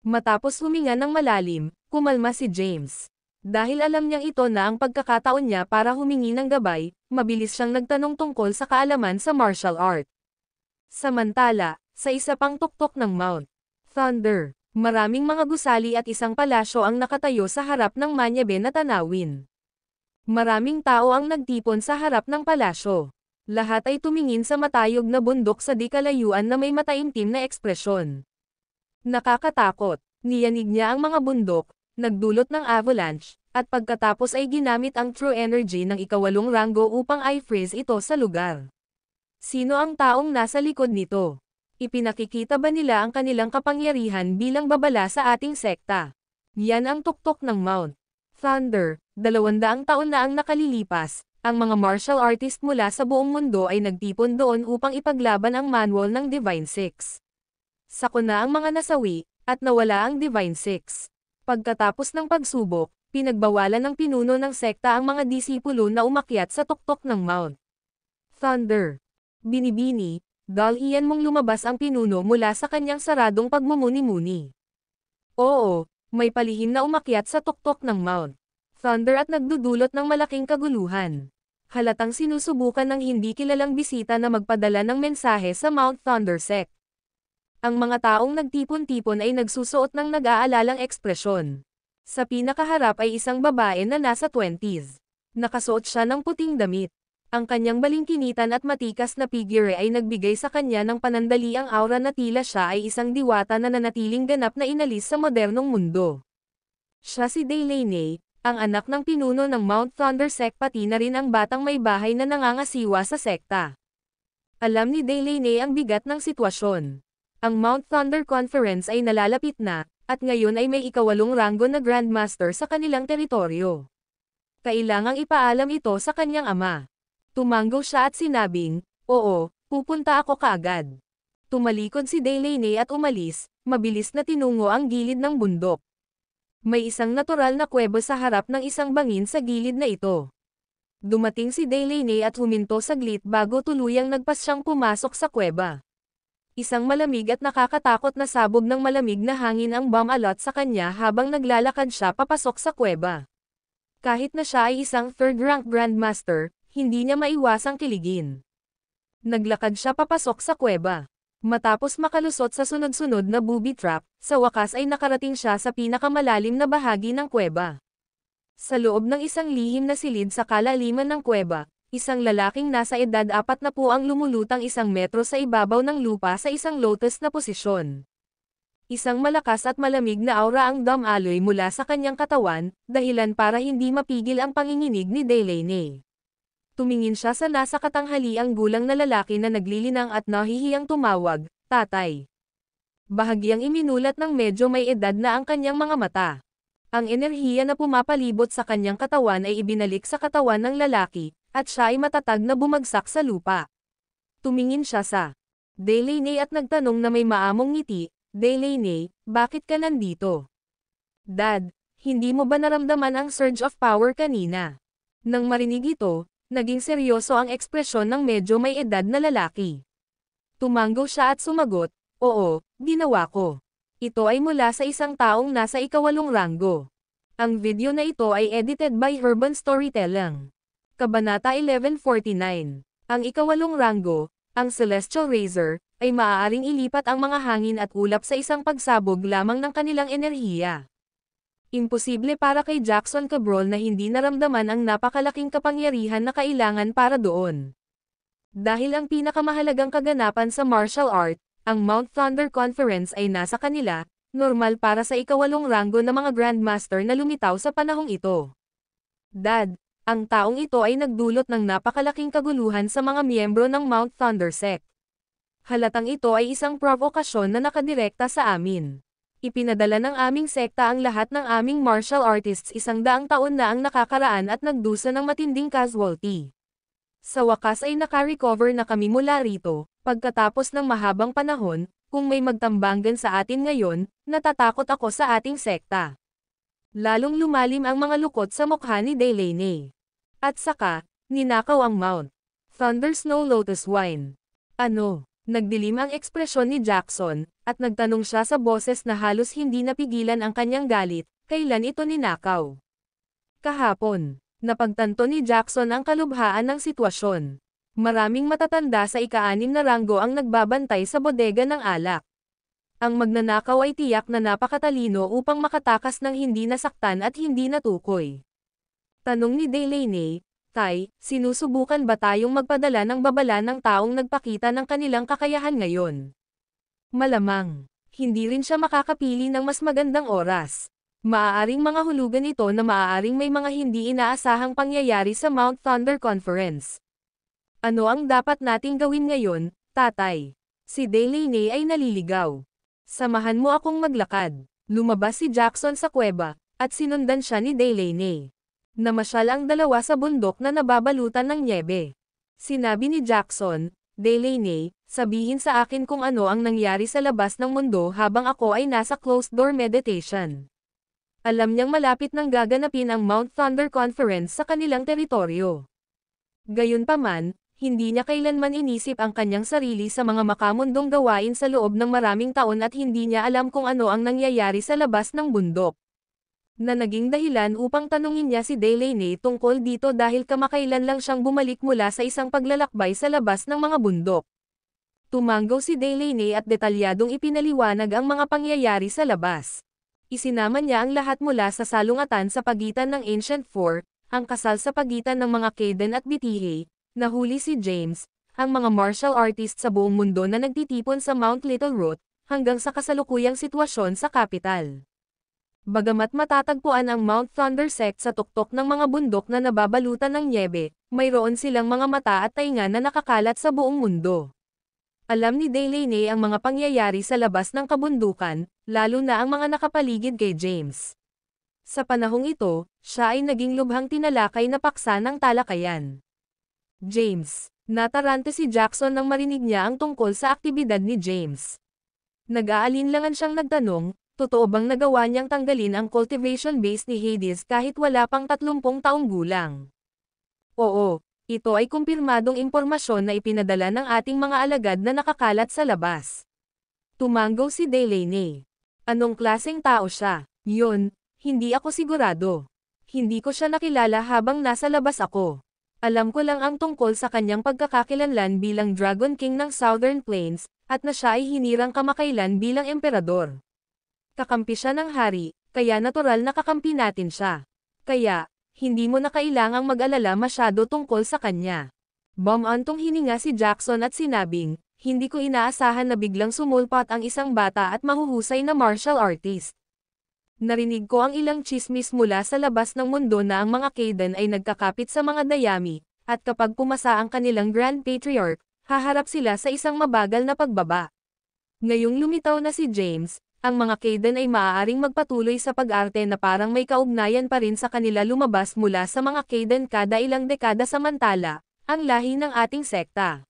Matapos huminga ng malalim, kumalma si James. Dahil alam niyang ito na ang pagkakataon niya para humingi ng gabay, mabilis siyang nagtanong tungkol sa kaalaman sa martial art. Samantala, sa isa pang tuktok ng Mount Thunder, maraming mga gusali at isang palasyo ang nakatayo sa harap ng manyebe na tanawin. Maraming tao ang nagtipon sa harap ng palasyo. Lahat ay tumingin sa matayog na bundok sa di kalayuan na may mataimtim na ekspresyon. Nakakatakot, niyanig niya ang mga bundok, nagdulot ng avalanche, at pagkatapos ay ginamit ang true energy ng ikawalong ranggo upang i-freeze ito sa lugar. Sino ang taong nasa likod nito? Ipinakikita ba nila ang kanilang kapangyarihan bilang babala sa ating sekta? Yan ang tuktok ng Mount Thunder. 200 taon na ang nakalilipas, ang mga martial artist mula sa buong mundo ay nagtipon doon upang ipaglaban ang manual ng Divine Six. Sako na ang mga nasawi, at nawala ang Divine Six. Pagkatapos ng pagsubok, pinagbawalan ng pinuno ng sekta ang mga disipulo na umakyat sa tuktok ng Mount Thunder. Binibini, dahil mong lumabas ang pinuno mula sa kanyang saradong pagmumuni-muni. Oo, may palihim na umakyat sa tuktok ng Mount Thunder at nagdudulot ng malaking kaguluhan. Halatang sinusubukan ng hindi kilalang bisita na magpadala ng mensahe sa Mount Thunder Sect. Ang mga taong nagtipon-tipon ay nagsusuot ng nag-aalalang ekspresyon. Sa pinakaharap ay isang babae na nasa 20s. Nakasuot siya ng puting damit. Ang kanyang balingkinitan at matikas na figure ay nagbigay sa kanya ng panandaliang aura na tila siya ay isang diwata na nanatiling ganap na inalis sa modernong mundo. Siya si Delaney, ang anak ng pinuno ng Mount Thunder Sect, pati na rin ang batang may bahay na nangangasiwa sa sekta. Alam ni Delaney ang bigat ng sitwasyon. Ang Mount Thunder Conference ay nalalapit na, at ngayon ay may ikawalong ranggo na Grandmaster sa kanilang teritoryo. Kailangang ipaalam ito sa kanyang ama. Tumanggo siya at sinabing, "Oo, pupunta ako kaagad." Tumalikod si Delaney at umalis, mabilis na tinungo ang gilid ng bundok. May isang natural na kuweba sa harap ng isang bangin sa gilid na ito. Dumating si Delaney at huminto saglit bago tuluyang nagpasyang pumasok sa kuweba. Isang malamig at nakakatakot na sabog ng malamig na hangin ang bumalot sa kanya habang naglalakad siya papasok sa kuweba. Kahit na siya ay isang third-rank Grandmaster, hindi niya maiwasang kiligin. Naglakad siya papasok sa kuweba. Matapos makalusot sa sunod-sunod na booby trap, sa wakas ay nakarating siya sa pinakamalalim na bahagi ng kuweba. Sa loob ng isang lihim na silid sa kalaliman ng kuweba, isang lalaking nasa edad 40 ang lumulutang 1 metro sa ibabaw ng lupa sa isang lotus na posisyon. Isang malakas at malamig na aura ang dumaloy mula sa kanyang katawan, dahilan para hindi mapigil ang panginginig ni Delaney. Tumingin siya sa nasa katanghaliang gulang na lalaki na naglilinang at nahihiyang tumawag, "Tatay." Bahagyang iminulat ng medyo may edad na ang kanyang mga mata. Ang enerhiya na pumapalibot sa kanyang katawan ay ibinalik sa katawan ng lalaki, at siya ay matatag na bumagsak sa lupa. Tumingin siya sa Delaney at nagtanong na may maamong ngiti, "Delaney, bakit ka nandito?" "Dad, hindi mo ba naramdaman ang surge of power kanina?" Nang marinig ito, naging seryoso ang ekspresyon ng medyo may edad na lalaki. Tumanggo siya at sumagot, "Oo, ginawa ko. Ito ay mula sa isang taong nasa ikawalong ranggo." Ang video na ito ay edited by Urban Storytelling. Kabanata 1149. Ang ikawalong ranggo, ang Celestial Razor, ay maaaring ilipat ang mga hangin at ulap sa isang pagsabog lamang ng kanilang enerhiya. Imposible para kay Jackson Cabral na hindi naramdaman ang napakalaking kapangyarihan na kailangan para doon. Dahil ang pinakamahalagang kaganapan sa martial art, ang Mount Thunder Conference ay nasa kanila, normal para sa ikawalong ranggo na mga Grandmaster na lumitaw sa panahong ito. "Dad, ang taong ito ay nagdulot ng napakalaking kaguluhan sa mga miyembro ng Mount Thunder Sect. Halatang ito ay isang provokasyon na nakadirekta sa amin. Ipinadala ng aming sekta ang lahat ng aming martial artists 100 taon na ang nakakaraan at nagdusa ng matinding casualty. Sa wakas ay nakarecover na kami mula rito, pagkatapos ng mahabang panahon, kung may magtambangan sa atin ngayon, natatakot ako sa ating sekta." Lalong lumalim ang mga lukot sa mukha ni Delaney. At saka, ninakaw ang Mount Thunder Snow Lotus Wine. "Ano?" Nagdilim ang ekspresyon ni Jackson, at nagtanong siya sa boses na halos hindi napigilan ang kanyang galit, "Kailan ito ninakaw?" "Kahapon." Napagtanto ni Jackson ang kalubhaan ng sitwasyon. Maraming matatanda sa ika-6 na ranggo ang nagbabantay sa bodega ng alak. Ang magnanakaw ay tiyak na napakatalino upang makatakas ng hindi nasaktan at hindi natukoy. Tanong ni Delaney, Tay, sinusubukan ba tayong magpadala ng babala ng taong nagpakita ng kanilang kakayahan ngayon? Malamang, hindi rin siya makakapili ng mas magandang oras. Maaaring mga hulugan ito na maaaring may mga hindi inaasahang pangyayari sa Mount Thunder Conference. Ano ang dapat nating gawin ngayon, tatay? Si Delaney ay naliligaw. Samahan mo akong maglakad. Lumabas si Jackson sa kuweba, at sinundan siya ni Delaney. Namasyal ang dalawa sa bundok na nababalutan ng nyebe. Sinabi ni Jackson, Delaney, sabihin sa akin kung ano ang nangyari sa labas ng mundo habang ako ay nasa closed-door meditation. Alam niyang malapit nang gaganapin ang Mount Thunder Conference sa kanilang teritoryo. Gayunpaman, hindi niya kailanman inisip ang kanyang sarili sa mga makamundong gawain sa loob ng maraming taon at hindi niya alam kung ano ang nangyayari sa labas ng bundok. Na naging dahilan upang tanungin niya si Delaney tungkol dito dahil kamakailan lang siyang bumalik mula sa isang paglalakbay sa labas ng mga bundok. Tumanggaw si Delaney at detalyadong ipinaliwanag ang mga pangyayari sa labas. Isinama niya ang lahat mula sa salungatan sa pagitan ng Ancient Four, ang kasal sa pagitan ng mga Kaden at BTH, nahuli si James, ang mga martial artists sa buong mundo na nagtitipon sa Mount Little Root, hanggang sa kasalukuyang sitwasyon sa kapital. Bagamat matatagpuan ang Mount Thunder Sect sa tuktok ng mga bundok na nababalutan ng nyebe, mayroon silang mga mata at tainga na nakakalat sa buong mundo. Alam ni Delaney ang mga pangyayari sa labas ng kabundukan, lalo na ang mga nakapaligid kay James. Sa panahong ito, siya ay naging lubhang tinalakay na paksa ng talakayan. James, natarante si Jackson nang marinig niya ang tungkol sa aktibidad ni James. Nag-aalinlangan siyang nagtanong, totoo bang nagawa niyang tanggalin ang cultivation base ni Hades kahit wala pang 30 taong gulang? Oo, ito ay kumpirmadong impormasyon na ipinadala ng ating mga alagad na nakakalat sa labas. Tumanggaw si Delaney. Anong klaseng tao siya? Yun, hindi ako sigurado. Hindi ko siya nakilala habang nasa labas ako. Alam ko lang ang tungkol sa kanyang pagkakakilanlan bilang Dragon King ng Southern Plains, at na siya ay hinirang kamakailan bilang emperador. Kakampi siya ng hari, kaya natural na kakampi natin siya. Kaya, hindi mo na kailangang mag-alala masyado tungkol sa kanya. Bumantong hininga si Jackson at sinabing, hindi ko inaasahan na biglang sumulpat ang isang bata at mahuhusay na martial artist. Narinig ko ang ilang chismis mula sa labas ng mundo na ang mga Kaden ay nagkakapit sa mga dayami, at kapag pumasa ang kanilang Grand Patriarch, haharap sila sa isang mabagal na pagbaba. Ngayong lumitaw na si James, ang mga Kaden ay maaaring magpatuloy sa pag-arte na parang may kaugnayan pa rin sa kanila lumabas mula sa mga Kaden kada ilang dekada samantala, ang lahi ng ating sekta.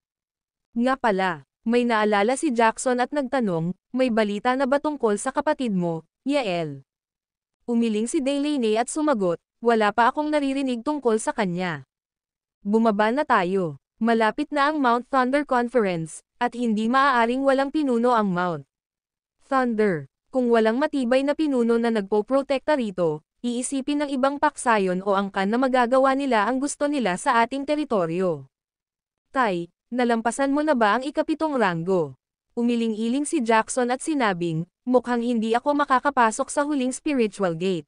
Nga pala, may naalala si Jackson at nagtanong, may balita na ba tungkol sa kapatid mo, Yael? Umiling si Delaney at sumagot, wala pa akong naririnig tungkol sa kanya. Bumaba na tayo. Malapit na ang Mount Thunder Conference, at hindi maaaring walang pinuno ang Mount Thunder. Kung walang matibay na pinuno na nagpoprotekta rito, iisipin ng ibang paksayon o angkan na magagawa nila ang gusto nila sa ating teritoryo. Tay, nalampasan mo na ba ang ikapitong ranggo? Umiling-iling si Jackson at sinabing, mukhang hindi ako makakapasok sa huling spiritual gate.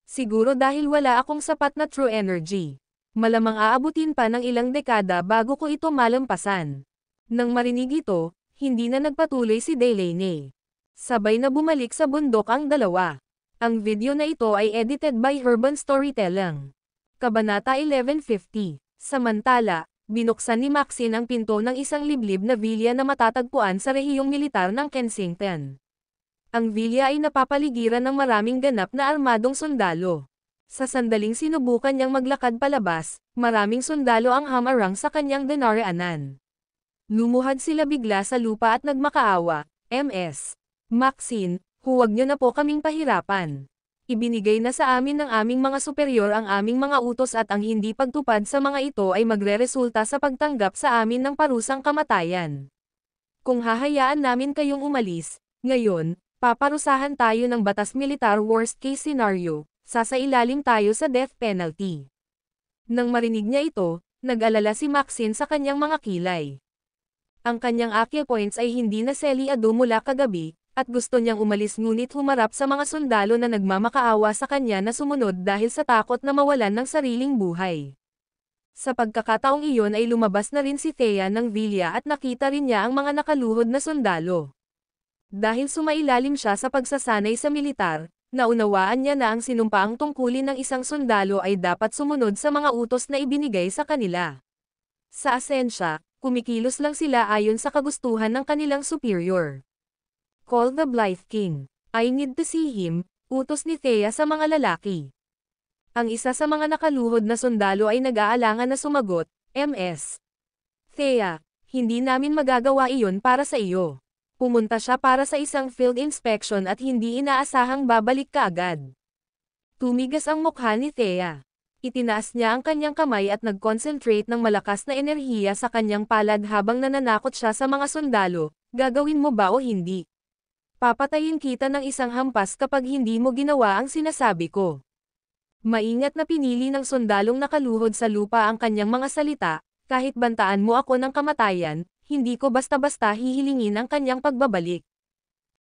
Siguro dahil wala akong sapat na true energy. Malamang aabutin pa ng ilang dekada bago ko ito malampasan. Nang marinig ito, hindi na nagpatuloy si Delaney. Sabay na bumalik sa bundok ang dalawa. Ang video na ito ay edited by Urban Storytelling. Kabanata 1150. Samantala, binuksan ni Maxine ang pinto ng isang liblib na villa na matatagpuan sa rehiyong militar ng Kensington. Ang villa ay napapaligiran ng maraming ganap na armadong sundalo. Sa sandaling sinubukan niyang maglakad palabas, maraming sundalo ang hamarang sa kanyang dinaraanan. Lumuhad sila bigla sa lupa at nagmakaawa, Ms. Maxine, huwag niyo na po kaming pahirapan. Ibinigay na sa amin ng aming mga superior ang aming mga utos at ang hindi pagtupad sa mga ito ay magreresulta sa pagtanggap sa amin ng parusang kamatayan. Kung hahayaan namin kayong umalis, ngayon, paparusahan tayo ng batas militar worst case scenario, sasailalim tayo sa death penalty. Nang marinig niya ito, nag-alala si Maxine sa kanyang mga kilay. Ang kanyang acupoints ay hindi na seliado mula kagabi, at gusto niyang umalis ngunit humarap sa mga sundalo na nagmamakaawa sa kanya na sumunod dahil sa takot na mawalan ng sariling buhay. Sa pagkakataong iyon ay lumabas na rin si Thea ng villa at nakita rin niya ang mga nakaluhod na sundalo. Dahil sumailalim siya sa pagsasanay sa militar, naunawaan niya na ang sinumpaang tungkulin ng isang sundalo ay dapat sumunod sa mga utos na ibinigay sa kanila. Sa asensya, kumikilos lang sila ayon sa kagustuhan ng kanilang superior. Call the Blythe King. I need to see him, utos ni Thea sa mga lalaki. Ang isa sa mga nakaluhod na sundalo ay nag-aalangan na sumagot, MS. Thea, hindi namin magagawa iyon para sa iyo. Pumunta siya para sa isang field inspection at hindi inaasahang babalik ka agad. Tumigas ang mukha ni Thea. Itinaas niya ang kanyang kamay at nag-concentrate ng malakas na enerhiya sa kanyang palad habang nananakot siya sa mga sundalo, gagawin mo ba o hindi? Papatayin kita ng isang hampas kapag hindi mo ginawa ang sinasabi ko. Maingat na pinili ng sundalong nakaluhod sa lupa ang kanyang mga salita, kahit bantaan mo ako ng kamatayan, hindi ko basta-basta hihilingin ang kanyang pagbabalik.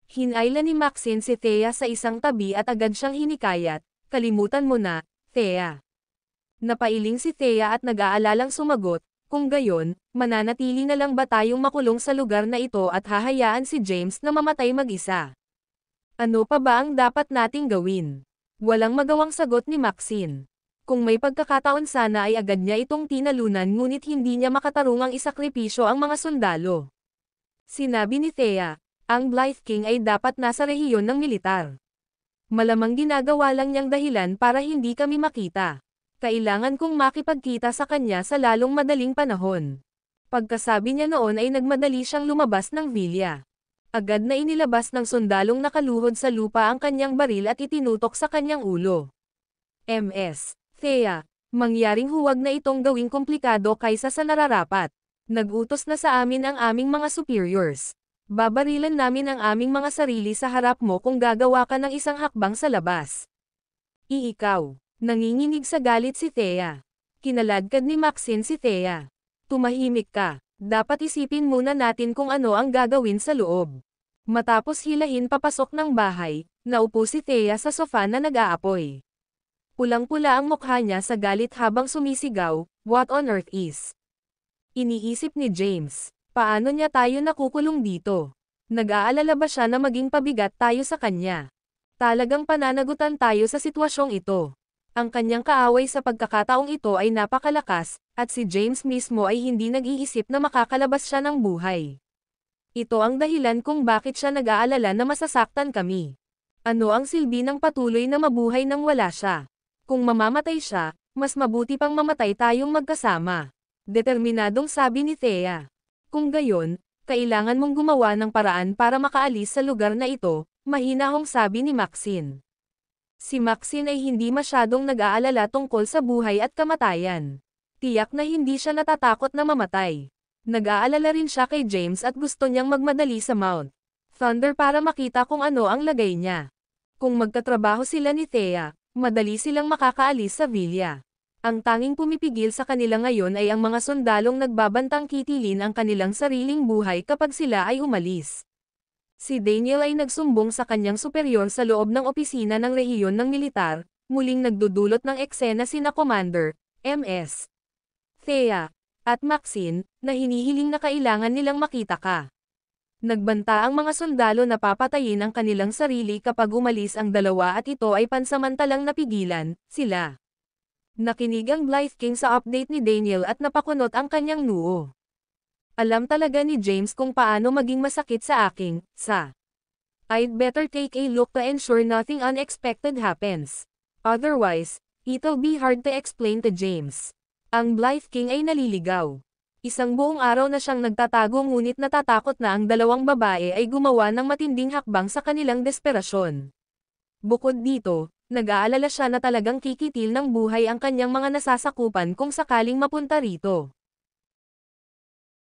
Hinayla ni Maxine si Thea sa isang tabi at agad siyang hinikayat, kalimutan mo na, Thea. Napailing si Thea at nag-aalalang sumagot, kung gayon, mananatili na lang ba tayong makulong sa lugar na ito at hahayaan si James na mamatay mag-isa? Ano pa ba ang dapat nating gawin? Walang magawang sagot ni Maxine. Kung may pagkakataon sana ay agad niya itong tinalunan ngunit hindi niya makatarungang isakripisyo ang mga sundalo. Sinabi ni Thea, ang Blythe King ay dapat nasa rehiyon ng militar. Malamang ginagawa lang niyang dahilan para hindi kami makita. Kailangan kong makipagkita sa kanya sa lalong madaling panahon. Pagkasabi niya noon ay nagmadali siyang lumabas ng villa. Agad na inilabas ng sundalong nakaluhod sa lupa ang kanyang baril at itinutok sa kanyang ulo. MS. Thea, mangyaring huwag na itong gawing komplikado kaysa sa nararapat. Nag-utos na sa amin ang aming mga superiors. Babarilan namin ang aming mga sarili sa harap mo kung gagawa ka ng isang hakbang sa labas. Ikaw. Nanginginig sa galit si Thea. Kinaladkad ni Maxine si Thea. Tumahimik ka. Dapat isipin muna natin kung ano ang gagawin sa loob. Matapos hilahin papasok ng bahay, naupo si Thea sa sofa na nag-aapoy. Pulang-pula ang mukha niya sa galit habang sumisigaw, what on earth is? Iniisip ni James, paano niya tayo nakukulong dito? Nag-aalala ba siya na maging pabigat tayo sa kanya? Talagang pananagutan tayo sa sitwasyong ito. Ang kanyang kaaway sa pagkakataong ito ay napakalakas, at si James mismo ay hindi nag-iisip na makakalabas siya ng buhay. Ito ang dahilan kung bakit siya nag-aalala na masasaktan kami. Ano ang silbi ng patuloy na mabuhay nang wala siya? Kung mamamatay siya, mas mabuti pang mamatay tayong magkasama. Determinadong sabi ni Thea. Kung gayon, kailangan mong gumawa ng paraan para makaalis sa lugar na ito, mahinahong sabi ni Maxine. Si Maxine ay hindi masyadong nag-aalala tungkol sa buhay at kamatayan. Tiyak na hindi siya natatakot na mamatay. Nag-aalala rin siya kay James at gusto niyang magmadali sa Mount Thunder para makita kung ano ang lagay niya. Kung magkatrabaho sila ni Thea, madali silang makakaalis sa villa. Ang tanging pumipigil sa kanila ngayon ay ang mga sundalong nagbabantang kitilin ang kanilang sariling buhay kapag sila ay umalis. Si Daniel ay nagsumbong sa kanyang superior sa loob ng opisina ng rehiyon ng militar, muling nagdudulot ng eksena sina Commander, MS. Thea, at Maxine, na hinihiling na kailangan nilang makita ka. Nagbanta ang mga sundalo na papatayin ang kanilang sarili kapag umalis ang dalawa at ito ay pansamantalang napigilan, sila. Nakinig ang Blythe King sa update ni Daniel at napakunot ang kanyang noo. Alam talaga ni James kung paano maging masakit sa aking, I'd better take a look to ensure nothing unexpected happens. Otherwise, it'll be hard to explain to James. Ang Blythe King ay naliligaw. Isang buong araw na siyang nagtatago ngunit natatakot na ang dalawang babae ay gumawa ng matinding hakbang sa kanilang desperasyon. Bukod dito, nag-aalala siya na talagang kikitil ng buhay ang kanyang mga nasasakupan kung sakaling mapunta rito.